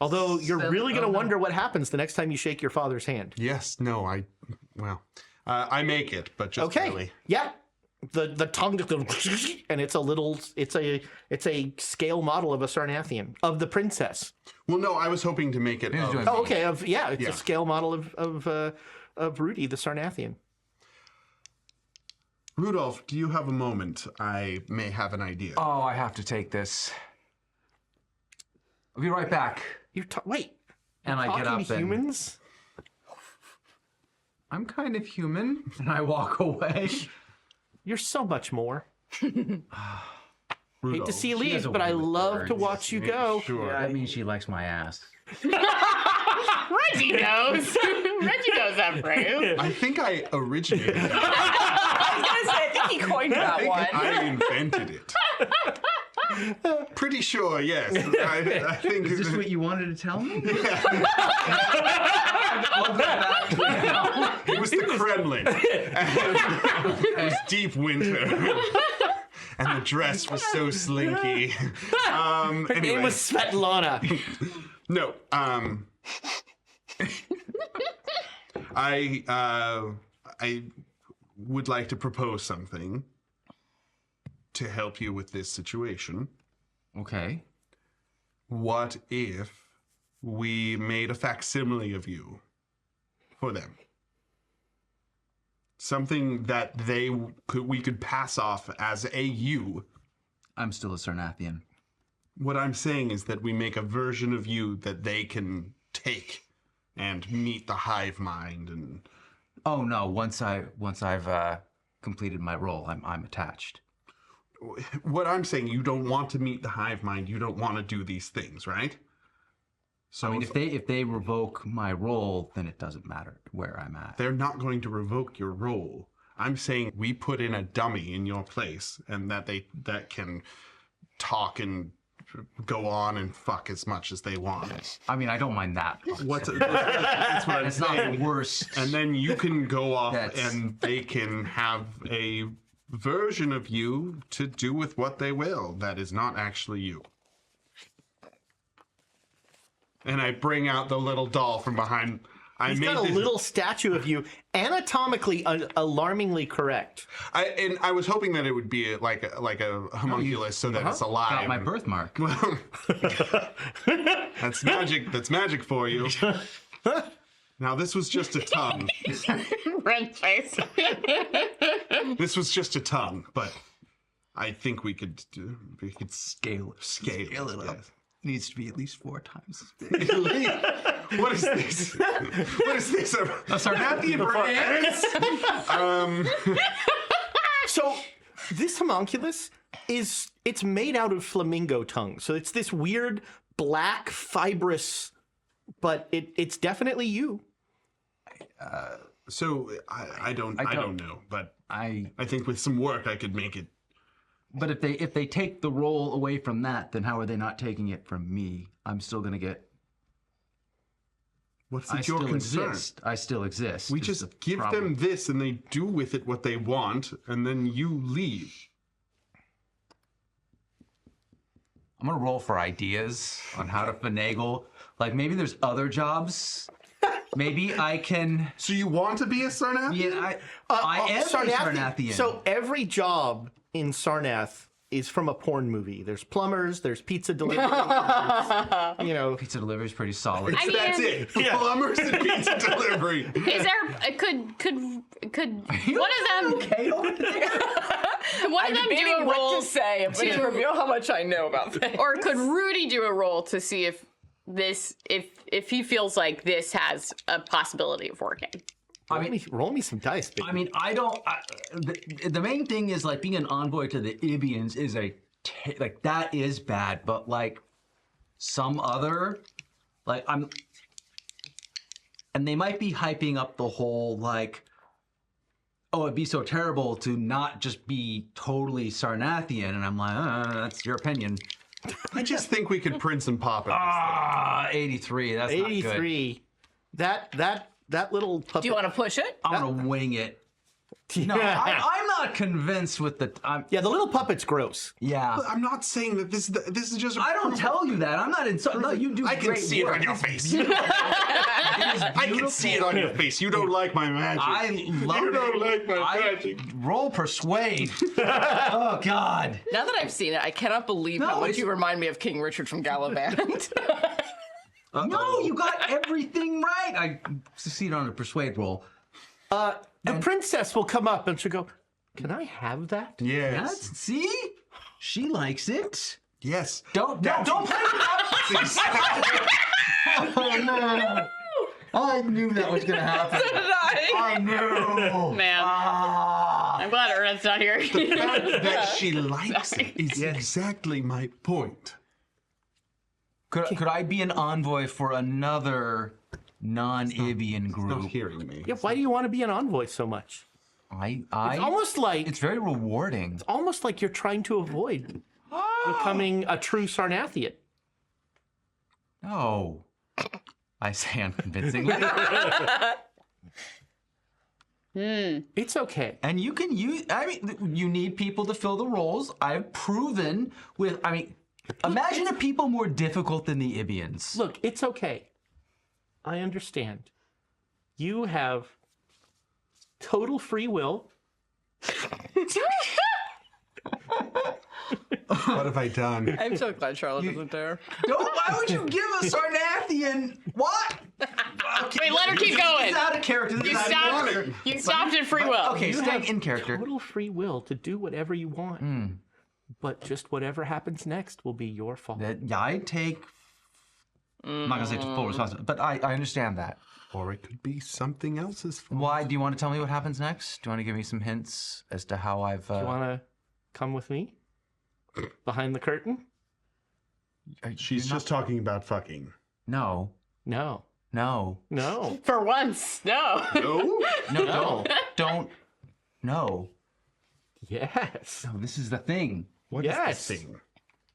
Although you're really going to wonder what happens the next time you shake your father's hand. Yes. No. I make it, but just Okay. barely. Yeah. The tongue just goes, and it's a scale model of a Sarnathian, of the princess. Well, no, I was hoping to make it. He was of- doing- Oh, okay. It's Yeah. a scale model of Rudy, the Sarnathian. Rudolph, do you have a moment? I may have an idea. Oh, I have to take this. I'll be right back. Wait. And I get Talking up to and humans? I'm kind of human, and I walk away. You're so much more. Hate Rudolph. to see you has leave, a but I way with love to words. watch you go. Sure. That means she likes my ass. Reggie knows. Reggie knows that phrase. I think I originated it. I was gonna say, I think he coined I that think one. I invented it. Pretty sure, yes. I think Is this what you wanted to tell me? it was the Kremlin. It was deep winter. and the dress was so slinky. Her name Anyway, was Svetlana. no. I would like to propose something to help you with this situation. Okay. What if we made a facsimile of you for them? Something that we could pass off as a you. I'm still a Sarnathian. What I'm saying is that we make a version of you that they can take and meet the hive mind and. Oh no! Once I've completed my role, I'm attached. What I'm saying, you don't want to meet the hive mind. You don't want to do these things, right? So I mean, if they revoke my role, then it doesn't matter where I'm at. they're not going to revoke your role. I'm saying we put in a dummy in your place, and that can talk and go on and fuck as much as they want. I mean, I don't mind that. That's what I'm It's not saying. the worst. And then you can go off That's- and they can have a version of you to do with what they will. That is not actually you. And I bring out the little doll from behind. He's got a little statue of you, anatomically alarmingly correct. I was hoping that it would be like a homunculus, so that it's alive. Got my birthmark. That's magic. That's magic for you. Now this was just a tongue. Red face. This was just a tongue, but I think we could Scale it. scale it up. Yes. Needs to be at least 4 times as big. What is this? What is this? A Sarnathian brand? So this homunculus it's made out of flamingo tongue. So it's this weird black fibrous, but it's definitely you. So I don't know, but I. I think with some work I could make it. But if they take the role away from that, then how are they not taking it from me? I'm still gonna get. What's I your still concern? exist. I still exist. We is just the give problem. them this and they do with it what they want, and then you leave. I'm gonna roll for ideas on how to finagle. Like maybe there's other jobs. Maybe I can. So you want to be a Sarnath? Yeah, I am a Sarnathian. So every job in Sarnath is from a porn movie. There's plumbers, there's pizza delivery, there's, pizza delivery is pretty solid. I mean, That's it. Plumbers and pizza delivery. is there could one of them one of them do a roll What to say to reveal how much I know about things. or could Rudy do a roll to see if if he feels like this has a possibility of working? roll me some dice, baby. I mean, I don't. The main thing is like being an envoy to the Ibians is like that is bad, but like some other, like and they might be hyping up the whole like, oh, it'd be so terrible to not just be totally Sarnathian, and I'm like, that's your opinion. I just think we could print some pop in this Ah, 83. That's not good. 83. That little puppet. Do you want to push it? I'm gonna wing it. No, I'm not convinced with the. Yeah, the little puppet's gross. Yeah. thing. I'm not saying that this is just. I don't tell you that. I'm not insulting. No, you do. I can great see it work. on your face. I can see it on your face. You don't like my magic. I love You it. don't like my magic. Roll persuade. Oh God. Now that I've seen it, I cannot believe No, how much it's- you remind me of King Richard from Gallivant. No, you got everything right. I succeed on a persuade roll. The princess will come up and she'll go, "Can I have that?" Yes. See, she likes it. Yes. Don't play with that. Oh no! I knew that was gonna happen. I knew. Man, I'm glad Ernest's not here. The fact that she likes it is exactly my point. Could I be an envoy for another non-Ibian Not group? hearing me. Yeah, why do you want to be an envoy so much? It's It's very rewarding. almost like you're trying to avoid becoming a true Sarnathian. No. I say unconvincingly. It's okay. And you can use, I mean, you need people to fill the roles. I've proven with, I mean, imagine a people more difficult than the Ibians. Look, it's okay. I understand. You have total free will. What have I done? I'm so glad Charlotte isn't there. Why would you give a Sarnathian? What? Okay, Wait, let her keep going. This is out of character. This is out of character. You stopped at free will. Okay, staying in character. Total free will to do whatever you want. But just whatever happens next will be your fault. Yeah, I take. I'm not gonna say full responsibility, but I understand that. Or it could be something else's fault. Why? Do you want to tell me what happens next? Do you want to give me some hints as to how I've? You want to come with me? Behind the curtain? She's just talking about fucking. No. No. No. No. For once, no. No? No. Don't. No. Yes. No. This is the thing. What is Yes. this thing?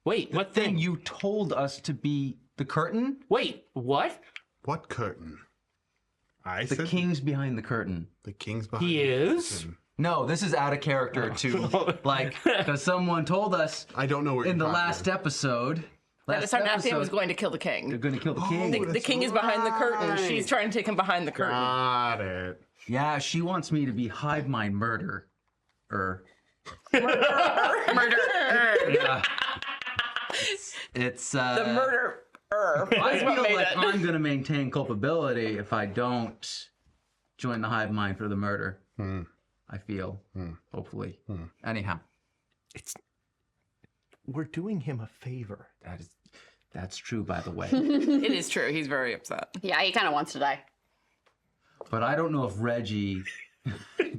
Wait, what Thing thing? you told us to be the curtain. Wait, what? What curtain? I The said king's behind the curtain. the king's behind. He the is? curtain. No, this is out of character too. Like, because someone told us I don't know where in the you're last episode. That Sarnathian was going to kill the They're king. going to kill the king. The king is behind the curtain. She's trying to take him behind the curtain. Got it. Yeah, she wants me to be hive mind murder. Murder. Yeah. It's The murderer. I That's what feel made like it. I'm going to maintain culpability if I don't join the hive mind for the murder. I feel, hopefully. Anyhow, We're doing him a favor. that's true, by the way. It is true. He's very upset. Yeah, he kind of wants to die. But I don't know if Reggie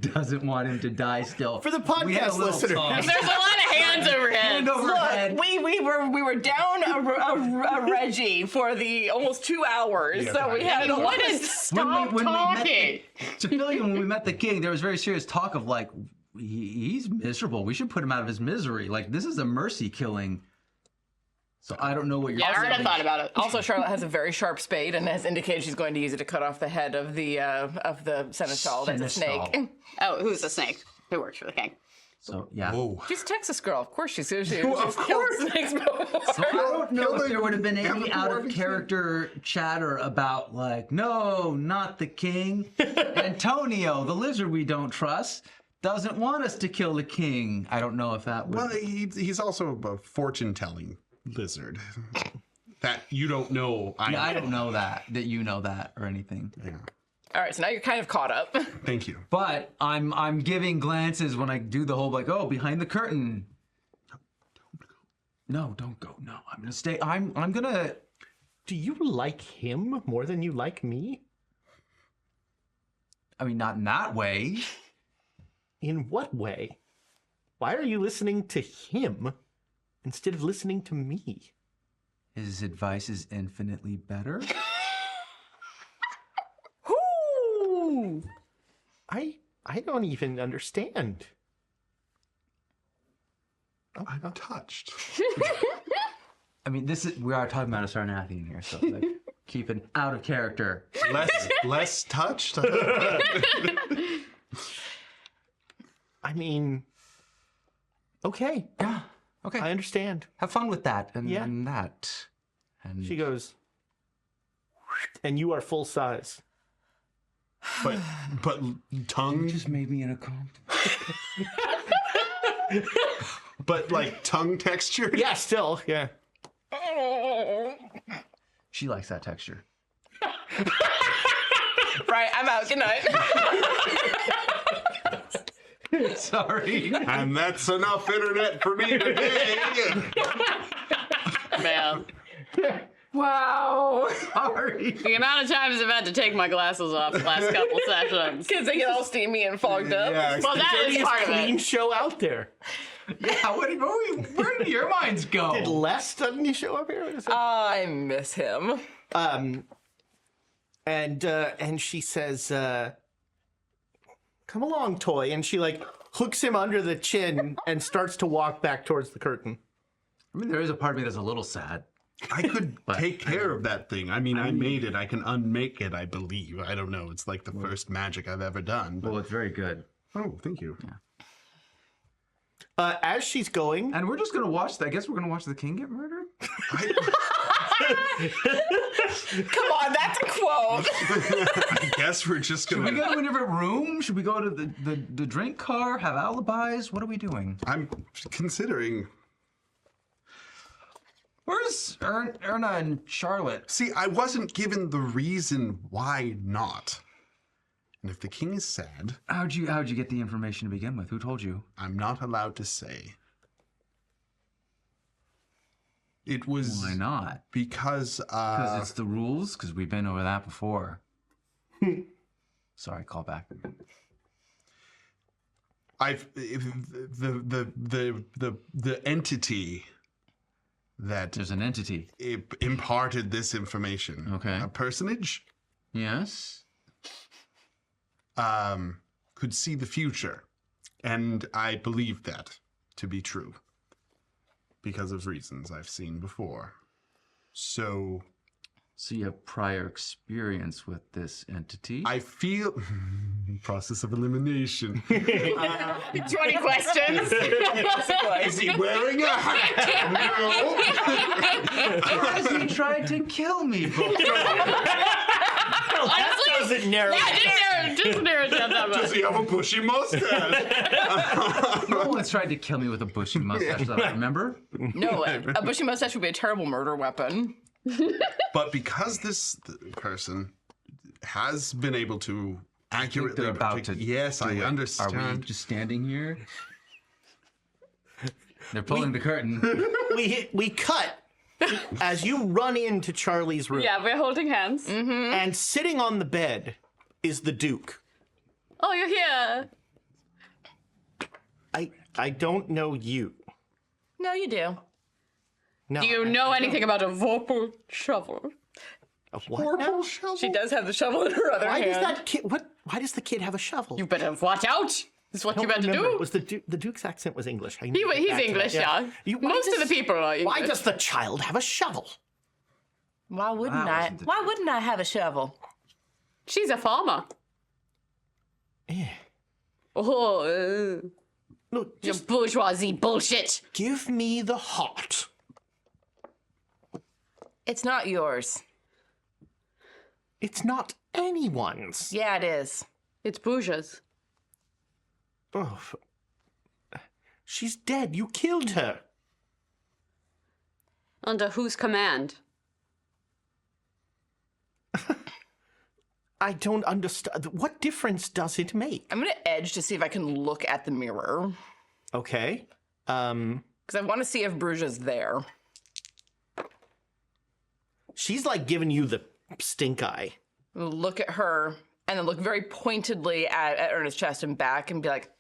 doesn't want him to die still. For the We had a podcast little listener. talk. There's a lot of hands overhead. Hand over head. Look, we were down a Reggie for the almost 2 hours, so we had No a one lot has of stopped when we met talking. To feel like when we met the king, there was very serious talk of like, he's miserable. We should put him out of his misery. Like, this is a mercy killing. So I don't know what you're Yeah, I saying. already thought about it. Also, Charlotte has a very sharp spade and has indicated she's going to use it to cut off the head of the seneschal. That's a Seneschal. snake. Oh, who's the snake? Who works for the king? So, yeah. Whoa. She's a Texas girl. Of course she's Of killed course. snakes before. So I don't know if there would have been Kill any the out dwarven of character chatter about like, no, not the king. Antonio, the lizard we don't trust, doesn't want us to kill the king. I don't know if that would. Well, he's also a fortune-telling lizard. That you don't know. I don't know that you know that or anything. Yeah. All right, so now you're kind of caught up. Thank you. But I'm giving glances when I do the whole like, oh, behind the curtain. No, don't go. No, I'm gonna stay. I'm gonna. Do you like him more than you like me? I mean, not in that way. In what way? Why are you listening to him instead of listening to me? His advice is infinitely better. Whoo! I don't even understand. I'm touched. I mean, we are talking about a Sarnathian here, so like, keeping out of character. Less touched. I mean, okay, Yeah. Okay. I understand. Have fun with that and, Yeah. and that. And She goes, and you are full size. but tongue. you just made me an accomplice. But like tongue texture. Yeah, still, yeah. She likes that texture. Right, I'm out. Good night. Sorry. And that's enough internet for me today. Man. Wow. Sorry. The amount of times I've had to take my glasses off the last couple sessions. Kids, they get all steamy and fogged up. Yeah. Well, that is part of Clean it. show out there. Yeah, where do your minds go? Did Les suddenly show up here? What is it? I miss him. And she says, "Come along, toy," and she like hooks him under the chin and starts to walk back towards the curtain. I mean, there is a part of me that's a little sad. I could take care of that thing. I mean, I made it. I can unmake it, I believe. I don't know. It's like the first magic I've ever done. But... Well, it's very good. Oh, thank you. As she's going, And we're just gonna watch. I guess we're gonna watch the king get murdered. Come on, that's a quote. I guess we're just Should we gonna. go to a different room? Should we go to the drink car? Have alibis? What are we doing? I'm considering. Where's Erna and Charlotte? See, I wasn't given the reason why not. And if the king is sad, How'd you get the information to begin with? Who told you? I'm not allowed to say. It was Why not? because Because it's the rules. Because we've been over that before. Sorry, call back. the entity that There's an entity. imparted this information. Okay. A personage Yes. could see the future, and I believe that to be true because of reasons I've seen before. So You have prior experience with this entity. I feel process of elimination. 20 questions. Is he wearing a hat? No. Has he tried to kill me before? that doesn't narrow it down. Just narrow it down that Does much. he have a bushy mustache? No one's tried to kill me with a bushy mustache that I remember. No, a bushy mustache would be a terrible murder weapon. But because this person has been able to accurately They're about predict- to. Yes, do I it. understand. Are we just standing here? They're pulling the curtain. We cut as you run into Charlie's room. Yeah, we're holding hands. And sitting on the bed is the Duke. Oh, you're here. I don't know you. No, you do. No. Do you know anything about a Vorpal shovel? What? now? She does have the shovel in her other Why hand. does that kid? What? Why does the kid have a shovel? You better watch out. This is what I you don't better remember. do. It was the Duke's accent was English. He's English, yeah. Why Most of the people are English. Why does the child have a shovel? Why wouldn't That I? wasn't the Why wouldn't I have a shovel? She's a farmer. Eh. Oh, Look, your just bourgeoisie bullshit. give me the heart. It's not yours. It's not anyone's. Yeah, it is. It's bourgeois. Oh, she's dead. You killed her. Under whose command? I don't understand. What difference does it make? I'm gonna edge to see if I can look at the mirror. Okay. Because I want to see if Bruges there. She's like giving you the stink eye. Look at her and then look very pointedly at Ernest's chest and back and be like,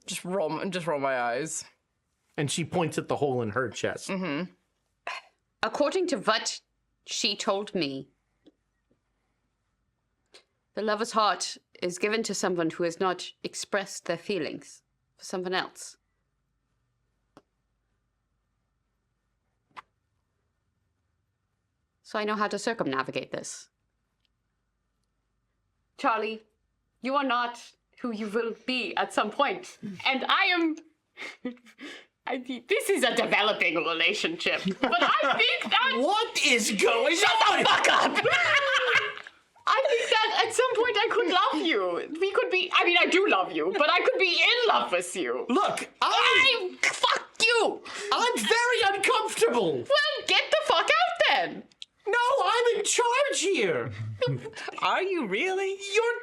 just roll my eyes. And she points at the hole in her chest. Mm-hmm. According to what she told me, the lover's heart is given to someone who has not expressed their feelings for someone else. So I know how to circumnavigate this. Charlie, you are not who you will be at some point. And I am... this is a developing relationship. But I think that... What is going Shut the fuck up! I think that at some point I could love you. We could be... I mean, I do love you, but I could be in love with you. Look, Fuck you! I'm very uncomfortable. Well, get the fuck out then! No, I'm in charge here. Are you really? You're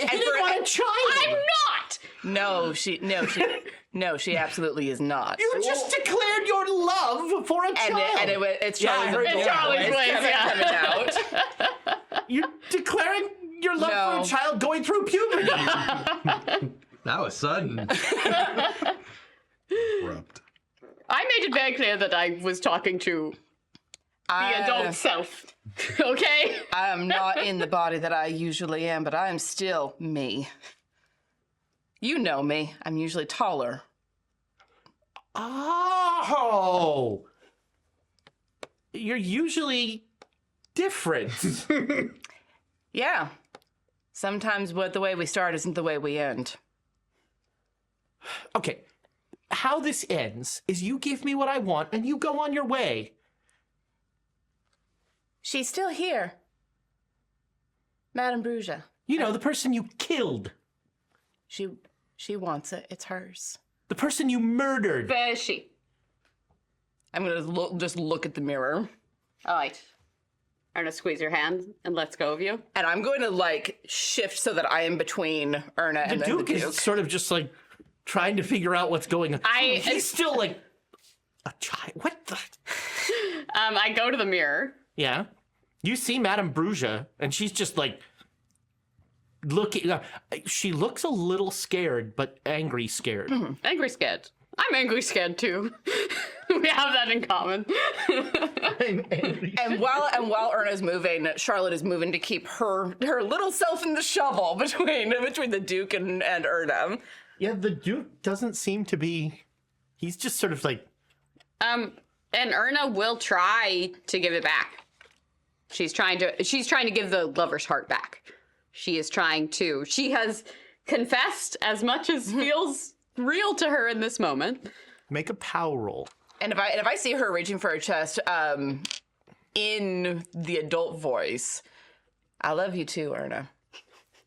hitting on a child. I'm not! No, she absolutely is not. You just declared your love for a child. It's Yeah, I Charlie's, heard it's that. Charlie's It's place, coming out. You're declaring your love for No. a child going through puberty. That was sudden. Abrupt. I made it very clear that I was talking to the adult self. Okay? I am not in the body that I usually am, but I am still me. You know me. I'm usually taller. Oh! You're usually different. Yeah. Sometimes the way we start isn't the way we end. Okay. How this ends is you give me what I want and you go on your way. She's still here. Madame Bruges. You know, the person you killed. She wants it. It's hers. The person you murdered. Where is she? I'm gonna just look at the mirror. All right. I'm gonna squeeze your hand and let's go of you. And I'm going to, like, shift so that I am between Erna and The then Duke the Duke. is sort of just like trying to figure out what's going on. He's still like a child. What the? I go to the mirror. Yeah. You see Madame Bruges, and she's just like looking. She looks a little scared, but angry scared. Angry scared. I'm angry scared too. We have that in common. I'm angry. And while Erna's moving, Charlotte is moving to keep her little self in the shovel between the Duke and Erna. Yeah, the Duke doesn't seem to be. He's just sort of like. And Erna will try to give it back. She's trying to give the lover's heart back. She is trying to. She has confessed as much as feels real to her in this moment. Make a power roll. And if I see her reaching for her chest, in the adult voice, I love you too, Erna.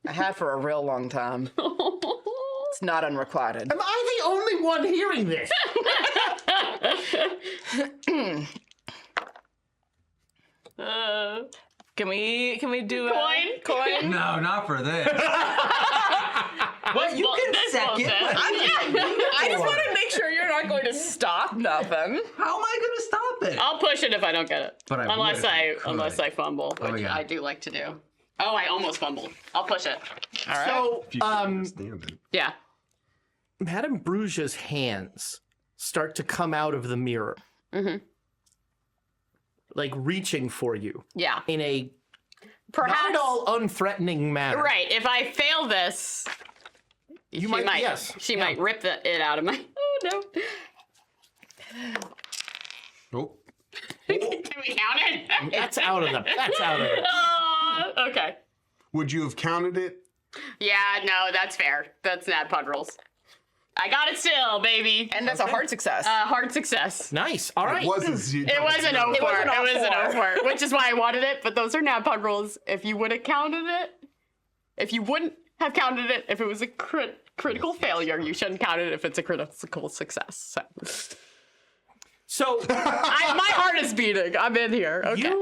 I have for a real long time. It's not unrequited. Am I the only one hearing this? Can we do Coin? Coin? No, not for this. What? You Well, can this second. bullshit. I just want to make sure you're not going to stop nothing. How am I going to stop it? I'll push it if I don't get it. But I would unless if I could. unless I fumble, which yeah. I do like to do. Oh, I almost fumbled. I'll push it. All right. So, If you can understand it. Yeah. Madame Bruges' hands start to come out of the mirror. Mm-hmm. Like reaching for you Yeah. in a Perhaps. not at all unthreatening manner. Right. If I fail this, she might- might. yes, She yeah. might rip it out of my. Oh no. Oh, Can we count it? That's out of it. Okay. would you have counted it? Yeah. No, that's fair. That's not pud rolls. I got it still, baby. And that's a hard success. Hard success. Nice. All right. It wasn't. It was an 0 It for was it. an It was an 0 0 for it, which is why I wanted it. But those are now pud rolls. If you would have counted it, if you wouldn't have counted it, if it was a critical failure, you shouldn't count it if it's a critical success. So So my heart is beating. I'm in here. Okay.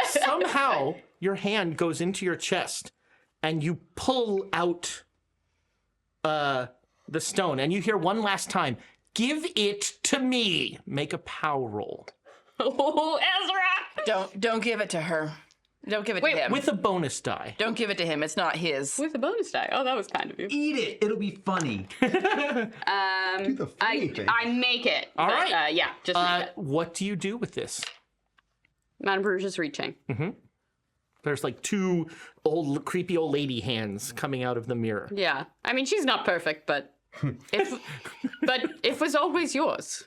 somehow your hand goes into your chest and you pull out the stone and you hear one last time, "Give it to me." Make a power roll. Oh, Ezra! Don't give it to her. Don't give it to him. With a bonus die. Don't give it to him. It's not his. With a bonus die. Oh, that was kind of you. Eat it. It'll be funny. Do the funny thing. I make it. All but, right. Yeah, just make it. What do you do with this? Madame Bruges is reaching. There's like two creepy old lady hands coming out of the mirror. Yeah. I mean, she's not perfect, but it was always yours.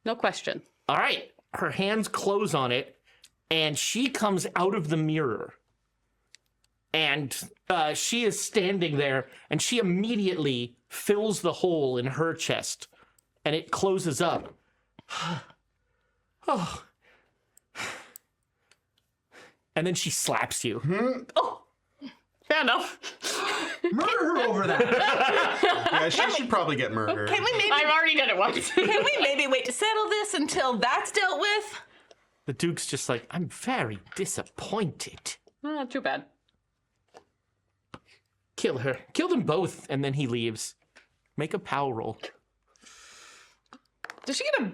No question. All right. Her hands close on it, and she comes out of the mirror. And she is standing there, and she immediately fills the hole in her chest, and it closes up. Oh. And then she slaps you. Oh, fair enough. Murder her over that. Yeah, she should probably get murdered. Can we maybe I've already done it once. wait to settle this until that's dealt with? The Duke's just like, "I'm very disappointed." Not too bad. Kill her. Kill them both, and then he leaves. Make a power roll. Does she get a?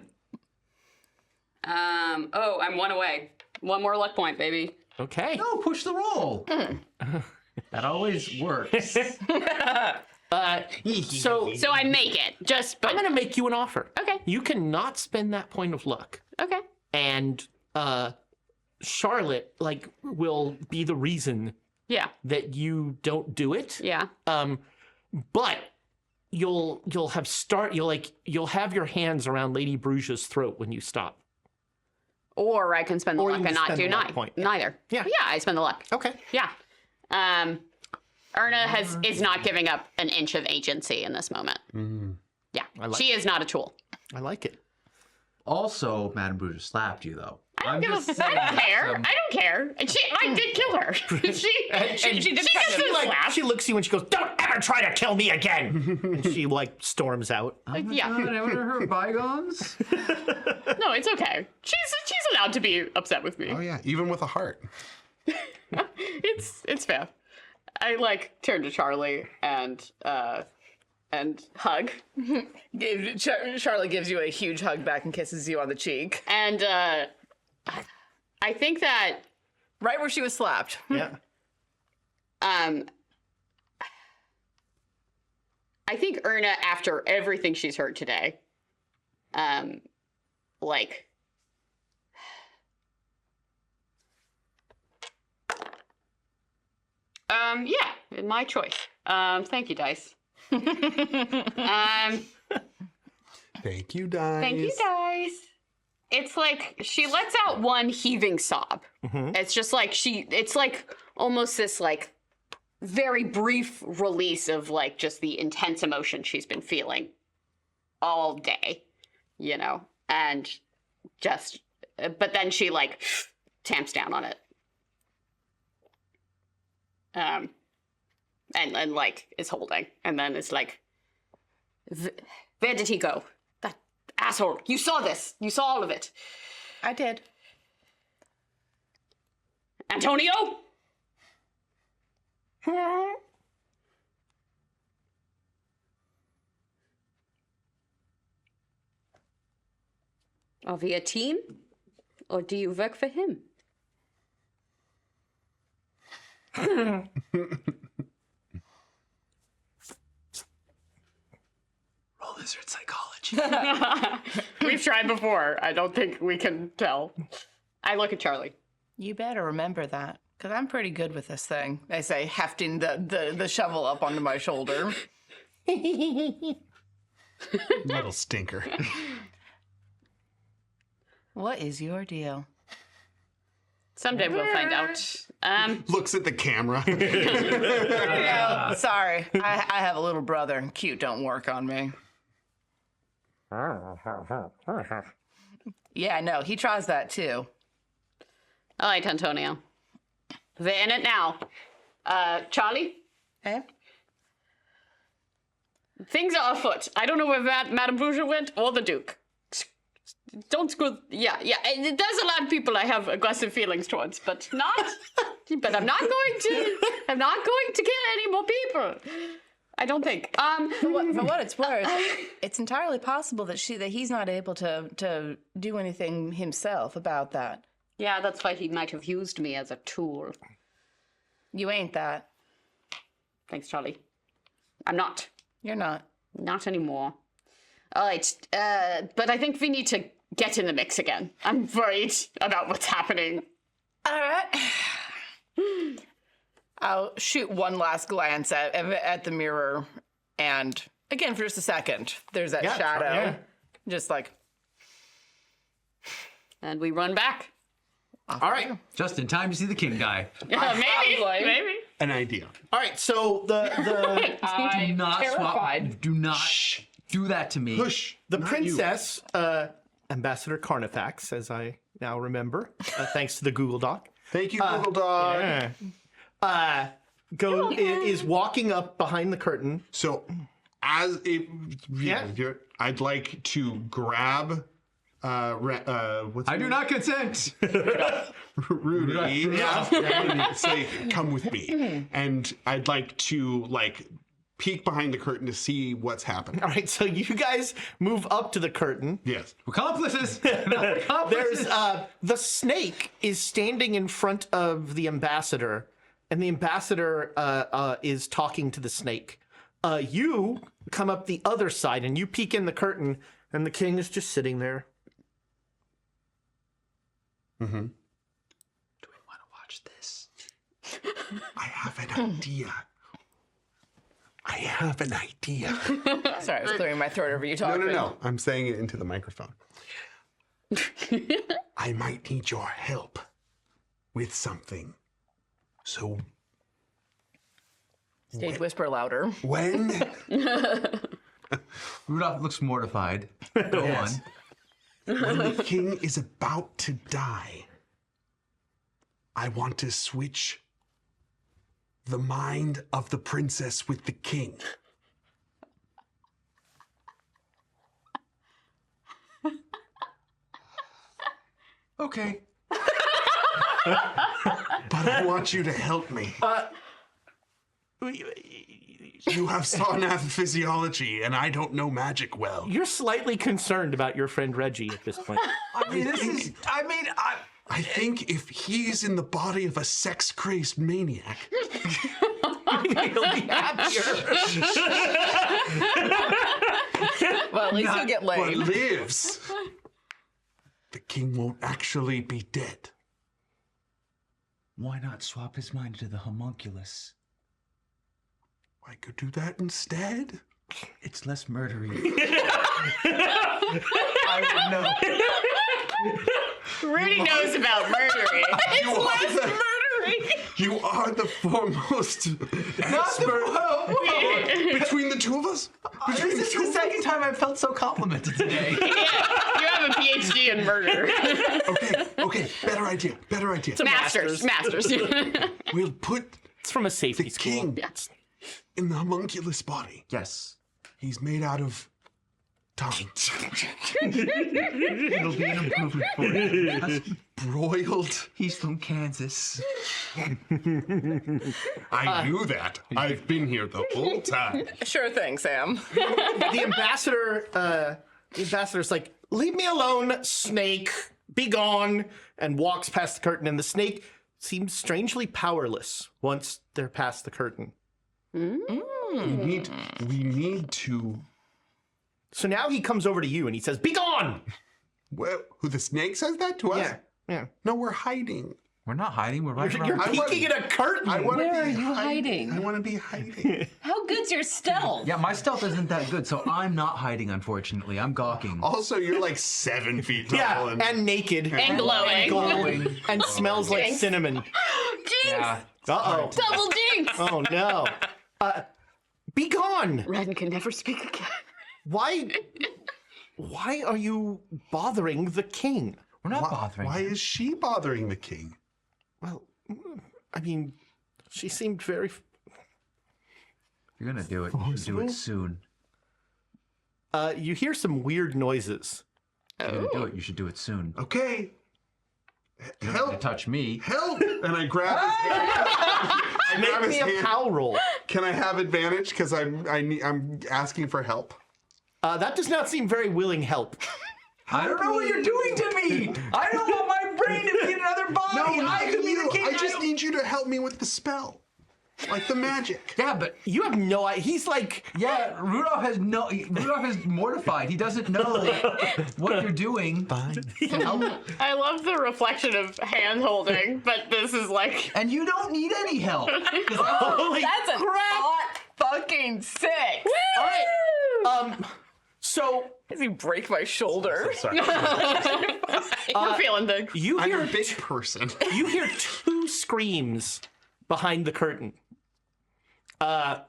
Oh, I'm one away. One more luck point, baby. Okay. No, push the roll. That always works. So So I make it. I'm going to make you an offer. Okay. You cannot spend that point of luck. Okay. And Charlotte, will be the reason Yeah. that you don't do it. Yeah. But you'll have your hands around Lady Bruges' throat when you stop. Or I can spend the Or you luck can and not spend do the luck point. neither. Yeah. Yeah, I spend the luck. Okay. Yeah. Erna is not giving up an inch of agency in this moment. Yeah. She is not a tool. I like it. Also, Madame Bruges slapped you, though. I don't care. I don't care. I did kill her. she did kind of slap. She looks at you and she goes, "Don't ever try to kill me again!" And she storms out. Yeah. God, I wonder her bygones. No, it's okay. She's allowed to be upset with me. Oh yeah, even with a heart. It's fair. I turn to Charlie and hug. Charlotte gives you a huge hug back and kisses you on the cheek. And I think that Right where she was slapped. Yeah. I think Erna, after everything she's heard today, yeah, my choice. Thank you, Dice. Thank you, Dice. Thank you, Dice. It's like she lets out one heaving sob. It's just like it's like almost this very brief release of just the intense emotion she's been feeling all day, and but then she tamps down on it. And is holding, and then it's where did he go? That asshole. You saw this. You saw all of it. I did. Antonio? Are we a team? Or do you work for him? Roll lizard psychology. We've tried before. I don't think we can tell. I look at Charlie. You better remember that, because I'm pretty good with this thing. I say, hefting the shovel up onto my shoulder. Little stinker. What is your deal? Someday we'll find out. Looks at the camera. Oh, sorry. I have a little brother, and cute don't work on me. Yeah, no, he tries that too. All right, Antonio. We're in it now. Charlie? Eh? Things are afoot. I don't know where Madame Bouger went or the Duke. Don't screw. Yeah. There's a lot of people I have aggressive feelings towards, but not. But I'm not going to. I'm not going to kill any more people. I don't think. For what it's worth, it's entirely possible that he's not able to do anything himself about that. Yeah, that's why he might have used me as a tool. You ain't that. Thanks, Charlie. I'm not. You're not. Not anymore. All right, but I think we need to get in the mix again. I'm worried about what's happening. All right. I'll shoot one last glance at the mirror, and again, for just a second, there's that shadow. Yeah. Just And we run back. All right. Just in time to see the king die. Maybe. An idea. All right. So the Do not terrified. swap. Do not do that to me. Push. the not princess, Ambassador Carnifax, as I now remember, thanks to the Google Doc. Thank you, Google Dog. Yeah. Is walking up behind the curtain. So, I'd like to grab. What's I do not consent. Rudy. Say, come with me, and I'd like to peek behind the curtain to see what's happening. All right. So you guys move up to the curtain. Yes. Accomplices. There's the snake is standing in front of the ambassador, and the ambassador is talking to the snake. You come up the other side, and you peek in the curtain, and the king is just sitting there. Do we want to watch this? I have an idea. I have an idea. Sorry, I was clearing my throat over you talking. No. I'm saying it into the microphone. I might need your help with something. So Stage whisper louder. when Rudolph looks mortified. Go on. when the king is about to die, I want to switch the mind of the princess with the king. Okay. But I want you to help me. You have Sarnath physiology, and I don't know magic well. You're slightly concerned about your friend Reggie at this point. I mean, I think if he's in the body of a sex-crazed maniac, He'll be happier. Well, at least you'll get but laid. lives, the king won't actually be dead. why not swap his mind to the homunculus? I could do that instead. It's less murdery. I would know. Rudy knows about murdering. You are the foremost expert between the two of us. Between This is the second time I've felt so complimented today. You have a PhD in murder. Okay. Better idea. Masters. We'll put It's from a safety the school. king in the homunculus body. Yes. He's made out of tongue. It'll be an improvement for him. Broiled. He's from Kansas. I knew that. I've been here the whole time. Sure thing, Sam. The ambassador's like, leave me alone, snake, be gone, and walks past the curtain, and the snake seems strangely powerless once they're past the curtain. We need to. So now he comes over to you and he says, be gone! Well, who, the snake says that to us? Yeah. No, we're hiding. We're not hiding. We're right You're around. peeking at a curtain. Where are you hiding? I want to be hiding. How good's your stealth? Yeah, my stealth isn't that good, so I'm not hiding, unfortunately. I'm gawking. Also, you're like 7 feet tall. Yeah, and naked. And glowing. Glowing. And smells like cinnamon. Jinx! Yeah. Uh-oh. Double jinx! Oh, no. Be gone! Ren can never speak again. Why are you bothering the king? We're not bothering Why him. is she bothering the king? Well, I mean, she seemed very... You're gonna do it. You should do it soon. You hear some weird noises. You're gonna do it. You should do it soon. Okay. You're Help! gonna touch me. Help! And I grab his hand. I grab Make his me a hand. POW roll. Can I have advantage? Because I'm asking for help. That does not seem very willing help. I don't know what you're doing to me. I don't want my brain to be in another body. I could be the king. I just need you to help me with the spell. Like the magic. Yeah, but You have no idea. He's like... yeah, Rudolph is mortified. He doesn't know what you're doing. I love the reflection of hand holding, but this is like. And you don't need any help. Holy That's a crap! hot fucking 6. All right. So Does he break my shoulder? You're feeling the. you I'm hear a big person. you hear 2 screams behind the curtain. One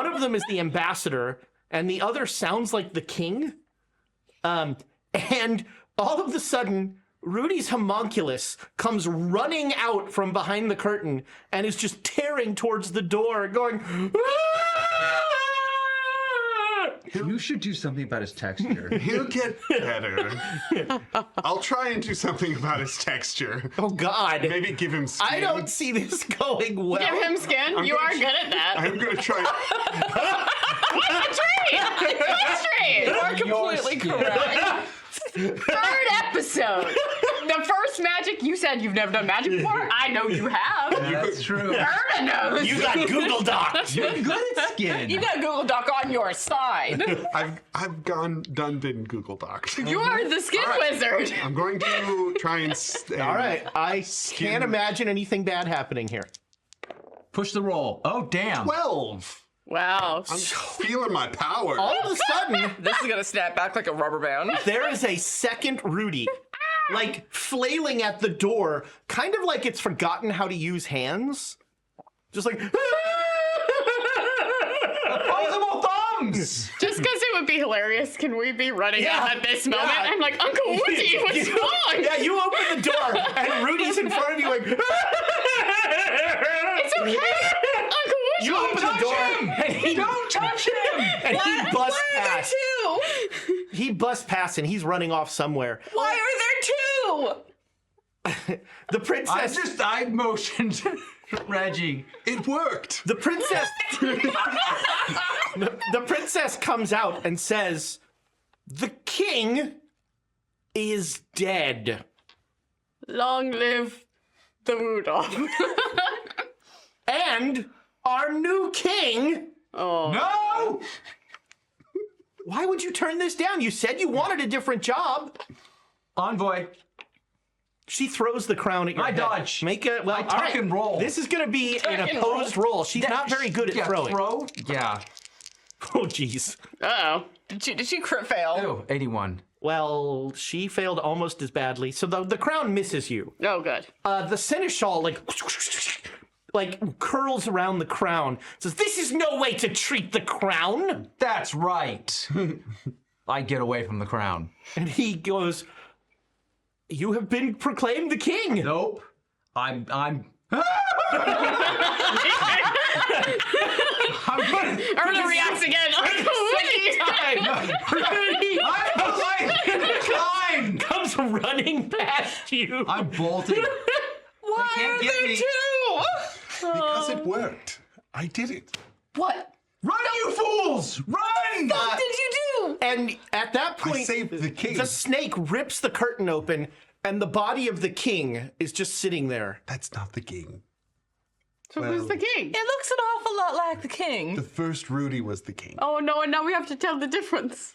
of them is the ambassador, and the other sounds like the king. And all of a sudden, Rudy's homunculus comes running out from behind the curtain and is just tearing towards the door, going. "Ah!" You should do something about his texture. He'll get better. I'll try and do something about his texture. Oh God! Maybe give him skin. I don't see this going well. Give him skin. You are good at that. I'm going to try. Straight. You are completely correct. Third episode. The first knows magic. You said you've never done magic before. I know you have. That's true. Erna knows. You got Google Docs. You're good at skin. You got Google Doc on your side. I've done in Google Docs. You are the skin wizard. I'm going to try and stay. All right, I can't imagine anything bad happening here. Push the roll. Oh, damn. 12. Wow. I'm feeling my power. All of a sudden, This is gonna snap back like a rubber band. there is a second Rudy, like flailing at the door, kind of like it's forgotten how to use hands. Just like. Opposable thumbs! Just because it would be hilarious, can we be running Yeah, up at this moment? yeah. I'm like, Uncle Woody, what's wrong? Yeah, you open the door, and Rudy's in front of you, like. It's okay, Uncle Woody. You open the door, and he Don't touch him! and he busts Why are there past. two? He busts past, and he's running off somewhere. Why are there two? The princess. I motioned Reggie. It worked. The princess. the princess comes out and says, "The king is dead." Long live the Rudolph. And our new king. No! Why would you turn this down? You said you wanted a different job. Envoy. She throws the crown at your I head. dodge. Make a well. I all tuck right. and roll. This is going to be an and opposed roll. She's not very good at throwing. Throw? Yeah. Oh, jeez. Uh-oh. Did she crit fail? Ew, 81. Well, she failed almost as badly. So the crown misses you. Oh, good. The seneschal like curls around the crown. Says, "This is no way to treat the crown." That's right. I get away from the crown. And he goes, "You have been proclaimed the king." Nope. I'm Erna reacts again. Uncle Woody. Climb! Comes running past you. I'm bolting. Why can't are get there me. two? Because it worked. I did it. What? Run, you fools! Run! What did you do? And at that I point, saved the king. the snake rips the curtain open, and the body of the king is just sitting there. That's not the king. So who's the king? It looks an awful lot like the king. The first Rudy was the king. Oh, no, and now we have to tell the difference.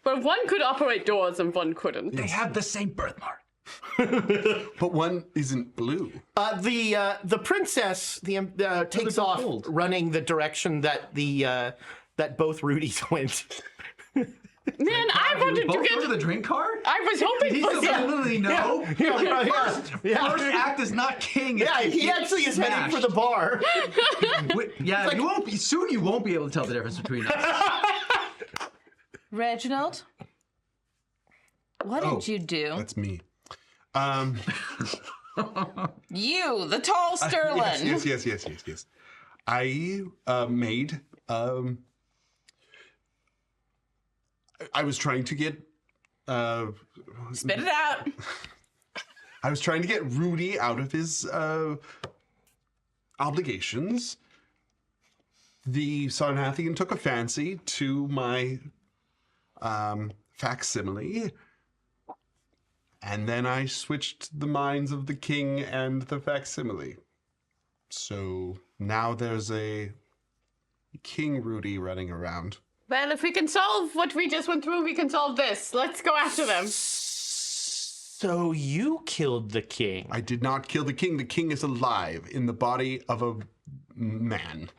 But one could operate doors and one couldn't. They have the same birthmark. But one isn't blue. The princess takes so off cold. running the direction that that both Rudys went. Man, I wanted to Both get go to the drink card? I was hoping He for literally know. First act is not king. Yeah, he actually is heading for the bar. Yeah, you won't be soon. You won't be able to tell the difference between us. Reginald, what did you do? That's me. You, the tall Sterling. Yes. I made. I was trying to get. Spit it out. I was trying to get Rudy out of his obligations. The Sarnathian took a fancy to my facsimile, and then I switched the minds of the king and the facsimile. So now there's a King Rudy running around. Well, if we can solve what we just went through, we can solve this. Let's go after them. So you killed the king. I did not kill the king. The king is alive in the body of a man.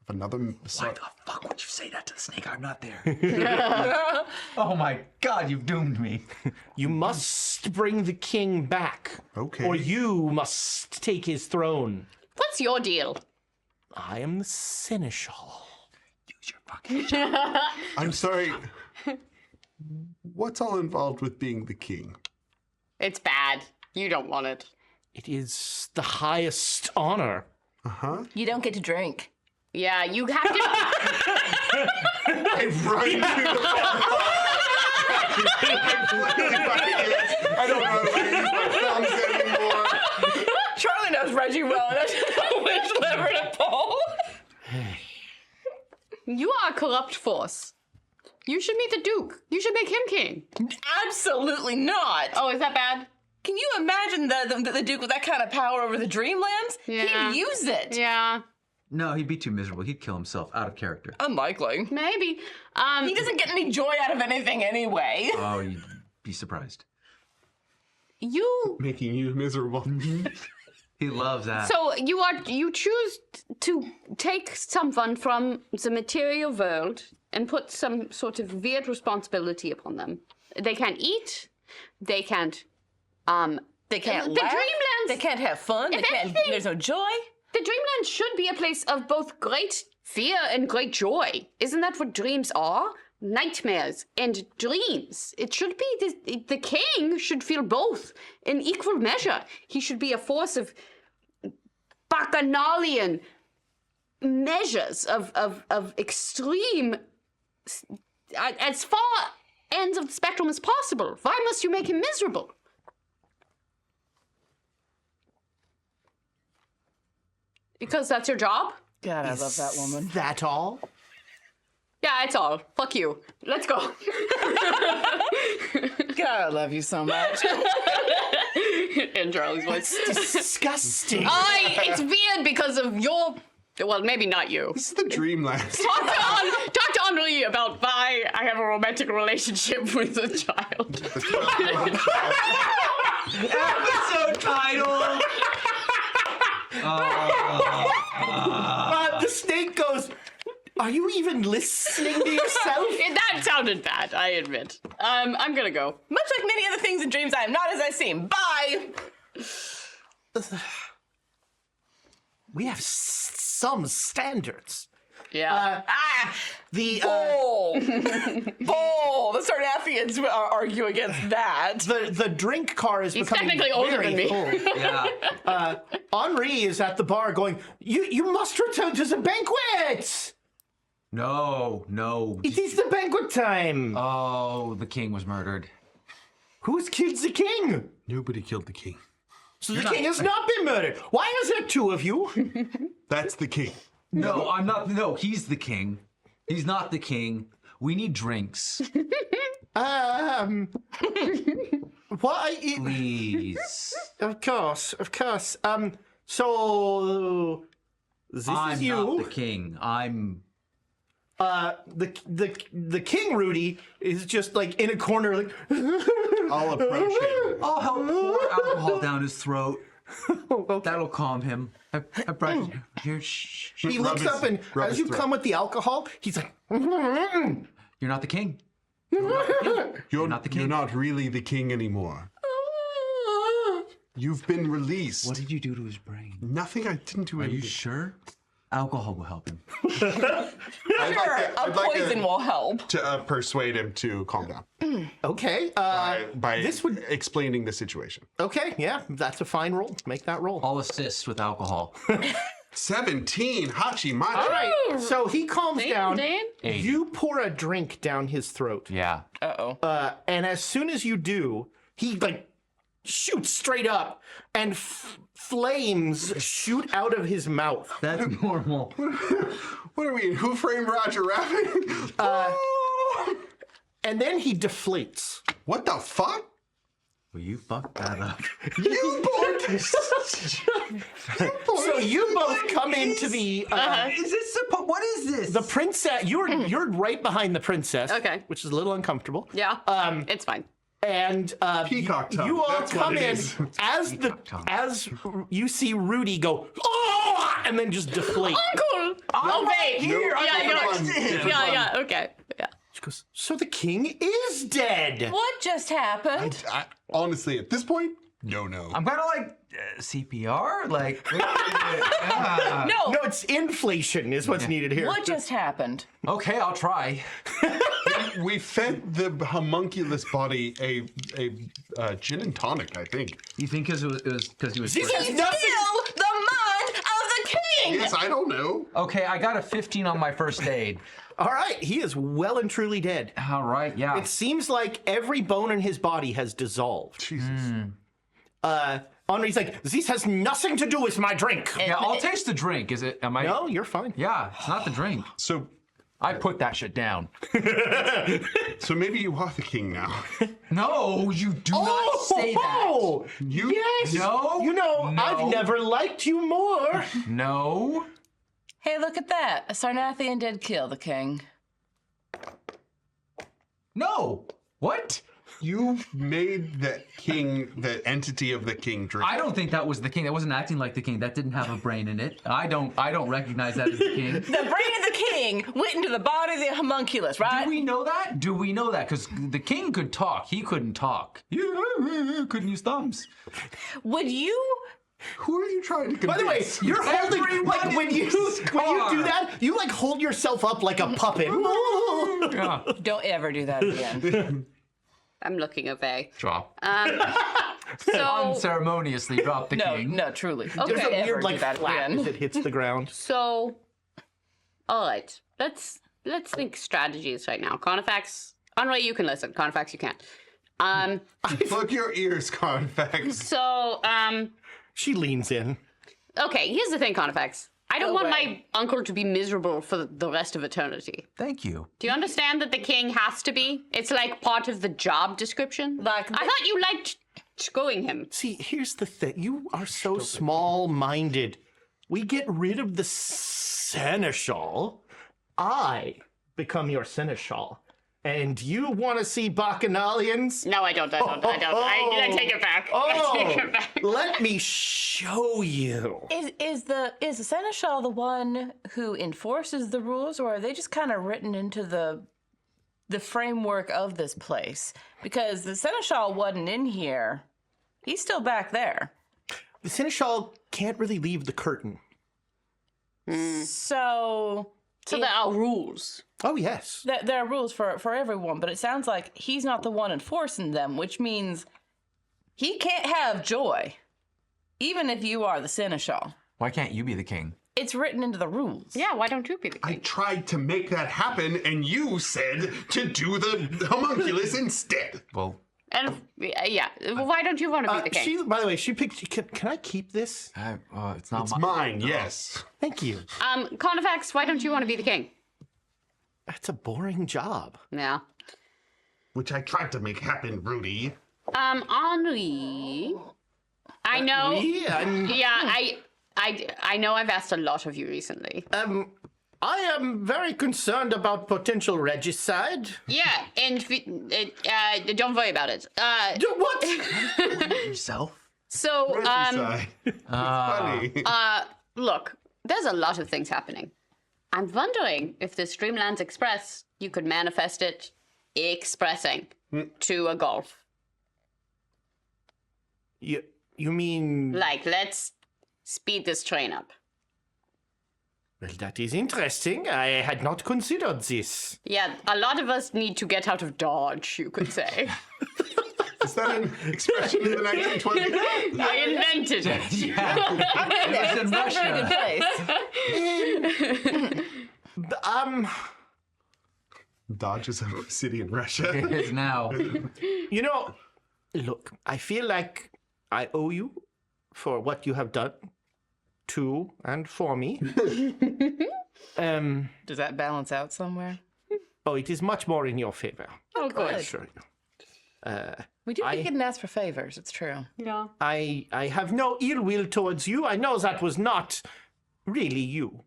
Of another. Why the fuck would you say that to the snake? I'm not there. Oh my god, you've doomed me. You must bring the king back. Okay. Or you must take his throne. What's your deal? I am the seneschal. Use your fucking. I'm sorry. What's all involved with being the king? It's bad. You don't want it. It is the highest honor. You don't get to drink. Yeah, you have to. I run to the I don't know if I use my thumbs anymore. Charlie knows Reggie well. That's which lever to pull. You are a corrupt force. You should meet the Duke. You should make him king. Absolutely not. Oh, is that bad? Can you imagine the Duke with that kind of power over the Dreamlands? Yeah. He'd use it. Yeah, No, he'd be too miserable. He'd kill himself out of character. Unlikely. maybe. He doesn't get any joy out of anything anyway. Oh, you'd be surprised. You. Making you miserable. He loves that. So you choose to take someone from the material world and put some sort of weird responsibility upon them. They can't eat. They can't. They can't The laugh. Dreamlands. They can't have fun. They can't. anything- There's no joy. The Dreamland should be a place of both great fear and great joy. Isn't that what dreams are? Nightmares and dreams. It should be the king should feel both in equal measure. He should be a force of bacchanalian measures of extreme as far ends of the spectrum as possible. Why must you make him miserable? Because that's your job? God, I love that woman. That all? Yeah, it's all. Fuck you. Let's go. God, I love you so much. In Charlie's voice. Disgusting. It's weird because of your. Well, maybe not you. This is the Dreamland. Talk to Henri about why I have a romantic relationship with a child. Episode title! The snake goes, are you even listening to yourself? That sounded bad, I admit. I'm gonna go. Much like many other things in dreams, I am not as I seem. Bye. We have some standards. Yeah. Bull. Bull. The Sarnathians argue against that. The drink car is He's becoming technically older very than me. full. Yeah. Henri is at the bar going, you must return to the banquet. No. It is the banquet time. Oh, the king was murdered. Who's killed the king? Nobody killed the king. So the king has not been murdered. Why is there two of you? That's the king. No, I'm not. No, he's the king. He's not the king. We need drinks. What? Please. Of course. So this I'm is not you. the king. I'm. The king Rudy is just like in a corner, like. I'll approach him. I'll help pour alcohol down his throat. Okay. That'll calm him. I brought you here. Shh. He Rub looks his- up and rub as his you throat. come with the alcohol, he's like. You're not the king. You're not the king. You're not really the king anymore. You've been released. What did you do to his brain? Nothing. I didn't do Are anything. you sure? Alcohol will help him. A poison will help. To persuade him to calm down Okay. by this would- explaining the situation. Okay. Yeah, that's a fine roll. Make that roll. I'll assist with alcohol. 17, Hachi Machi. All right. So he calms down. Dan? You pour a drink down his throat. Yeah. Uh-oh. And as soon as you do, he like shoots straight up and flames shoot out of his mouth. That's normal. What are we in? Who Framed Roger Rabbit? And then he deflates. What the fuck? Well, you fucked that up. You poured this. So you both come into the Is this supposed? What is this? the princess. You're right behind the princess. Okay. Which is a little uncomfortable. Yeah. It's fine. And Peacock tongue, you all that's what come it in is. as you see Rudy go, oh, and then just deflate. Uncle! Oh, wait. Yeah, Okay. Yeah. She goes, so the king is dead. What just happened? honestly, at this point, no. I'm kind of like CPR. Like. Yeah. No. No, it's inflation is what's needed here. What just happened? Okay, I'll try. We fed the homunculus body a gin and tonic, I think. You think it was because he was? This is nothing. Still the mind of the king! Yes, I don't know. Okay, I got a 15 on my first aid. All right, he is well and truly dead. All right, yeah. It seems like every bone in his body has dissolved. Jesus. Henri's like, this has nothing to do with my drink. Yeah, I'll taste the drink. Is it? Am I? No, you're fine. Yeah, it's not the drink. So, I put that shit down. So maybe you are the king now. No, you do not say that. You Yes. No. You know, No. I've never liked you more. No. Hey, look at that. A Sarnathian did kill the king. No. What? You made the king, the entity of the king, drink. I don't think that was the king. That wasn't acting like the king. That didn't have a brain in it. I don't recognize that as the king. The brain of the king went into the body of the homunculus, right? Do we know that? Do we know that? Because the king could talk. He couldn't talk. Couldn't use thumbs. Would you? Who are you trying to convince? By the way, you're holding Everyone like when in you this do car. that, you like hold yourself up like a puppet. Yeah. Don't ever do that again. I'm looking away. Drop. So, Unceremoniously drop the No, king. no, truly. Okay. Don't There's a ever weird do like that flap again. as it hits the ground. so, all right. Let's think strategies right now. Carnifax, Unray, you can listen. Carnifax, you can't. Plug your ears, Carnifax. So, She leans in. okay. Here's the thing, Carnifax. I don't Go want away. my uncle to be miserable for the rest of eternity. Thank you. Do you understand that the king has to be? It's like part of the job description. Like I thought you liked screwing him. See, here's the thing. You are so small-minded. We get rid of the seneschal. I become your seneschal. And you want to see bacchanalians? No, I don't. I take it back. I take it back. Let me show you. Is the seneschal the one who enforces the rules, or are they just kind of written into the framework of this place? Because the seneschal wasn't in here; he's still back there. The seneschal can't really leave the curtain. So There are rules. Oh, yes. there are rules for everyone, but it sounds like he's not the one enforcing them, which means he can't have joy, even if you are the seneschal. Why can't you be the king? It's written into the rules. Yeah, why don't you be the I king? tried to make that happen, and you said to do the homunculus instead. Well, And yeah, why don't you want to be the king? She, by the way, she picked. Can I keep this? it's not It's mine, yes. Thank you. Carnifax, why don't you want to be the king? That's a boring job. Yeah. Which I tried to make happen, Rudy. Henri, I know. Yeah, I know I've asked a lot of you recently. I am very concerned about potential regicide. Yeah, and don't worry about it. What? yourself. So, Regicide. It's funny. look, there's a lot of things happening. I'm wondering if this Dreamlands Express, you could manifest it expressing to a golf. You mean? Like, let's speed this train up. Well, that is interesting. I had not considered this. Yeah, a lot of us need to get out of Dodge, you could say. Is that an expression in the 1920s? I invented it. Yeah. It's in Russia. Dodge is a city in Russia. It is now. You know, look, I feel like I owe you for what you have done to and for me. Does that balance out somewhere? Oh, it is much more in your favor. Oh, I good. assure you. We do get and ask for favors. It's true. Yeah. I have no ill will towards you. I know that was not really you.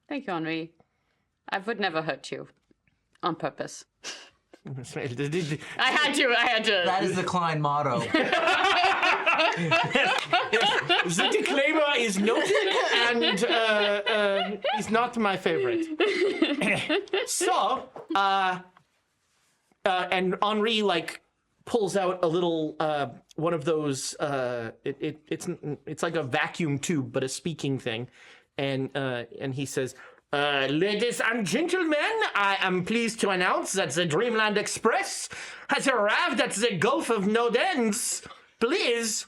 Thank you, Henri. I would never hurt you. On purpose. I had to. That is the Klein motto. The disclaimer is noted and is not my favorite. So, and Henri like pulls out a little one of those. It's like a vacuum tube, but a speaking thing, and he says. Ladies and gentlemen, I am pleased to announce that the Dreamland Express has arrived at the Gulf of No Ends. Please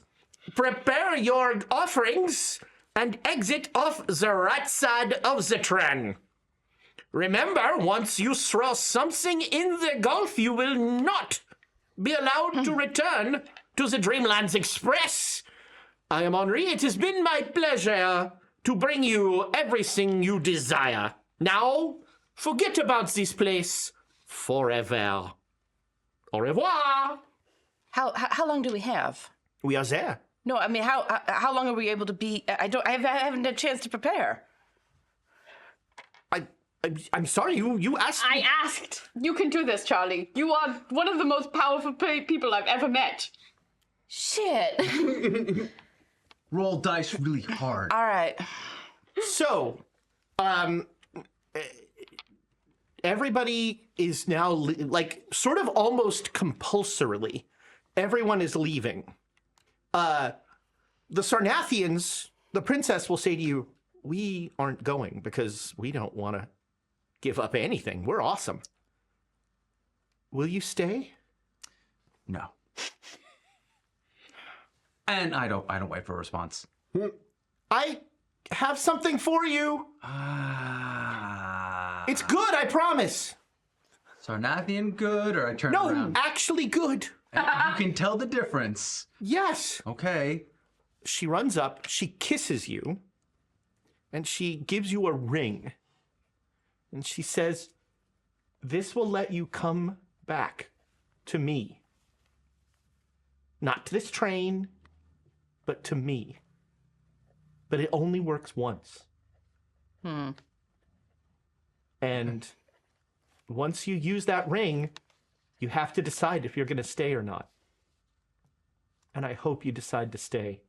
prepare your offerings and exit off the right side of the train. Remember, once you throw something in the Gulf, you will not be allowed to return to the Dreamlands Express. I am Henri. It has been my pleasure to bring you everything you desire. Now, forget about this place forever. Au revoir. How long do we have? We are there. No, I mean, how long are we able to be? I haven't had a chance to prepare. I'm sorry, you asked me. I asked. You can do this, Charlie. You are one of the most powerful people I've ever met. Shit. Roll dice really hard. All right. So, everybody is now, like, sort of almost compulsorily, everyone is leaving. The Sarnathians, the princess will say to you, we aren't going because we don't want to give up anything. We're awesome. Will you stay? No. And I don't wait for a response. I have something for you. It's good, I promise. Sarnathian good, or I turn No, around? actually good. You can tell the difference. Yes. Okay. She runs up, she kisses you, and she gives you a ring. And she says, this will let you come back to me. Not to this train, but to me. But it only works once. And once you use that ring, you have to decide if you're going to stay or not. And I hope you decide to stay.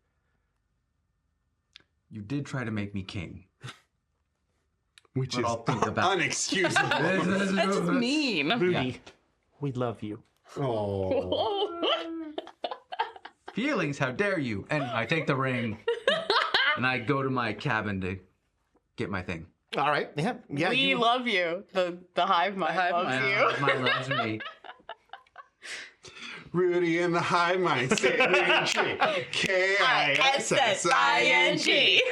You did try to make me king. Which But is I'll think about it. unexcusable. That's just mean. Rudy, we love you. Oh. Feelings, how dare you? And I take the ring and I go to my cabin to get my thing. All right. Yeah. Yeah. We you- love you. The hive mind loves you. My loves me. Rudy in the high mind standing in a tree. K-I-S-S-I-N-G.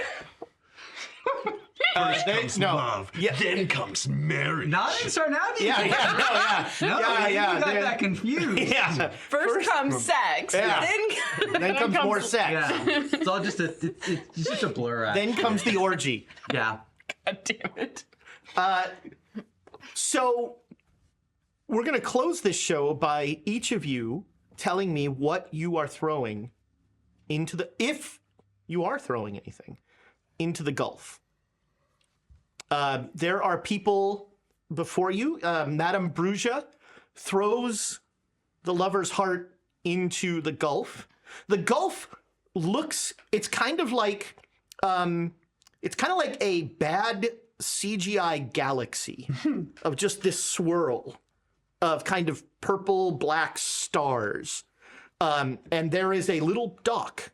First comes love, then comes marriage. Not in Sarnathi. Yeah. No, Yeah, you yeah, got they're- that confused. Yeah. First comes sex. Yeah. Then comes more sex. Yeah. It's all just it's just a blur. Then comes the orgy. Yeah. God damn it. So we're going to close this show by each of you telling me what you are throwing into the, if you are throwing anything, into the Gulf. There are people before you. Madame Brugia throws the lover's heart into the Gulf. The Gulf looks, it's kind of like a bad CGI galaxy of just this swirl of kind of purple black stars. And there is a little dock.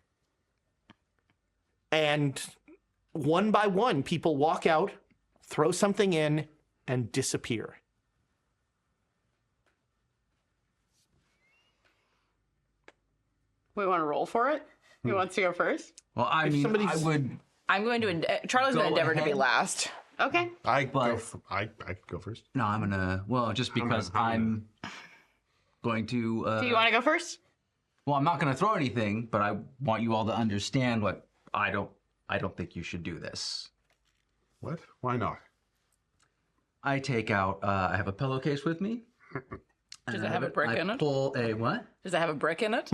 And one by one, people walk out, throw something in, and disappear. We want to roll for it? Who wants to go first? Well, I mean, somebody's- I would. I'm going to. Charlie's going to Go endeavor to be ahead. last. Okay. I go first. No, I'm gonna. Well, just because I'm going to. Do you want to go first? Well, I'm not gonna throw anything, but I want you all to understand what I don't think you should do this. What? Why not? I take out. I have a pillowcase with me. Does it have a brick in I it? pull a what? Does it have a brick in it?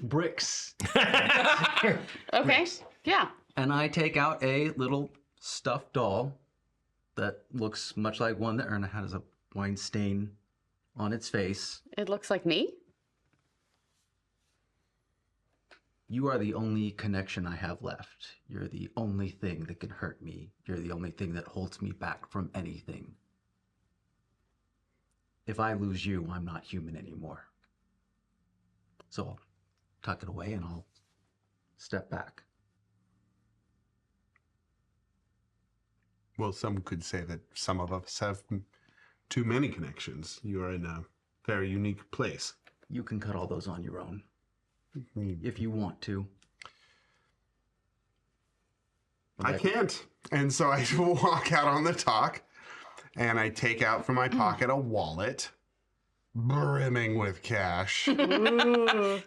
Bricks. Okay. Yeah. And I take out a little stuffed doll that looks much like one that Erna has a wine stain on its face. It looks like me. You are the only connection I have left. You're the only thing that can hurt me. You're the only thing that holds me back from anything. If I lose you, I'm not human anymore. So I'll tuck it away and I'll step back. Well, some could say that some of us have too many connections. You are in a very unique place. You can cut all those on your own. If you want to. I can't. And so I walk out on the dock and I take out from my pocket a wallet brimming with cash.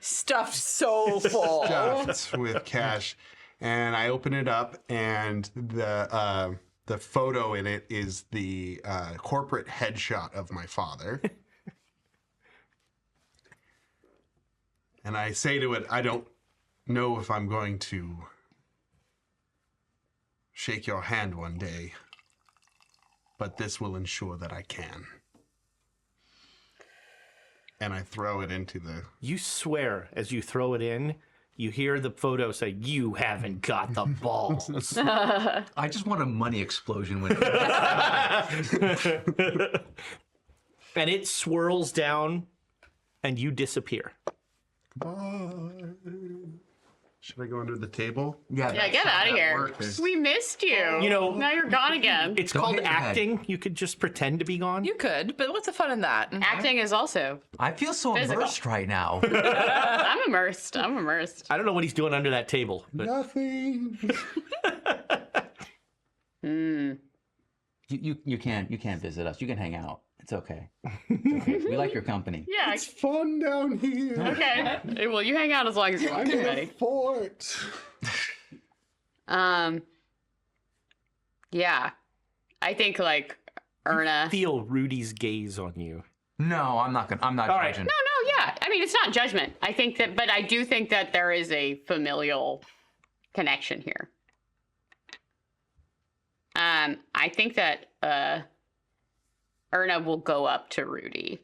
Stuffed so full. Stuffed with cash. And I open it up and the photo in it is the corporate headshot of my father. And I say to it, I don't know if I'm going to shake your hand one day, but this will ensure that I can. And I throw it into the... You swear as you throw it in, you hear the photo say, "You haven't got the balls." I just want a money explosion when And it swirls down and you disappear. Should I go under the table? Yeah, get out of here. We missed you. You know- now you're gone again. It's Don't called hit your head. acting. You could just pretend to be gone. You could, but what's the fun in that? Acting is also. I feel so Physical. immersed right now. I'm immersed. I'm immersed. I don't know what he's doing under that table. But Nothing. You can't visit us. You can hang out. It's okay. It's okay. We like your company. Yeah. It's fun down here. Okay. Well, you hang out as long as you want, I'm in a buddy. fort. Yeah. I think like Erna. feel Rudy's gaze on you. No, I'm not All right. judging. No, yeah. I mean, it's not judgment. I think that, but I do think that there is a familial connection here. I think that Erna will go up to Rudy.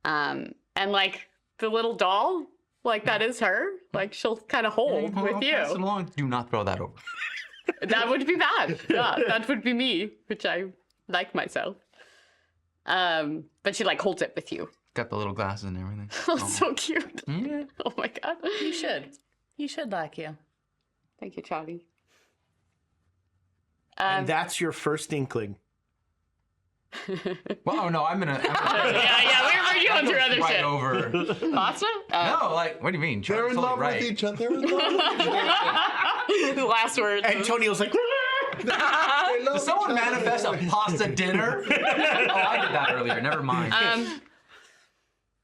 And like the little doll, like that is her. Like she'll kind of hold with Pass it you. along. Do not throw that over. That would be bad. Yeah, that would be me, which I like myself. But she like holds it with you. Got the little glasses and everything. Oh, so cute. Yeah. Oh my god. You should. You should like you. Thank you, Charlie. And that's your first inkling. Well, oh no, I'm gonna Yeah, we're going through other right shit. over. Pasta? No, like, what do you mean? They're in Totally love right. with each other. They're in love with each other. The last word. Antonio's like, They love Does someone each other. manifest a pasta dinner? Oh, I did that earlier. Never mind.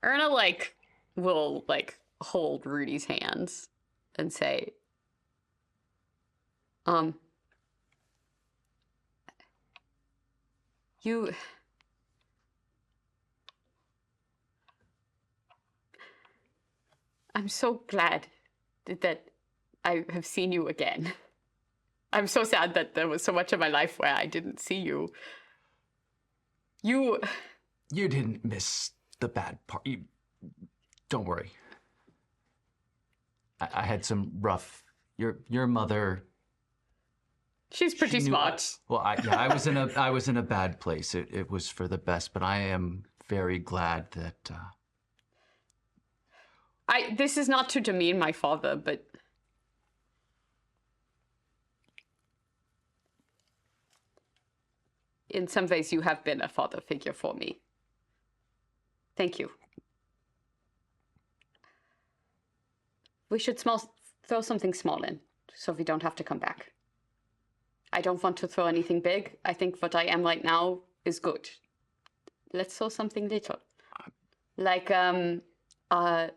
Erna like will like hold Rudy's hands and say, you I'm so glad that I have seen you again. I'm so sad that there was so much of my life where I didn't see you. You didn't miss the bad part. Don't worry. I had some rough. Your mother. She's pretty she knew- smart. Well, I was in a bad place. It was for the best, but I am very glad that. This is not to demean my father, but in some ways you have been a father figure for me. Thank you. We should throw something small in, so we don't have to come back. I don't want to throw anything big. I think what I am right now is good. Let's throw something little. Like, a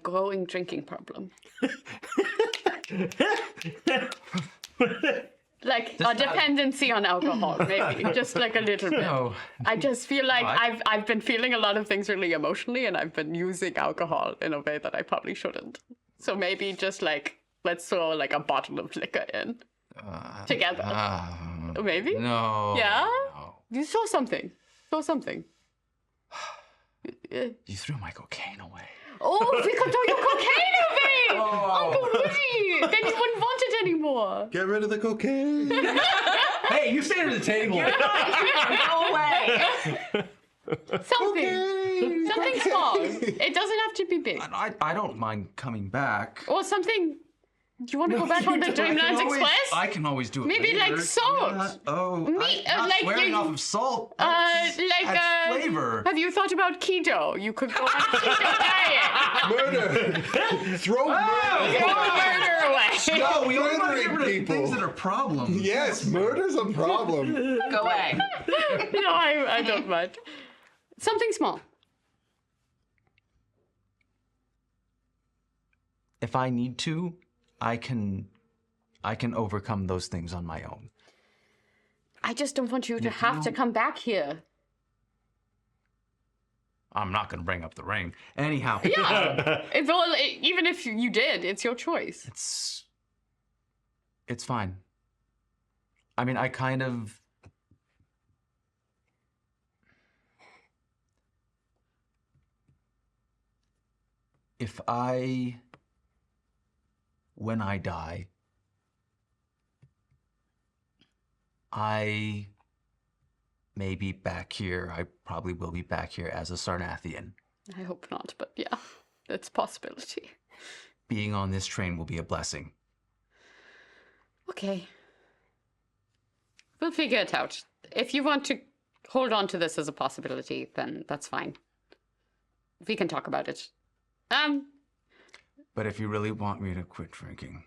growing drinking problem. Like a dependency on alcohol, maybe. Just like a little bit. No. I just feel like No, I've been feeling a lot of things really emotionally, and I've been using alcohol in a way that I probably shouldn't. So maybe just like let's throw like a bottle of liquor in together. Maybe. No. Yeah. No. You saw something. Saw something. You threw my cocaine away. Oh, we could throw your cocaine away! Uncle Rudy! Then you wouldn't want it anymore. Get rid of the cocaine. Hey, you stay under the table. Go away! Something. Something small. It doesn't have to be big. I don't mind coming back. Or something. Do you want to go back on the Dreamlands Express? I can always do it. Maybe later. like salt. I'm not like swearing you- off of salt. Like Adds flavor. Have you thought about keto? You could go on a keto diet. Murder. Throw murder. Throw murder away. No, we Don't murdering get rid of people. things that are problems. Yes, murder's a problem. Go away. No, I don't mind. Something small. If I need to, I can I can overcome those things on my own. I just don't want you to have to come back here. I'm not going to bring up the ring. Anyhow. Yeah. Even if you did, it's your choice. It's fine. I mean, I kind of... When I die, I may be back here. I probably will be back here as a Sarnathian. I hope not, but yeah, it's a possibility. Being on this train will be a blessing. Okay. We'll figure it out. If you want to hold on to this as a possibility, then that's fine. We can talk about it. But if you really want me to quit drinking,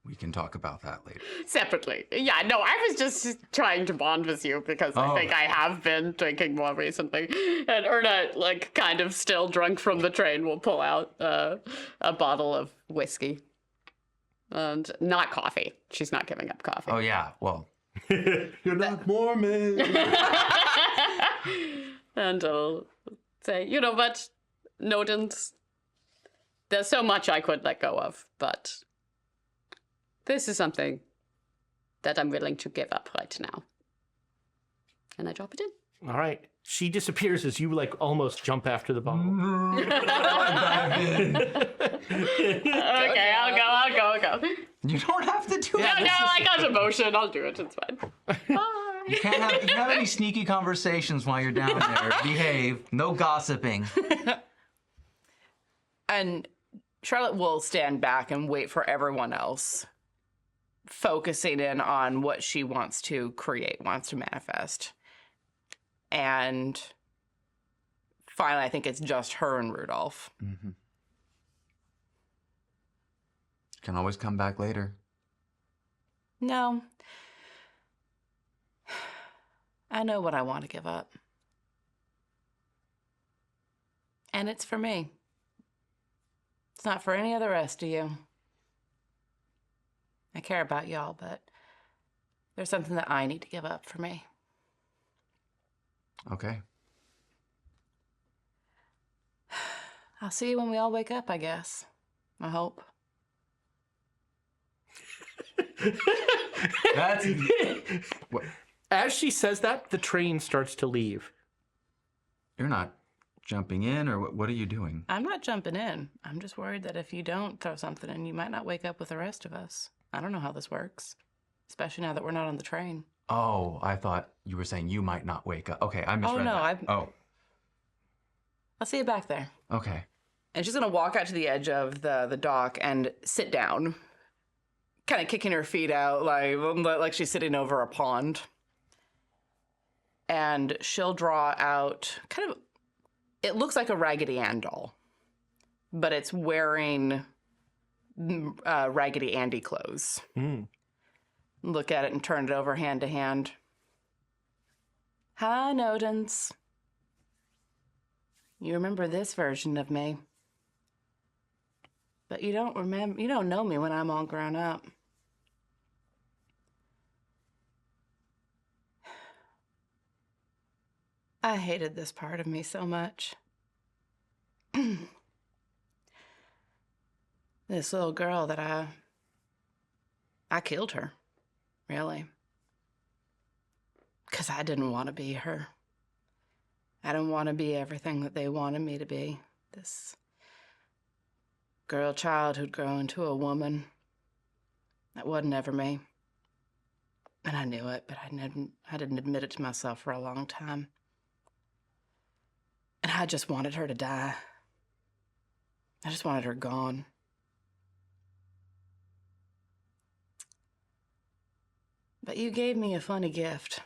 we can talk about that later. Separately. Yeah, no, I was just trying to bond with you because I think I have been drinking more recently. And Erna, like, kind of still drunk from the train, will pull out a bottle of whiskey. And not coffee. She's not giving up coffee. Oh, yeah, well. You're not Mormon. And I'll say, you know what, Nodens, there's so much I could let go of, but this is something that I'm willing to give up right now. And I drop it in. All right. She disappears as you, like, almost jump after the bottle. Okay, I'll go. You don't have to do No, I got emotion. I'll do it. It's fine. Bye. You can't have any sneaky conversations while you're down there. Behave. No gossiping. And Charlotte will stand back and wait for everyone else, focusing in on what she wants to create, wants to manifest. And finally, I think it's just her and Rudolph. Mm-hmm. Can always come back later. No. I know what I want to give up. And it's for me. It's not for any of the rest of you. I care about y'all, but there's something that I need to give up for me. Okay. I'll see you when we all wake up, I guess. I hope. That's... What? As she says that, the train starts to leave. You're not jumping in, or what are you doing? I'm not jumping in. I'm just worried that if you don't throw something in, you might not wake up with the rest of us. I don't know how this works, especially now that we're not on the train. Oh, I thought you were saying you might not wake up. Okay, I misread that. Oh. I'll see you back there. Okay. And she's going to walk out to the edge of the dock and sit down, kind of kicking her feet out like she's sitting over a pond. And she'll draw out kind of, it looks like a Raggedy Ann doll, but it's wearing Raggedy Andy clothes. Mm. Look at it and turn it over hand to hand. Hi, Nodens. You remember this version of me. But you don't know me when I'm all grown up. I hated this part of me so much. This little girl that I killed her, really. 'Cause I didn't want to be her. I didn't want to be everything that they wanted me to be. This girl child who'd grow into a woman. That wasn't ever me. And I knew it, but I didn't admit it to myself for a long time. And I just wanted her to die. I just wanted her gone. But you gave me a funny gift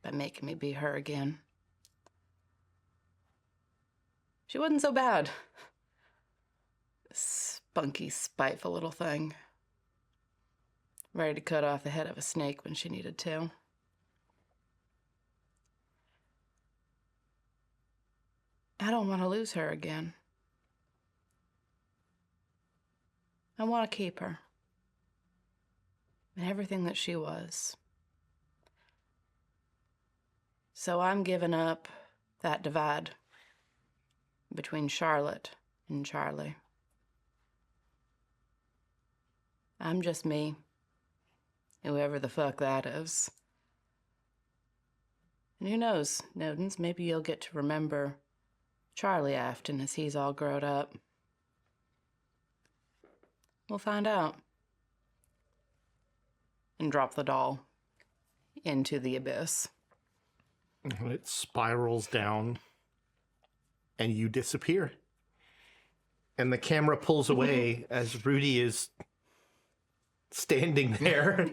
by making me be her again. She wasn't so bad. Spunky, spiteful little thing. Ready to cut off the head of a snake when she needed to. I don't want to lose her again. I want to keep her. and everything that she was. So I'm giving up that divide between Charlotte and Charlie. I'm just me, whoever the fuck that is. And who knows, Nodens, maybe you'll get to remember Charlie Afton as he's all grown up. We'll find out. And drop the doll into the abyss. And it spirals down, and you disappear. And the camera pulls away as Rudy is standing there.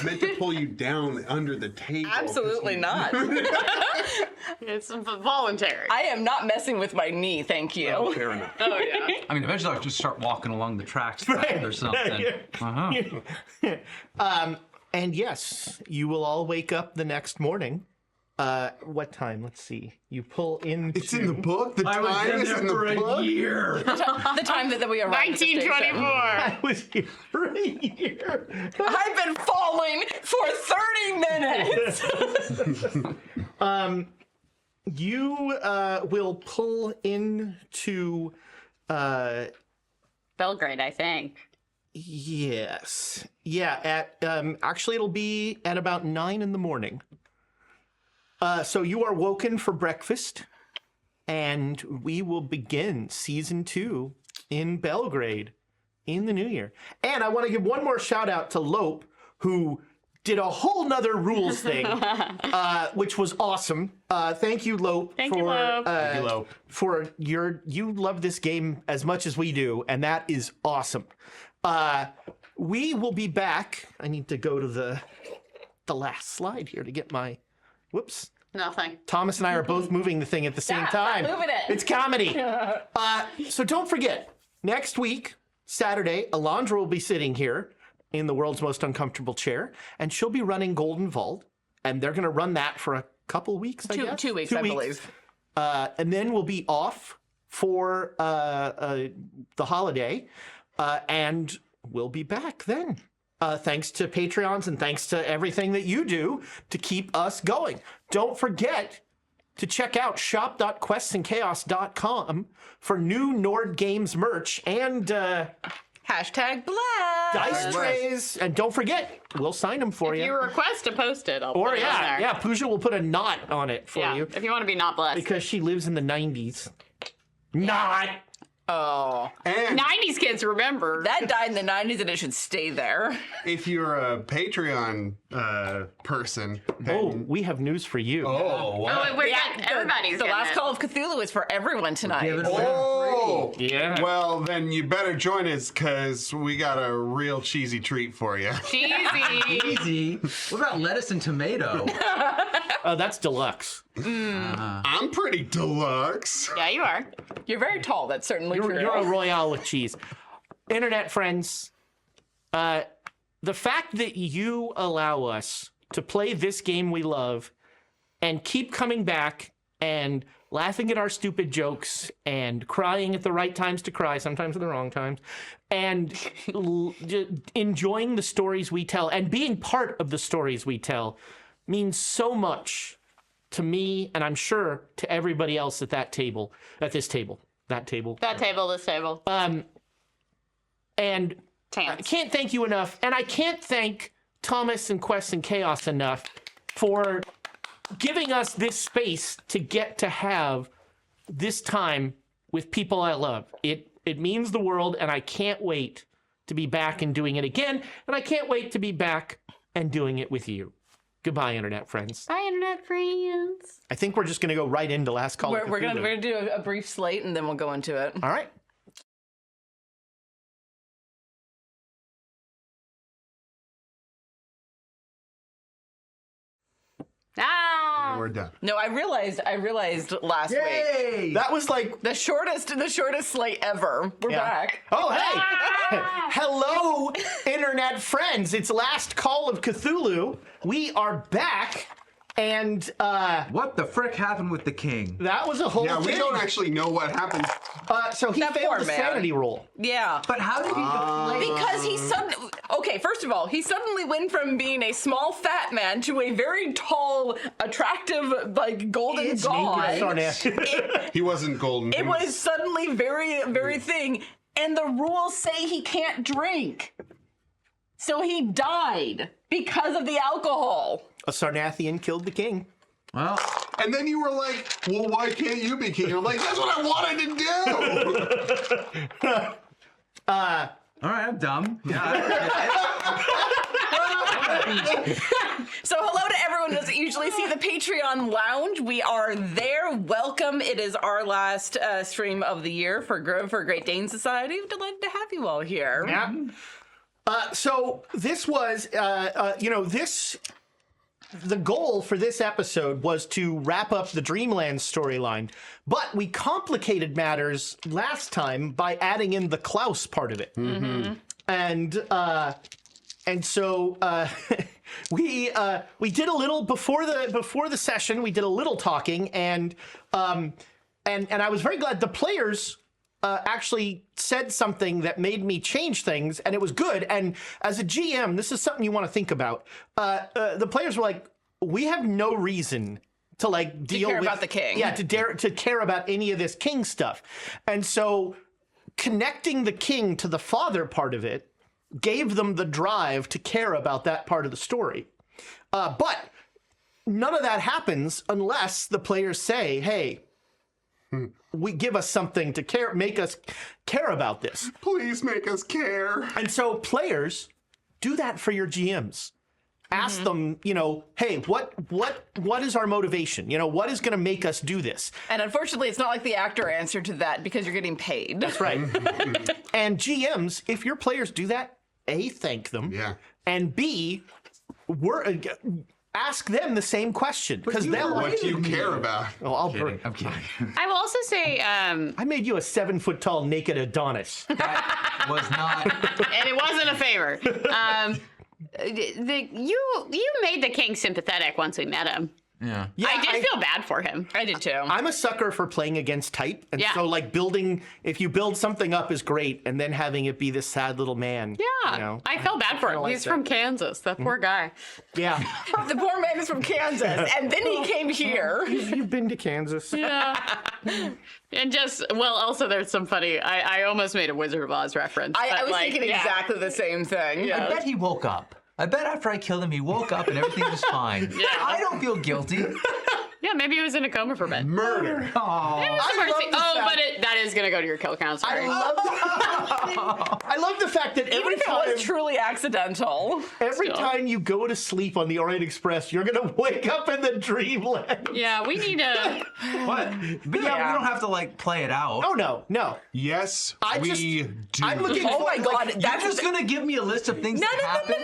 Meant to pull you down under the table. Absolutely not. It's voluntary. I am not messing with my knee, thank you. Oh, fair enough. Oh, yeah. I mean, eventually I'll just start walking along the tracks or something. And yes, you will all wake up the next morning. What time? Let's see. You pull into... It's in the book? The I was time in is there in the for book? a year. The time that we arrived at the station. 1924. I was here for a year. I've been falling for 30 minutes. You will pull into... Belgrade, I think. Yes. Yeah, at actually it'll be at about 9 in the morning. So you are woken for breakfast, and we will begin season 2 in Belgrade in the new year. And I want to give one more shout out to Lope, who did a whole nother rules thing, which was awesome. Thank you, Lope. Thank you, Lope. Thank you, Lope. For you love this game as much as we do, and that is awesome. We will be back. I need to go to the last slide here to get my, whoops. Nothing. Thomas and I are both moving the thing at the same time. moving it. It's comedy. So don't forget, next week, Saturday, Alondra will be sitting here in the world's most uncomfortable chair, and she'll be running Golden Vault, and they're going to run that for a couple weeks, I guess? 2 weeks, I believe. And then we'll be off for the holiday, and we'll be back then. Thanks to Patreons and thanks to everything that you do to keep us going. Don't forget to check out shop.questsandchaos.com for new Nord Games merch and Hashtag black. dice trays. And don't forget, we'll sign them for If you. you request to post it, I'll Or put it on there. yeah, Pooja will put a knot on it for Yeah, you if you want to be not blessed. because she lives in the 90s. Not. Oh. And 90s kids remember. That died in the 90s and it should stay there. if you're a Patreon person, then... Oh, we have news for you. Oh, what? Oh, we're getting, everybody's The getting last it. Call of Cthulhu is for everyone tonight. Give it away Oh! for free. Yeah. Well, then you better join us because we got a real cheesy treat for you. Cheesy. Easy. What about lettuce and tomato? That's deluxe. I'm pretty deluxe. Yeah, you are. You're very tall, that's certainly true. You're a Royale with cheese. Internet friends, the fact that you allow us to play this game we love and keep coming back and laughing at our stupid jokes and crying at the right times to cry, sometimes at the wrong times, and enjoying the stories we tell and being part of the stories we tell means so much to me, and I'm sure to everybody else at this table. That table, this table. And I Tans. can't thank you enough, and I can't thank Thomas and Quest and Chaos enough for giving us this space to get to have this time with people I love. It means the world, and I can't wait to be back and doing it again, and I can't wait to be back and doing it with you. Goodbye, internet friends. Bye, internet friends. I think we're just going to go right into Last Call of We're Cthulhu. gonna do a brief slate and then we'll go into it. All right. Ah. We're done. No, I realized last week. Yay! That was like, The shortest slate ever. We're Yeah. back. oh, hey. Hello, internet friends. It's Last Call of Cthulhu. We are back. And What the frick happened with the king? that was a whole Yeah, thing. we don't actually know what happened. So he That failed poor the man. sanity roll. Yeah. But how did he deflate? Because he suddenly, okay, first of all, he suddenly went from being a small fat man to a very tall, attractive, like golden god. Sarnath. He wasn't golden. It was suddenly very, very thing. And the rules say he can't drink. So he died because of the alcohol. A Sarnathian killed the king. Well, And then you were like, well, why can't you be king? And I'm like, that's what I wanted to do. all right, I'm dumb. Yeah. So hello to everyone who doesn't usually see the Patreon lounge. We are there. Welcome. It is our last stream of the year for Great Dane Society. I'm delighted to have you all here. Yeah. So this was, the goal for this episode was to wrap up the Dreamland storyline, but we complicated matters last time by adding in the Klaus part of it. Mm-hmm. And so we did a little before the session. We did a little talking, and I was very glad the players actually said something that made me change things, and it was good. And as a GM, this is something you want to think about. The players were like, we have no reason to like deal care with about the king. Yeah, to care about any of this king stuff. And so connecting the king to the father part of it gave them the drive to care about that part of the story. But none of that happens unless the players say, hey, we give us something to make us care about this. Please make us care. And so players do that for your GMs. Ask them, hey, what is our motivation? What is going to make us do this? And unfortunately, it's not like the actor answered to that because you're getting paid. That's right. And GMs, if your players do that, A, thank them. Yeah. And B, ask them the same question. Because they'll What do you care about? Oh, I'm kidding. I will also say, I made you a 7-foot-tall naked Adonis. That was not. and it wasn't a favor. You made the king sympathetic once we met him. Yeah. I did feel bad for him. I did too. I'm a sucker for playing against type. And Yeah. so like if you build something up is great, and then having it be this sad little man. Yeah, I felt bad for him. like He's that. from Kansas. That poor guy. Yeah. The poor man is from Kansas, and then he came here. You've been to Kansas. Yeah. And also there's some funny, I almost made a Wizard of Oz reference. I but, was like, thinking yeah. exactly the same thing. I bet he woke up. I bet after I killed him, he woke up and everything was fine. Yeah. I don't feel guilty. Yeah, maybe he was in a coma for a bit. Murder. It was a mercy. But that is going to go to your kill count. Sorry. I love the fact that Even every if it time was truly accidental. time you go to sleep on the Orient Express, you're gonna wake up in the dreamland. Yeah, we need a... What? But yeah, we don't have to like play it out. Oh no. Yes, I we just- do. I'm looking Oh for my god, You're that's just gonna give me a list of things No, that happen?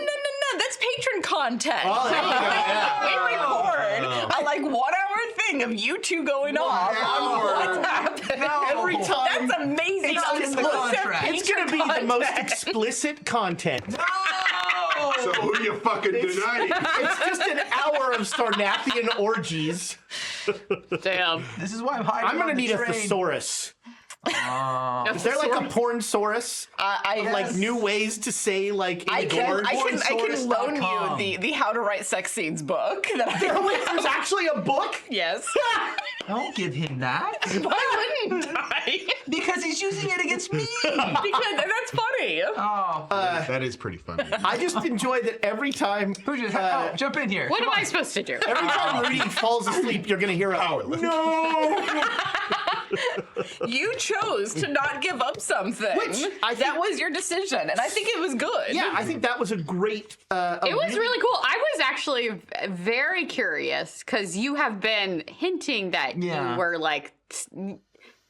that's patron content. Oh, there you go. We record a like 1 hour thing of you two going off on what's happening. Every time That's amazing. It's in the Exclusive contract. it's gonna be patron the most content. explicit content. So who you fucking denying? It's just an hour of Sarnathian orgies. Damn. This is why I'm hiding I'm gonna on the need a train. thesaurus. Is there like a porn-saurus? Like new ways to say like I can Pornsource.com. loan you the How to Write Sex Scenes book. That I, Wait, there's actually a book? yes. Don't give him that. Why wouldn't I? Because he's using it against me. Because that's funny. Oh. That is pretty funny. I just enjoy that every time Jump in here. What am I supposed to do? every time Rudy falls asleep, you're gonna hear a Powerless. no. You chose to not give up something. Which I think- that was your decision, and I think it was good. Yeah, I think that was a great. It was really cool. I was actually very curious because you have been hinting that Yeah. you were like,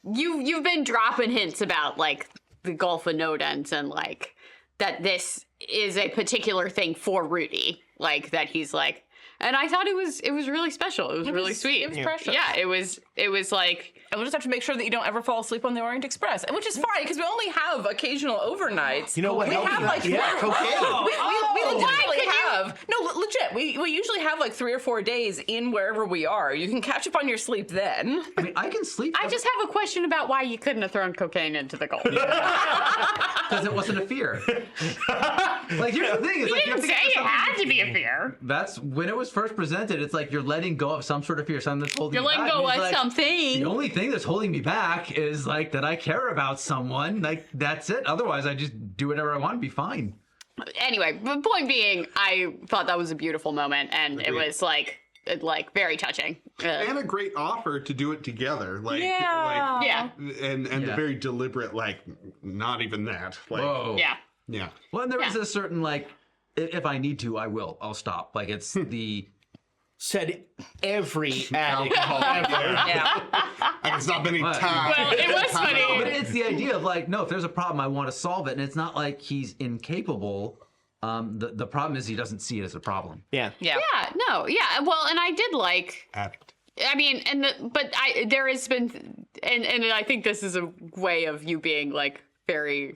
you've been dropping hints about like the Gulf of Nodens and like that this is a particular thing for Rudy, like that he's like, And I thought it was really special. It was really sweet. It was precious. Yeah, it was like, And we'll just have to make sure that you don't ever fall asleep on the Orient Express, which is fine because we only have occasional overnights. You know what We helps have with like that? we Cocaine. legitimately have legit. We usually have like 3 or 4 days in wherever we are. You can catch up on your sleep then. I mean, I can sleep I just have a question about why you couldn't have thrown cocaine into the Gulf. because it wasn't a fear. Like, here's the thing: is like you have to get to something- to be a fear. That's when it was first presented. It's like you're letting go of some sort of fear, something that's holding You're you letting back. go And of he's like, something. The only thing that's holding me back is like that I care about someone. Like that's it. Otherwise, I just do whatever I want and be fine. Anyway, the point being, I thought that was a beautiful moment, and it was like very touching. And a great offer to do it together. Like, Yeah. Yeah. and the Yeah. very deliberate, like, not even that. Like, Whoa. Yeah. Yeah. Well, and there is a certain like, if I need to, I will. I'll stop. Like it's the. Said every addict Alcohol. ever. Yeah. And it's not many What? times. Well, it was funny. But it's the idea of like, no, if there's a problem, I want to solve it, and it's not like he's incapable. The problem is he doesn't see it as a problem. Yeah. Yeah. Yeah, no, yeah. Well, and I did like, Addict. I mean, there has been, and I think this is a way of you being like very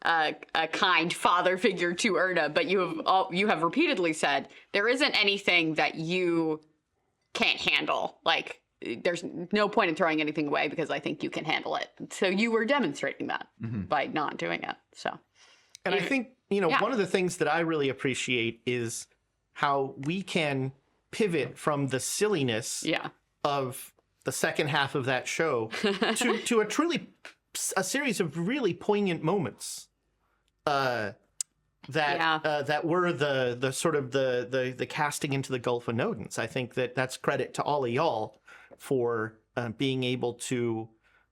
a kind father figure to Erna, but you have repeatedly said there isn't anything that you can't handle. Like, there's no point in throwing anything away because I think you can handle it. So you were demonstrating that by not doing it. So. And I think, Yeah. one of the things that I really appreciate is how we can pivot from the silliness Yeah. of the second half of that show to a series of really poignant moments that were the sort of the casting into the Gulf of Nodens. I think that's credit to all of y'all for being able to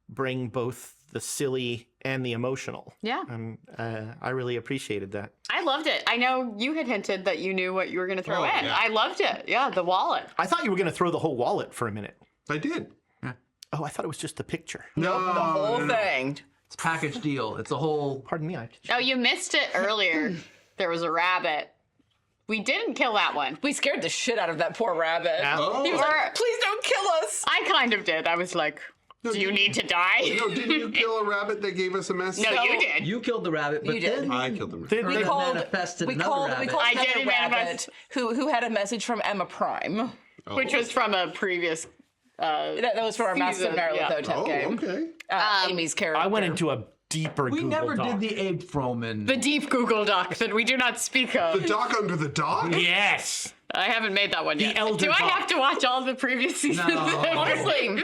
bring both the silly and the emotional. Yeah. I really appreciated that. I loved it. I know you had hinted that you knew what you were going to throw in. yeah. I loved it. Yeah, the wallet. I thought you were going to throw the whole wallet for a minute. I did. Oh, I thought it was just the picture. No, The whole thing. It's a package deal. It's a whole. Pardon me. Oh, you missed it earlier. There was a rabbit. We didn't kill that one. We scared the shit out of that poor rabbit. Oh. He was like, please don't kill us. I kind of did. I was like, do you need to die? No, didn't you kill a rabbit that gave us a message? No, you did. You killed the rabbit, but You did. then I killed him. We called, manifested we another called rabbit. I another did rabbit manifest. who had a message from Emma Prime. Which was from a previous. That was for our Master Season, Marilyn yeah. Thotep Oh, game. okay. Amy's character. I went into a deeper we Google never Doc. did the Abe Froman. The deep Google Doc that we do not speak of. The dock under the dock? Yes. I haven't made that one yet. Elder Do I Doc. have to watch all the previous seasons? Honestly,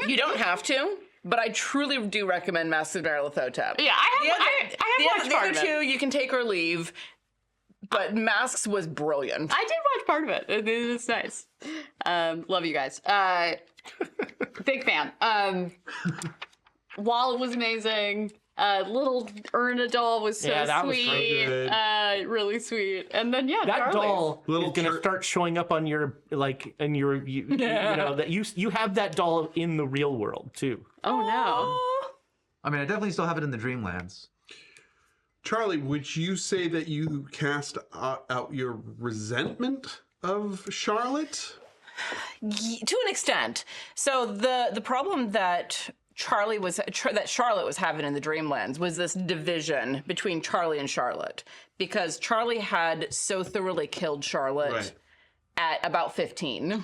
you don't have to, but I truly do recommend Master Marilyn Thotep. Yeah, I have watched the part other of it. two, you can take or leave, but Masks was brilliant. I did watch part of it. It's nice. Love you guys. Big fan. Wallet was amazing. Little Erna doll was so Yeah, that was sweet. good. Really sweet. And then That Charlie's. doll Little is going to chur- start showing up on your you know that you have that doll in the real world too. Oh no. I mean, I definitely still have it in the Dreamlands. Charlie, would you say that you cast out your resentment of Charlotte? To an extent. So the problem that Charlotte was having in the Dreamlands was this division between Charlie and Charlotte, because Charlie had so thoroughly killed Charlotte Right. at about 15.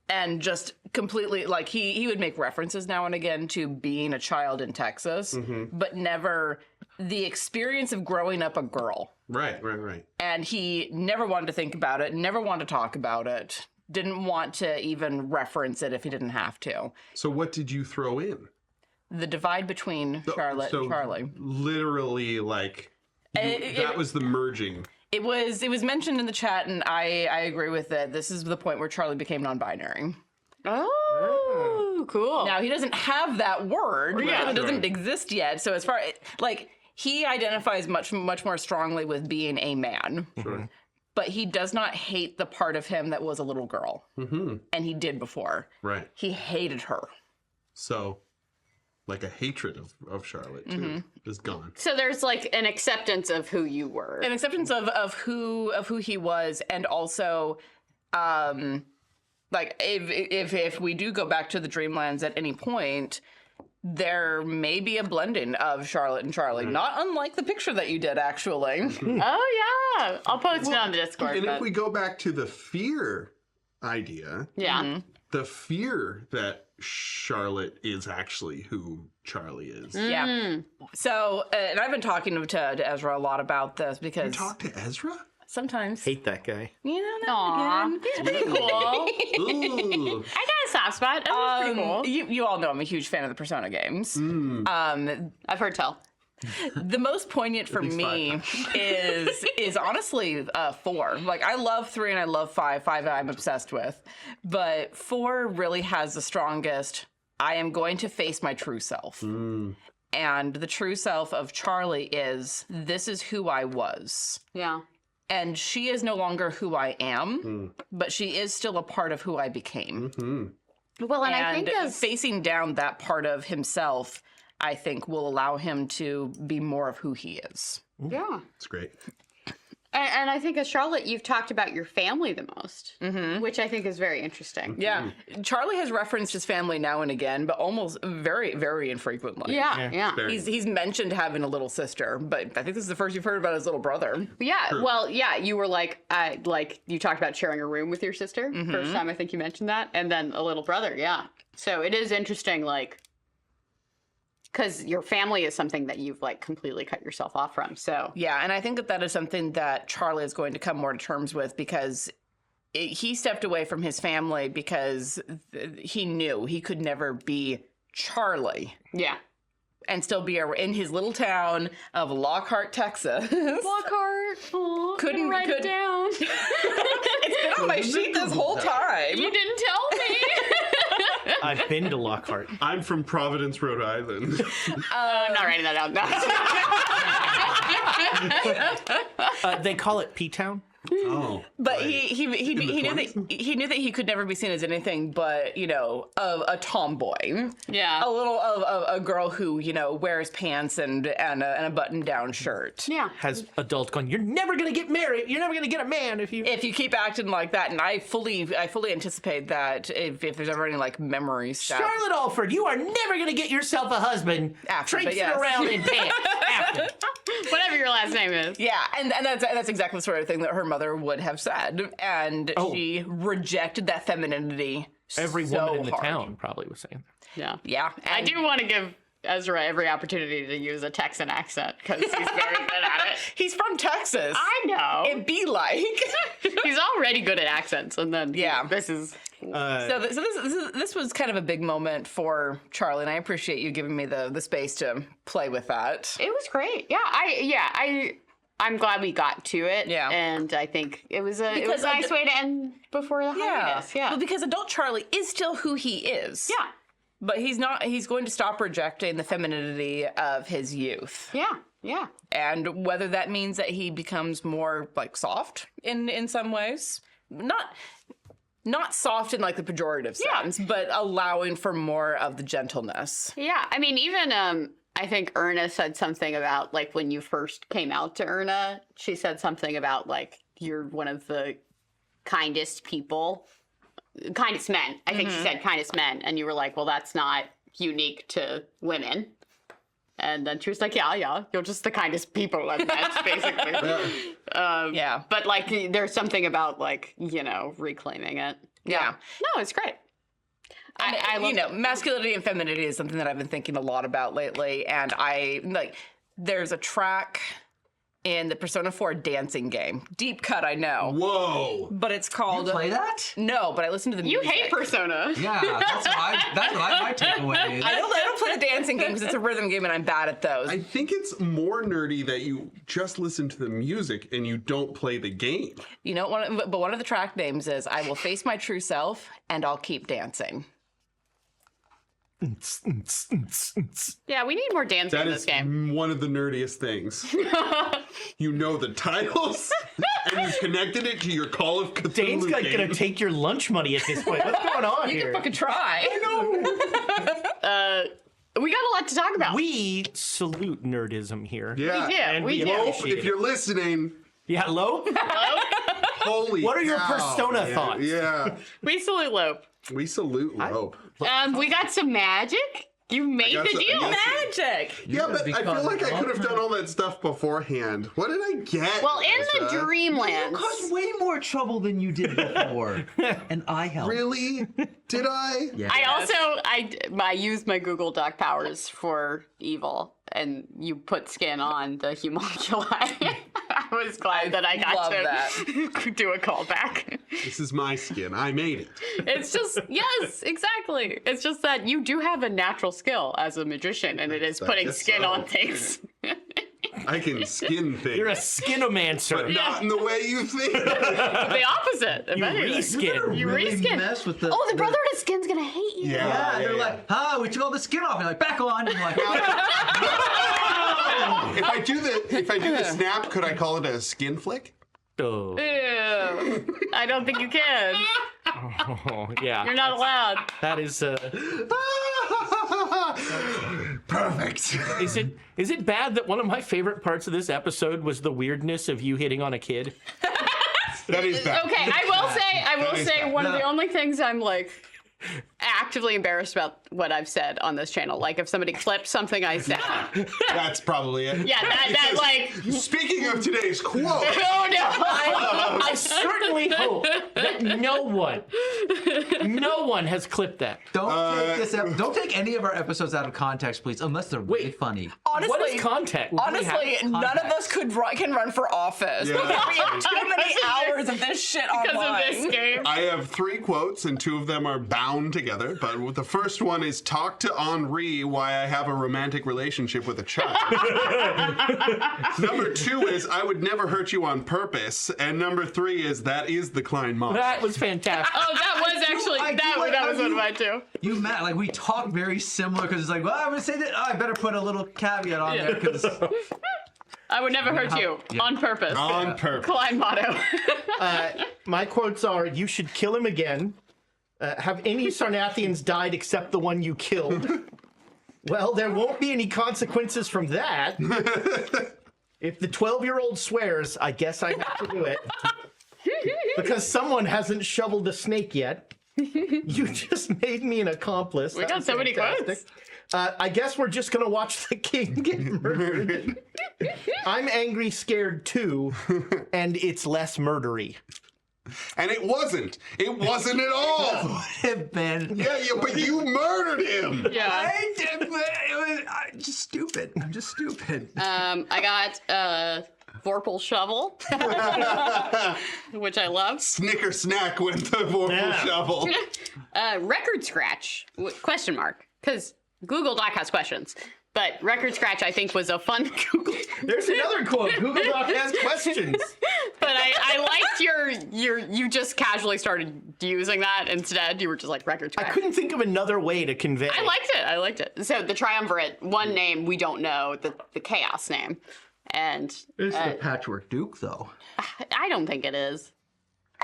And just completely, like, he would make references now and again to being a child in Texas, but never the experience of growing up a girl. Right. And he never wanted to think about it, never wanted to talk about it, didn't want to even reference it if he didn't have to. So what did you throw in? The divide between Charlotte So and Charlie. literally, like, that was the merging. It was mentioned in the chat, and I agree with it. This is the point where Charlie became non-binary. Oh, cool. Now, he doesn't have that word because Yeah. it doesn't exist yet. So as far like, he identifies much more strongly with being a man. Sure. But he does not hate the part of him that was a little girl. Mm-hmm. And he did before. Right. He hated her. So like a hatred of Charlotte too, is gone. So there's like an acceptance of who you were. An acceptance of who he was, and also like if we do go back to the Dreamlands at any point, there may be a blending of Charlotte and Charlie, not unlike the picture that you did, actually. Oh yeah, I'll post it on the Discord. And but... if we go back to the fear idea, yeah, the fear that Charlotte is actually who Charlie is. Yeah. So, and I've been talking to Ezra a lot about this You because talk to Ezra? sometimes, Hate that guy. Aw, he's pretty cool. Ooh. I got a soft spot. That's pretty cool. you all know I'm a huge fan of the Persona games. I've heard tell. The most poignant for me is honestly 4. Like, I love 3 and I love 5. 5 I'm obsessed with, but 4 really has the strongest. I am going to face my true self, and the true self of Charlie is this is who I was, Yeah. and she is no longer who I am, but she is still a part of who I became. Well, and I And think as facing down that part of himself, I think will allow him to be more of who he is. yeah. It's great. And I think as Charlotte, you've talked about your family the most, which I think is very interesting. Yeah. Charlie has referenced his family now and again, but almost very, very infrequently. Yeah. Very. He's mentioned having a little sister, but I think this is the first you've heard about his little brother. Yeah. Well, yeah, you were like you talked about sharing a room with your sister. First time I think you mentioned that. And then a little brother. Yeah. So it is interesting, like, because your family is something that you've like completely cut yourself off from. So Yeah, and I think that is something that Charlie is going to come more to terms with because he stepped away from his family because he knew he could never be Charlie yeah. and still be in his little town of Lockhart, Texas. Lockhart. Aw, Couldn't- write it could- down. It's been on my sheet this whole time. You didn't tell me. I've been to Lockhart. I'm from Providence, Rhode Island. I'm not writing that down. They call it P-Town. Oh. But right. he knew that he could never be seen as anything but, you know, a tomboy. Yeah. A little of a girl who, you know, wears pants and a button-down shirt. Yeah. Has adults going, you're never going to get married. You're never going to get a man if you... If you keep acting like that, and I fully anticipate that if there's ever any like memory stuff. Charlotte Alford, you are never going to get yourself a husband. After, but traipsing yes. around in pants. After. Whatever your last name is. Yeah, and that's exactly the sort of thing that her mother would have said, and she rejected that femininity. Every so woman in the hard. town probably was saying that. Yeah. Yeah, I and do want to give Ezra every opportunity to use a Texan accent because he's very good at it. He's from Texas. I know. It'd be like. He's already good at accents, and then Yeah. this is So this was kind of a big moment for Charlie, and I appreciate you giving me the space to play with that. it was great. Yeah, I'm glad we got to it. Yeah. And I think it was a Because nice way to end before the holidays. Yeah. Well, because adult Charlie is still who he is. Yeah. But he's not. He's going to stop rejecting the femininity of his youth. Yeah. Yeah. And whether that means that he becomes more like soft in some ways, not soft in like the pejorative sense, but allowing for more of the gentleness. Yeah. I mean, even I think Erna said something about like when you first came out to Erna, she said something about like you're one of the kindest people, kindest men. I think she said kindest men, and you were like, well, that's not unique to women. And then she was like, yeah, you're just the kindest people I've met, basically. Yeah. But like, there's something about like, you know, reclaiming it. Yeah. No, it's great. I love you know, masculinity and femininity is something that I've been thinking a lot about lately, and there's a track in the Persona 4 dancing game. Deep cut, I know. Whoa. But it's called Play that? No, but I listen to the You music. hate Persona. Yeah, that's what my takeaway is. I don't play the dancing game because it's a rhythm game and I'm bad at those. I think it's more nerdy that you just listen to the music and you don't play the game. You know, one of the track names is I Will Face My True Self and I'll Keep Dancing. Yeah, we need more dancing That in is this game. one of the nerdiest things. You know the titles, and you connected it to your Call of Cthulhu Dane's like game. gonna take your lunch money at this point. What's going on You here? can fucking try. We got a lot lot to talk about. We salute nerdism here. Yeah. Yeah, we do. Lope, if you're listening, Yeah, Lo? holy What are your cow. persona thoughts? Yeah. We salute Lope. We salute Lope. We got some magic. You made guess- the deal. I guess- Magic. Yeah, but I feel become like I an could have done author. all that stuff beforehand. What did I get? Well, in the Ezra? Dreamlands. Caused way more trouble than you did before. And I helped. Really? Did I? Yeah. I used my Google Doc powers for evil, and you put skin on the homunculi. I was glad that I got love to do a callback. This is my skin. I made it. It's just, yes, exactly. It's just that you do have a natural skill as a magician, and it is I putting guess skin so. on things. I can skin things. You're a skinomancer. but not in the way you think. The opposite, if You anything. reskin. You really reskin. mess with the. Oh, the Brotherhood of Skin's gonna hate you. Yeah, they're like, we took all the skin off. And like, back on. And like, If I do the snap, could I call it a skin flick? Oh, Ew. I don't think you can. yeah. You're not allowed. That is. Perfect. Is it bad that one of my favorite parts of this episode was the weirdness of you hitting on a kid? That is bad. Okay, I will is say bad. one of the only things I'm like actively embarrassed about what I've said on this channel. Like if somebody clipped something I said. That's probably it. Yeah, that like Speaking of today's quote, oh no. I certainly hope that no one has clipped that. don't take any of our episodes out of context, please, unless they're really funny. Honestly, What is contact? honestly, none of us can run for office. Yeah. We have too many hours of this shit Because online. of this game. I have 3 quotes, and 2 of them are bound together. But the first one is "Talk to Henri why I have a romantic relationship with a child." Number 2 is "I would never hurt you on purpose," and number 3 is "That is the Klein model." That was fantastic. Oh, that was actually that was one of mine too. You Matt, like we talk very similar because it's like, well, I'm gonna say that. Oh, I better put a little caveat on there because I would never hurt you on purpose. On purpose. Klein motto. My quotes are: "You should kill him again." Have any Sarnathians died except the one you killed? Well, there won't be any consequences from that. If the 12-year-old swears, I guess I have to do it. Because someone hasn't shoveled a snake yet. You just made me an accomplice. We got so many quotes. I guess we're just going to watch the king get murdered. I'm angry, scared too, and it's less murdery. And it wasn't. It wasn't at all. have been. Yeah, but you murdered him. Yeah. I did, but I'm just stupid. I'm just stupid. I got Vorpal shovel, which I love. Snicker snack with the vorpal shovel. Record scratch? Question mark? Because Google Doc has questions. But record scratch, I think, was a fun Google. There's another quote. Google Doc has questions. But I liked you just casually started using that instead. You were just like record I scratch. couldn't think of another way to convey. I liked it. So the triumvirate, one name we don't know, the chaos name. And It's the Patchwork Duke, though. I don't think it is.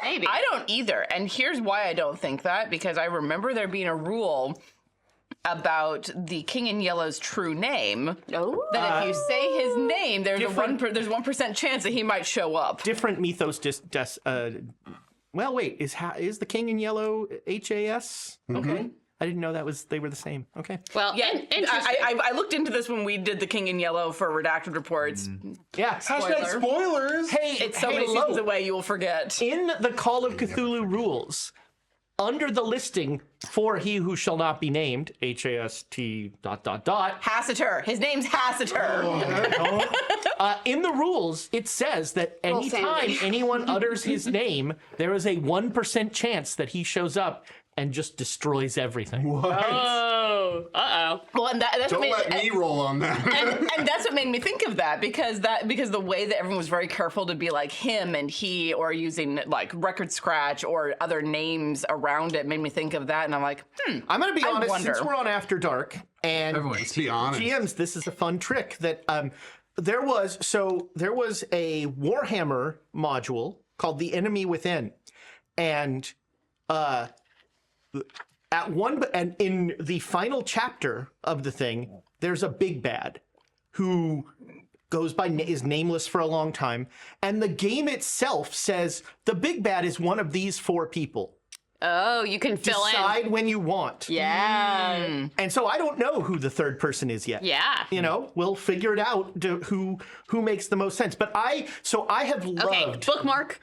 Maybe. I don't either. And here's why I don't think that, because I remember there being a rule about the King in Yellow's true name. Oh. That if you say his name, there's different- there's 1% chance that he might show up. Different mythos. Well, wait. Is the King in Yellow HAS? Okay. I didn't know they were the same. Okay. Well, Yeah, interesting. I looked into this when we did the King in Yellow for redacted reports. Yeah. Spoiler. Spoilers. Hey, It's so many Lo. seasons away, you will forget. In the Call of Cthulhu rules, under the listing for he who shall not be named, HAST ... Hassiter. His name's Hassiter. In the rules, it says that anytime Sandy. anyone utters his name, there is a 1% chance that he shows up and just destroys everything. Oh, Well, and that's Don't what let me roll on that. and that's what made me think of that because the way that everyone was very careful to be like him and he or using like record scratch or other names around it made me think of that, and I'm like, I'm going to be I honest, wonder. since we're on After Dark, and Let's be honest. GMs, this is a fun trick that there was a Warhammer module called The Enemy Within, and in the final chapter of the thing, there's a big bad who is nameless for a long time, and the game itself says the big bad is one of these 4 people. Oh, you can fill Decide when you want. Yeah. And so I don't know who the third person is yet. Yeah. You know, we'll figure it out who makes the most sense. But I have loved. Okay, bookmark.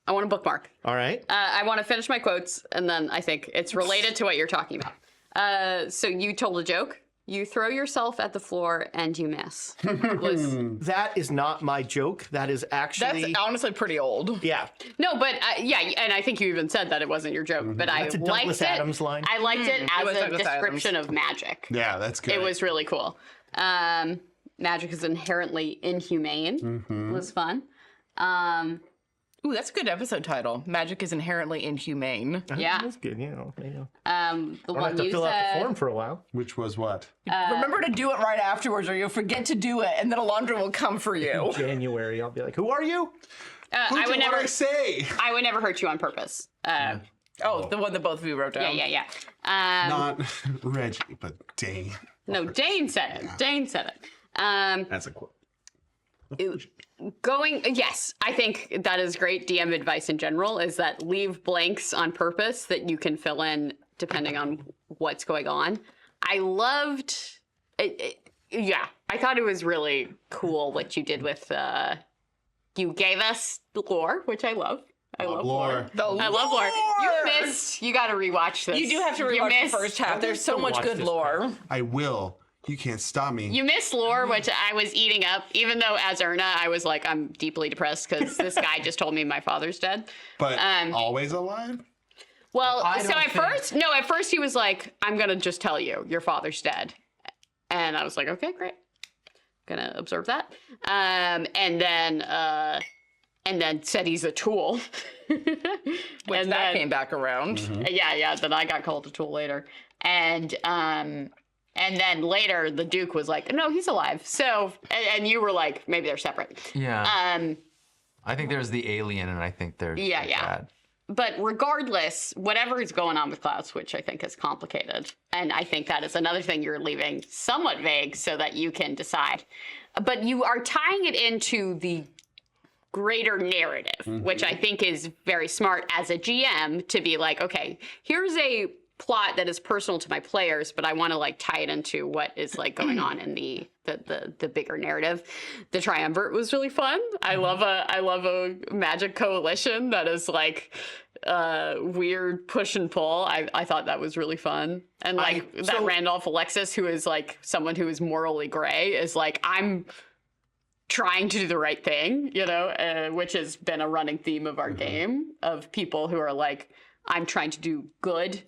I want a bookmark. All right. I want to finish my quotes, and then I think it's related to what you're talking about. So you told a joke. You throw yourself at the floor and you miss. That is not my joke. That is actually. That's honestly pretty old. Yeah. No, but yeah, and I think you even said that it wasn't your joke, but I That's a liked Douglas it. Adams line. I liked it as was a Douglas description of magic. Yeah, that's good. It was really cool. Magic is inherently inhumane. Was fun. Ooh, that's a good episode title. Magic is inherently inhumane. Yeah. That's good. You know. The I'll have one to you fill out the said. form for a while. Which was what? Remember to do it right afterwards, or you'll forget to do it, and then Alondra will come for you. January, I'll be like, "Who are you?" I would never. I say? I would never hurt you on purpose. Oh, the one that both of you wrote down. Yeah. Not Reggie, but Dane. No, Dane said it. Dane said it. That's a quote. Yes, I think that is great DM advice in general, is that leave blanks on purpose that you can fill in depending on what's going on. I loved it. Yeah, I thought it was really cool what you did with, you gave us lore, which I love. I love lore. I love lore. You missed. You got to rewatch this. You do have to rewatch the first half. There's so much good lore. I will. You can't stop me. You missed lore, which I was eating up, even though as Erna, I was like, I'm deeply depressed because this guy just told me my father's dead. But always alive? Well, I so don't at first he was like, I'm going to just tell you, your father's dead. And I was like, okay, great. Gonna observe that. And then said he's a tool. Which that came back around. Yeah, then I got called a tool later. And then later the Duke was like, no, he's alive. So, and you were like, maybe they're separate. Yeah. I think there's the alien, and I think there's Yeah. Dad. But regardless, whatever is going on with Cloud Switch, I think is complicated. And I think that is another thing you're leaving somewhat vague so that you can decide. But you are tying it into the greater narrative, which I think is very smart as a GM to be like, okay, here's a plot that is personal to my players, but I want to like tie it into what is like going on in the bigger narrative. The Triumvirate was really fun. I love a magic coalition that is like weird push and pull. I thought that was really fun. And like that Randolph Alexis, who is like someone who is morally gray, is like, I'm trying to do the right thing, you know, which has been a running theme of our game, of people who are like, I'm trying to do good,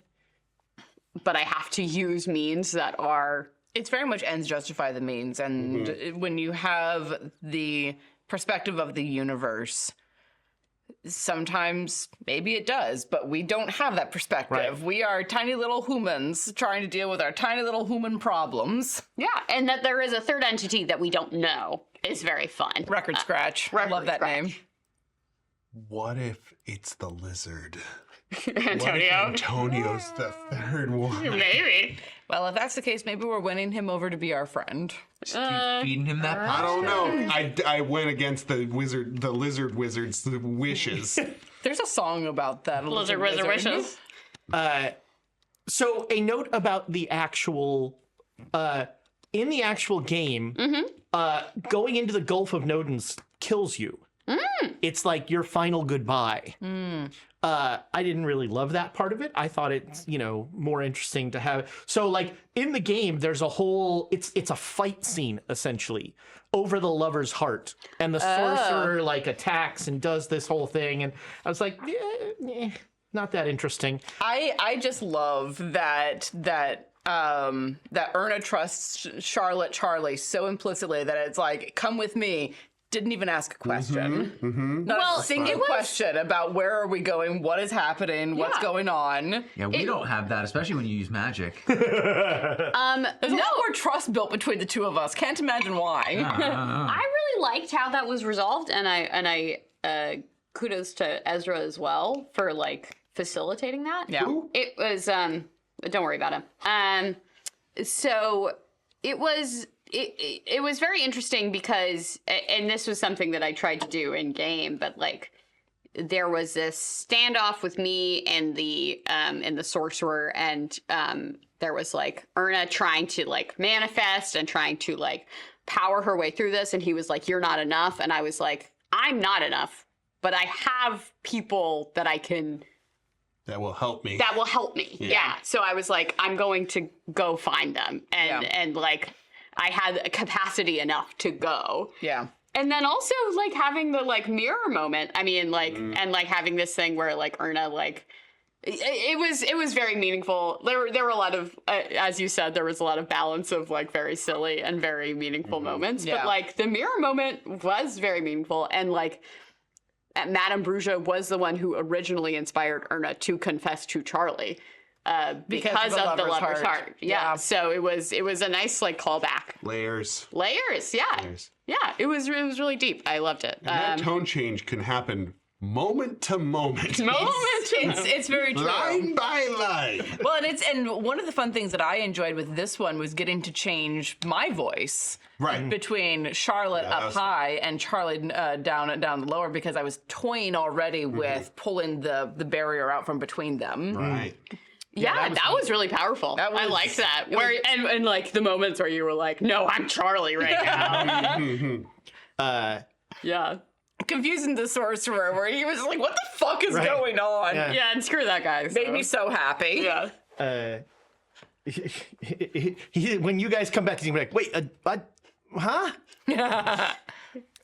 but I have to use means that are... It's very much ends justify the means. And when you have the perspective of the universe, sometimes maybe it does, but we don't have that perspective. Right. We are tiny little humans trying to deal with our tiny little human problems. Yeah, and that there is a third entity that we don't know is very fun. Record scratch. Love that name. What if it's the lizard? Antonio. Antonio's the third one. Maybe. Well, if that's the case, maybe we're winning him over to be our friend. Keep feeding him that I don't know. I went against the lizard wizard's wishes. There's a song about that. Lizard Wizard wishes. So a note about the actual, in the actual game, going into the Gulf of Nodens kills you. It's like your final goodbye. I didn't really love that part of it. I thought it's, more interesting to have. So like in the game, there's a whole, it's a fight scene essentially over the lover's heart. And the sorcerer like attacks and does this whole thing. And I was like, not that interesting. I just love that Erna trusts Charlotte Charlie so implicitly that it's like, come with me. Didn't even ask a question. Not a single question about where are we going, what is happening, what's going on. Yeah, we don't have that, especially when you use magic. There's a lot more trust built between the two of us. Can't imagine why. I really liked how that was resolved, and I kudos to Ezra as well for like facilitating that. Yeah. It was don't worry about him. So it was very interesting because, and this was something that I tried to do in game, but like there was this standoff with me and the sorcerer, and there was like Erna trying to like manifest and trying to like power her way through this, and he was like, "You're not enough," and I was like, "I'm not enough, but I have people that I can." That will help me. That will help me. Yeah. So I was like, I'm going to go find them. And like, I had a capacity enough to go. Yeah. And then also like having the like mirror moment. I mean, like, and like having this thing where like Erna, like, it was very meaningful. There were a lot of, as you said, there was a lot of balance of like very silly and very meaningful moments. Yeah. But like the mirror moment was very meaningful. And like, Madame Bruja was the one who originally inspired Erna to confess to Charlie because of the lover's heart. Yeah. So it was a nice like callback. Layers. Yeah. Yeah. It was really deep. I loved it. And that tone change can happen moment to moment. It's very true. Line by line. Well, and one of the fun things that I enjoyed with this one was getting to change my voice. Right. Between Charlotte up high and Charlie down the lower, because I was toying already with pulling the barrier out from between them. Right. Yeah, that was really powerful. I liked that. Where and like the moments where you were like, "No, I'm Charlie right now." Yeah. Confusing the sorcerer, where he was like, "What the fuck is going on?" Yeah, and screw that guy. Made me so happy. Yeah. When you guys come back, he's gonna be like, "Wait, huh?"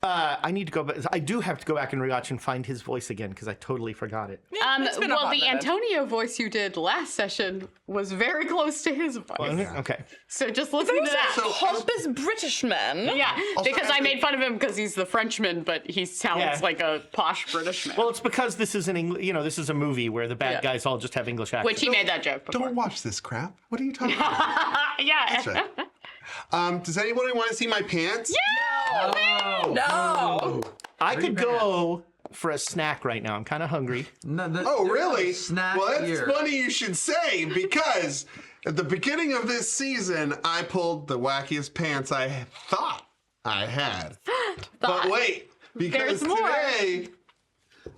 I need to go back. I do have to go back and rewatch and find his voice again because I totally forgot it. Well, the Antonio voice you did last session was very close to his voice. Okay. So just listen to that. Pompous British man. Yeah, because I made fun of him because he's the Frenchman, but he sounds like a posh British man. Well, it's because this is this is a movie where the bad guys all just have English accents. Which he made that joke before. Don't watch this crap. What are you talking about? Yeah. That's right. Does anybody want to see my pants? No. I could go for a snack right now. I'm kind of hungry. Oh, really? Snack Well, that's here. funny you should say, because at the beginning of this season, I pulled the wackiest pants I thought I had. But wait, because There's more. today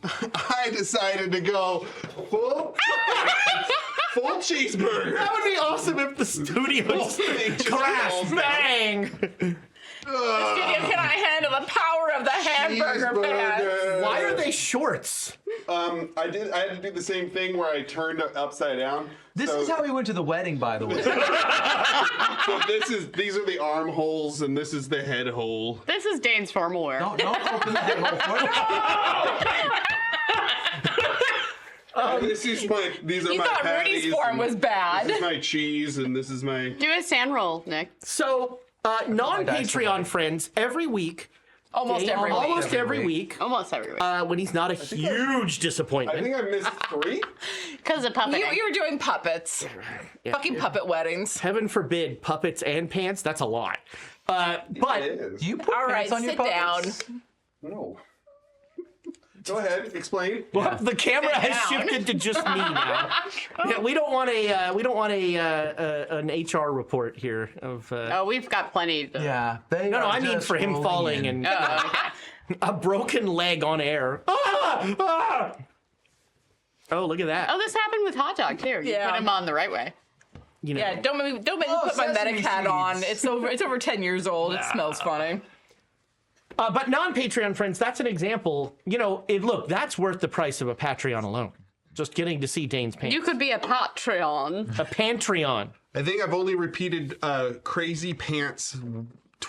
I decided to go full cheeseburger. That would be awesome if the studio just crashed. Bang! Can I handle the power of the hamburger pants? Cheeseburger. Why are they shorts? I had to do the same thing where I turned upside down. This is how we went to the wedding, by the way. So these are the armholes, and this is the head hole. This is Dane's formal wear. Don't open the head hole. These are You my thought patties. Rudy's form and was bad. This is my cheese, and this is my. Do a sand roll, Nick. So, non-Patreon friends, every week, Almost every week. almost every week, Almost every week. when he's not a huge I disappointment. think I missed 3. Because of puppet. You were doing puppets. Fucking puppet weddings. Heaven forbid, puppets and pants. That's a lot. But It is. You put All right, pants on your sit down. puppets? No. Go ahead, explain. well, the camera has down. shifted to just me now. Yeah, we don't want an HR report here of. Oh, we've got plenty. Yeah. They No, are I mean just for him rolling falling in. and a broken leg on air. Ah! Oh, look at that. Oh, this happened with Hot Dog too. You Yeah. put him on the right way. You know. Yeah, don't make me put my sesame medic hat on. seeds. It's over 10 years old. It smells funny. But non-Patreon friends, that's an example. Look, that's worth the price of a Patreon alone. Just getting to see Dane's pants. You could be a Patreon. A Pantreon. I think I've only repeated crazy pants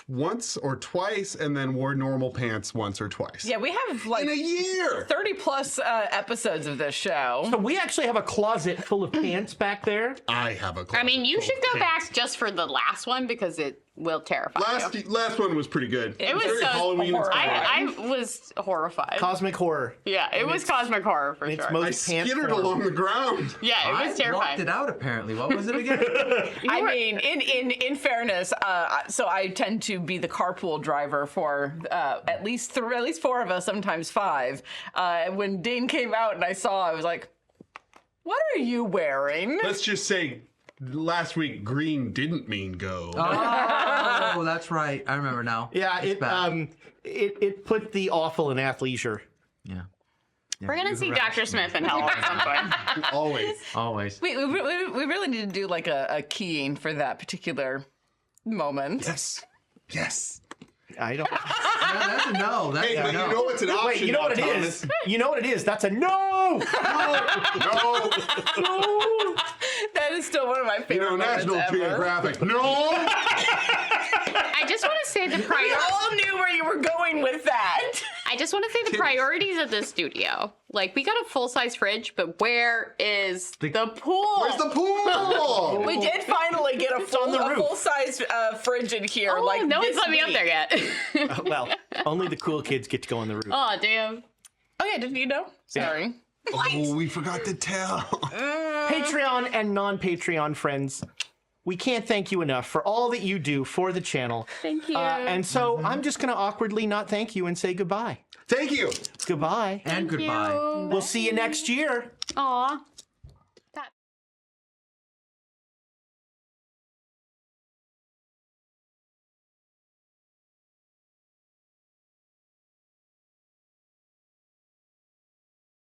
once or twice, and then wore normal pants once or twice. Yeah, we have like In a year. 30 plus episodes of this show. So we actually have a closet full of pants back there. I have a. I mean, you closet should full go of pants. back just for the last one because it will terrify you. Last one was pretty good. It was very so Halloween inspired. I was horrified. Cosmic horror. Yeah, it was cosmic horror for It's sure. most I pants skittered form. along the ground. Yeah, it was I blocked terrifying. it out, apparently. What was it again? I mean, in fairness, so I tend to be the carpool driver for at least 4 of us, sometimes 5. When Dane came out and I was like, "What are you wearing?" Let's just say, last week green didn't mean go. Oh, that's right. I remember now. Yeah, It's it put the awful in athleisure. Yeah. We're gonna see Dr. Smith in hell at some point. Always. Always. We really need to do like a keying for that particular moment. Yes. Yes. I don't. Yeah, that's a no. That's Hey, a but no. you know what's an option? Wait, you know now, what it Thomas. is? You know what it is? That's a no. No. That is still one of my You favorite know, moments National ever. Geographic. No. I just want to say the We all knew where you were going with that. I just want to say the priorities of the studio. Like, we got a full-size fridge, but where is the pool? Where's the pool? We did finally get a full-size fridge in here. Oh, like no one's this let me up week. there yet. Well, only the cool kids get to go on the roof. Oh, damn. Oh yeah, didn't you know? Sorry. Oh, we forgot to tell. Patreon and non-Patreon friends, we can't thank you enough for all that you do for the channel. Thank you. And so I'm just going to awkwardly not thank you and say goodbye. Thank you. Goodbye. And goodbye. We'll see you next year. Aw.